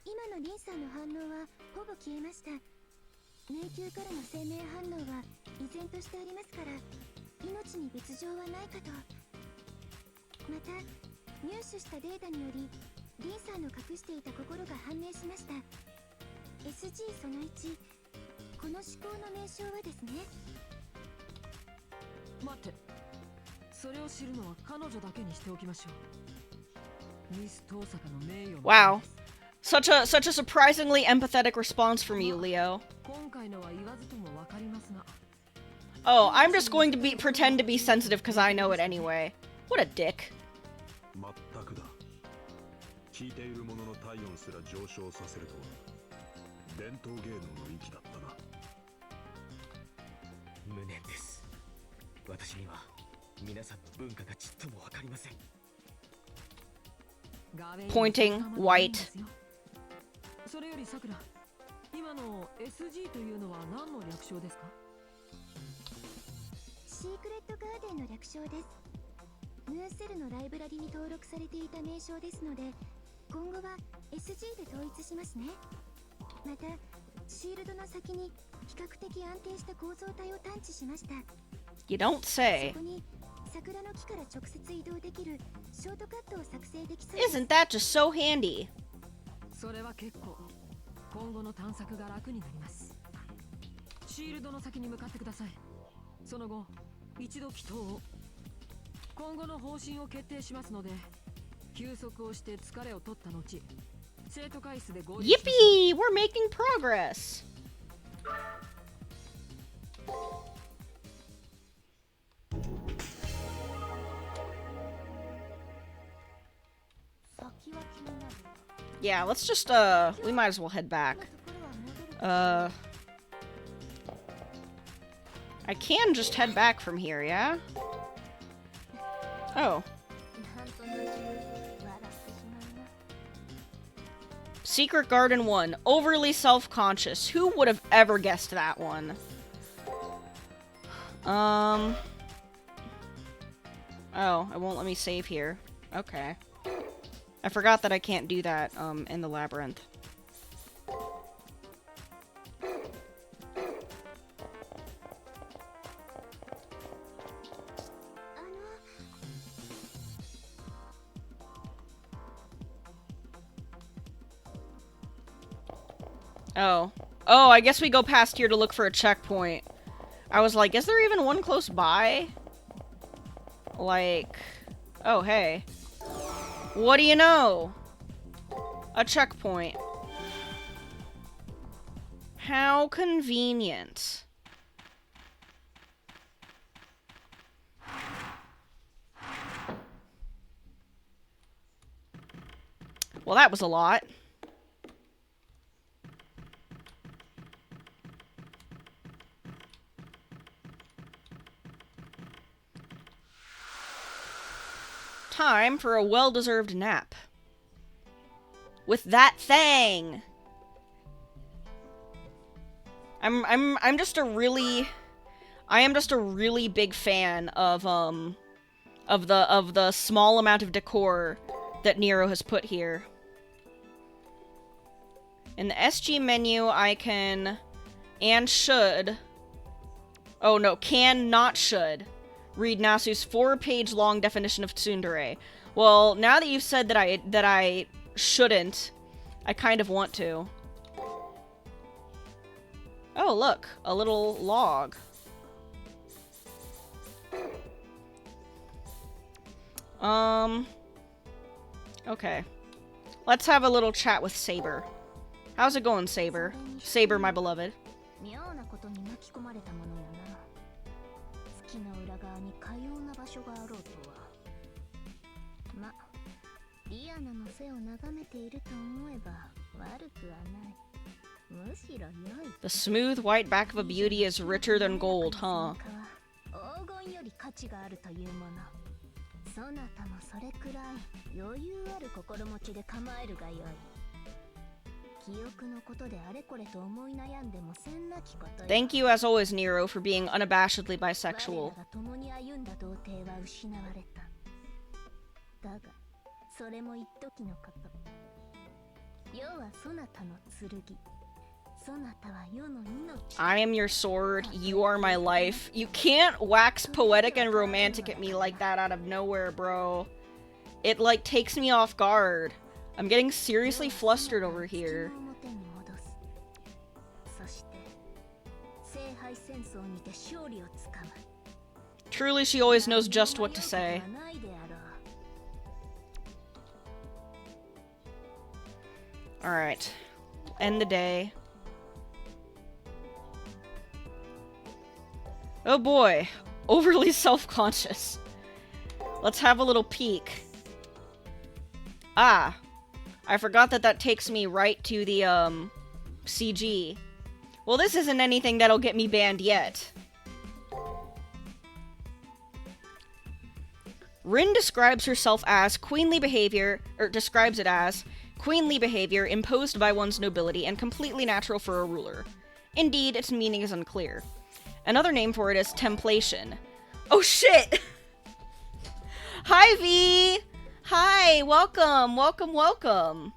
今のリンさんの反応はほぼ消えました。迷宮からの生命反応は依然としてありますから、命に別状はないかと。また入手したデータによりリンさんの隠していた心が判明しました。 SG その1、この思考の名称はですね。待って、それを知るのは彼女だけにしておきましょう。ミス遠坂の名誉の。 Wow. Such a surprisingly empathetic response from you, Leo. 今回のは言わずともわかりますが。 Oh, I'm just going to pretend to be sensitive because I know it anyway. What a dick. まったくだ。聞いているものの体温すら上昇させるとは伝統芸能の域だったな。無念です。私には皆さんの文化がちっともわかりません。 Pointing white. それよりさくら、今の SG というのは何の略称ですか？シークレットガーデンの略称です。ムーンセルのライブラリに登録されていた名称ですので、今後は SG で統一しますね。またシールドの先に比較的安定した構造体を探知しました。 You don't say. そこに桜の木から直接移動できるショートカットを作成できそうです。 Isn't that just so handy? それは結構。今後の探索が楽になります。シールドの先に向かってください。その後、一度祈祷を。今後の方針を決定しますので、休息をして疲れを取った後、生徒会室で合流しましょう。 Yippee! We're making progress. Yeah, let's just, we might as well head back. I can just head back from here, yeah? Oh. なんとなく笑ってしまうな。 Secret Garden 1. Overly self-conscious. Who would have ever guessed that one? Oh, it won't let me save here. Okay. I forgot that I can't do that, in the labyrinth. Oh. Oh, I guess we go past here to look for a checkpoint. I was like, is there even one close by? Like... Oh, hey. What do you know? A checkpoint. How convenient. Well, that was a lot. Time for a well-deserved nap. With that thing. I'm just a really... I am just a really big fan of the small amount of decor that Nero has put here. In the SG menu, I can and should... Oh no, can, not should. Read Nasu's 4-page long definition of tsundere. Well, now that you've said that I shouldn't, I kind of want to. Oh, look, a little log. Okay. Let's have a little chat with Saber. How's it going, Saber? Saber, my beloved. 妙なことに巻き込まれたものやな。月の裏側にかような場所があろうとは。ま、リアナの背を眺めていると思えば悪くはない。むしろ良い。 The smooth white back of a beauty is richer than gold, huh? 黄金より価値があるというもの。そなたもそれくらい余裕ある心持ちで構えるがよい。 Thank you, as always, Nero, for being unabashedly bisexual. I am your sword, you are my life. You can't wax poetic and romantic at me like that out of nowhere, bro. It, like, takes me off guard. I'm getting seriously flustered over here. Truly, she always knows just what to say. Alright. End the day. Oh boy. Overly self-conscious. Let's have a little peek. Ah. I forgot that takes me right to the, CG. Well, this isn't anything that'll get me banned yet. Rin describes herself as queenly behavior, or describes it as queenly behavior imposed by one's nobility and completely natural for a ruler. Indeed, its meaning is unclear. Another name for it is templation. Oh shit! Hi, V! Hi, welcome, welcome, welcome.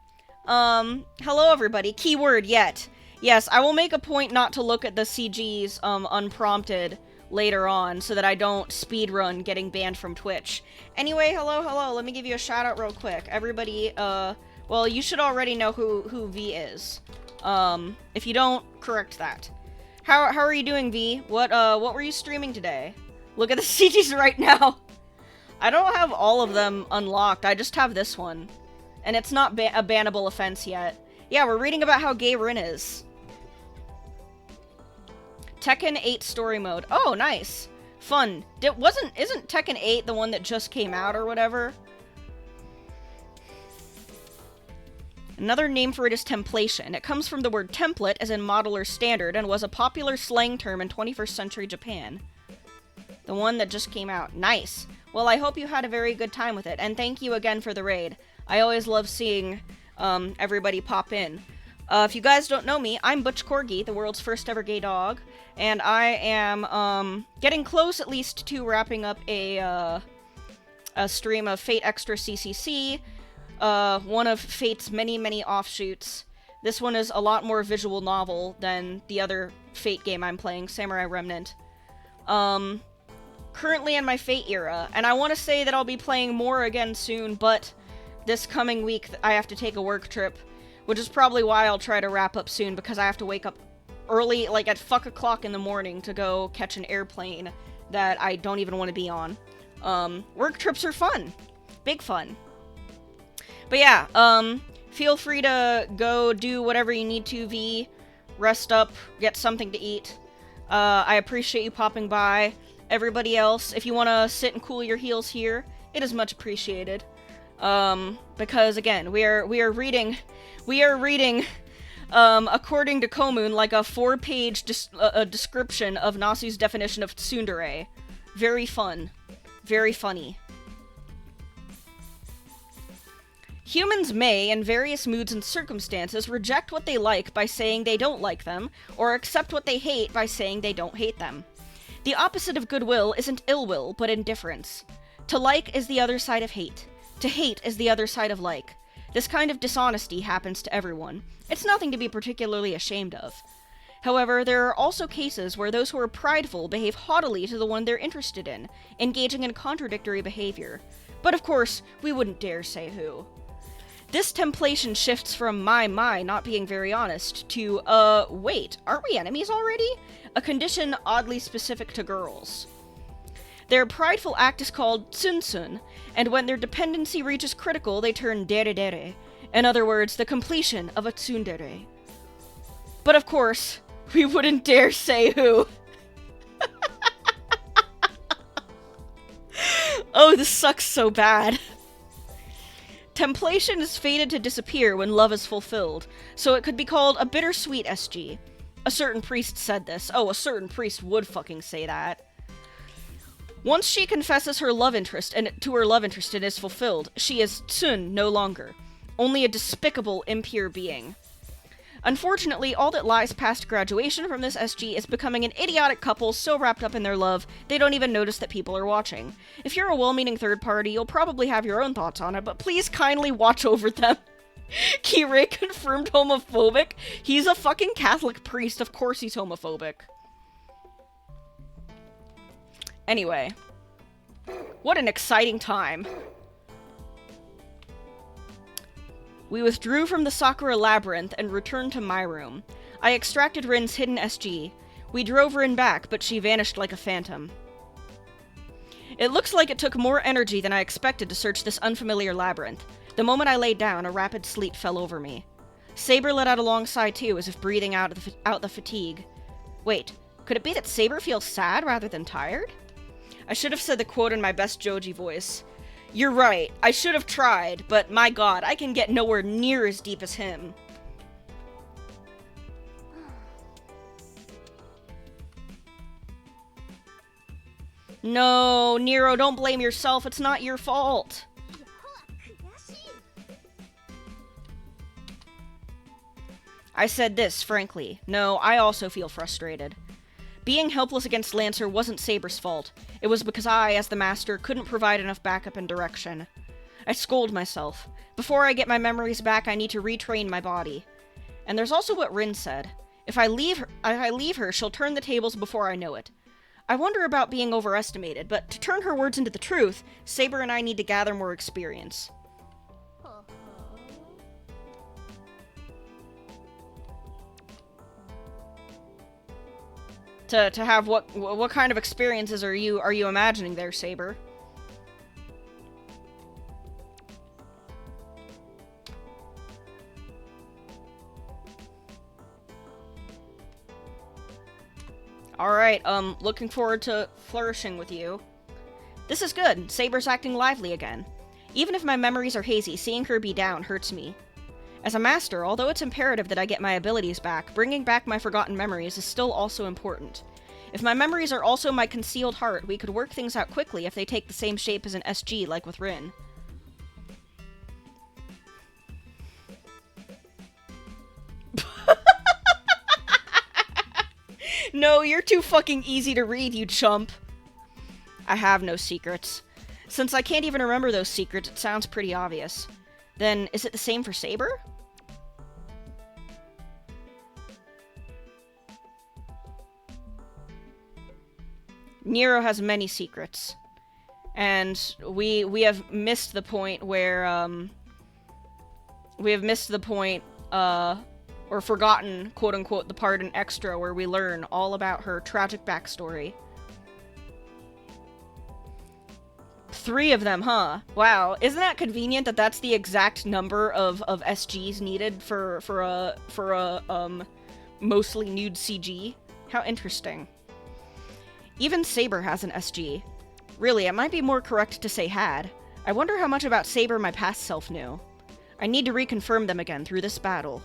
Hello everybody. Keyword yet. Yes, I will make a point not to look at the CGs, unprompted later on, so that I don't speedrun getting banned from Twitch. Anyway, hello, let me give you a shout out real quick. Everybody, well, you should already know who V is. If you don't, correct that. How are you doing, V? What were you streaming today? Look at the CGs right now. I don't have all of them unlocked, I just have this one. And it's not a bannable offense yet. Yeah, we're reading about how gay Rin is. Tekken 8 story mode. Oh, nice. Fun. Isn't Tekken 8 the one that just came out or whatever? Another name for it is templation. It comes from the word template, as in model or standard, and was a popular slang term in 21st century Japan. The one that just came out. Nice. Well, I hope you had a very good time with it, and thank you again for the raid. I always love seeing everybody pop in. If you guys don't know me, I'm Butch Corgi, the world's first ever gay dog, and I am getting close at least to wrapping up a stream of Fate Extra CCC, one of Fate's many, many offshoots. This one is a lot more visual novel than the other Fate game I'm playing, Samurai Remnant. Currently in my Fate era, and I want to say that I'll be playing more again soon, but this coming week I have to take a work trip, which is probably why I'll try to wrap up soon, because I have to wake up early, like at fuck o'clock in the morning, to go catch an airplane that I don't even want to be on. Work trips are fun. Big fun. But yeah, feel free to go do whatever you need to, V. Rest up, get something to eat. I appreciate you popping by. Everybody else, if you want to sit and cool your heels here, it is much appreciated. Because again, we are reading, according to Komun, like a 4-page description of Nasu's definition of tsundere. Very fun. Very funny. Humans may, in various moods and circumstances, reject what they like by saying they don't like them, or accept what they hate by saying they don't hate them. The opposite of goodwill isn't ill will, but indifference. To like is the other side of hate. To hate is the other side of like. This kind of dishonesty happens to everyone. It's nothing to be particularly ashamed of. However, there are also cases where those who are prideful behave haughtily to the one they're interested in, engaging in contradictory behavior. But of course, we wouldn't dare say who. This templation shifts from my not being very honest to, wait, aren't we enemies already? A condition oddly specific to girls. Their prideful act is called tsunsun, and when their dependency reaches critical, they turn dere. In other words, the completion of a tsundere. But of course, we wouldn't dare say who. Oh, this sucks so bad. Templation is fated to disappear when love is fulfilled, so it could be called a bittersweet SG. A certain priest said this. Oh, a certain priest would fucking say that. Once she confesses her love interest and is fulfilled, she is tsun no longer. Only a despicable, impure being. Unfortunately, all that lies past graduation from this SG is becoming an idiotic couple so wrapped up in their love, they don't even notice that people are watching. If you're a well-meaning third party, you'll probably have your own thoughts on it, but please kindly watch over them. Kirei confirmed homophobic? He's a fucking Catholic priest, of course he's homophobic. Anyway. What an exciting time. We withdrew from the Sakura Labyrinth and returned to my room. I extracted Rin's hidden SG. We drove Rin back, but she vanished like a phantom. It looks like it took more energy than I expected to search this unfamiliar labyrinth. The moment I laid down, a rapid sleep fell over me. Saber let out a long sigh too, as if breathing out the fatigue. Wait, could it be that Saber feels sad rather than tired? I should have said the quote in my best Joji voice. You're right, I should have tried, but my god, I can get nowhere near as deep as him. No, Nero, don't blame yourself, it's not your fault. I said this, frankly. No, I also feel frustrated. Being helpless against Lancer wasn't Saber's fault. It was because I, as the master, couldn't provide enough backup and direction. I scold myself. Before I get my memories back, I need to retrain my body. And there's also what Rin said. If I leave her, she'll turn the tables before I know it. I wonder about being overestimated, but to turn her words into the truth, Saber and I need to gather more experience. To have what kind of experiences are you imagining there, Saber? Alright, looking forward to flourishing with you. This is good. Saber's acting lively again. Even if my memories are hazy, seeing her be down hurts me. As a master, although it's imperative that I get my abilities back, bringing back my forgotten memories is still also important. If my memories are also my concealed heart, we could work things out quickly if they take the same shape as an SG, like with Rin. No, you're too fucking easy to read, you chump. I have no secrets. Since I can't even remember those secrets, it sounds pretty obvious. Then, is it the same for Saber? Nero has many secrets. And we have missed the point where, or forgotten, quote-unquote, the part in Extra where we learn all about her tragic backstory. 3 of them, huh? Wow, isn't that convenient that that's the exact number of SGs needed for a mostly nude CG? How interesting. Even Saber has an SG. Really, it might be more correct to say had. I wonder how much about Saber my past self knew. I need to reconfirm them again through this battle.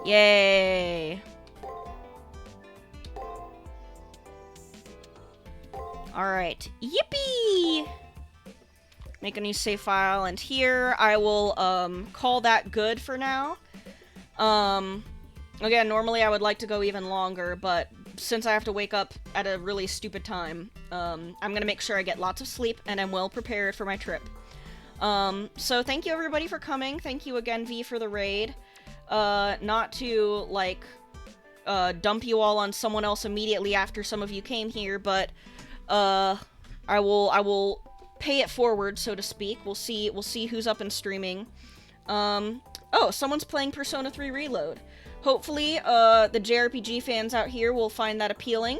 Yay! Alright. Yippee! Make a new save file, and here I will, call that good for now. Again, normally I would like to go even longer, but since I have to wake up at a really stupid time, I'm gonna make sure I get lots of sleep and I'm well prepared for my trip. So thank you everybody for coming. Thank you again, V, for the raid. Not to, like, dump you all on someone else immediately after some of you came here, but, I will pay it forward, so to speak. We'll see who's up and streaming. Oh, someone's playing Persona 3 Reload. Hopefully, the JRPG fans out here will find that appealing.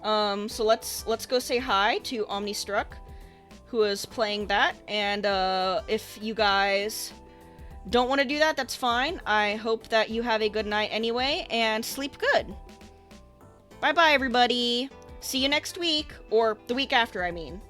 So let's go say hi to Omnistruck, who is playing that, and, if you guys don't want to do that, that's fine. I hope that you have a good night anyway, and sleep good. Bye-bye, everybody! See you next week, or the week after, I mean.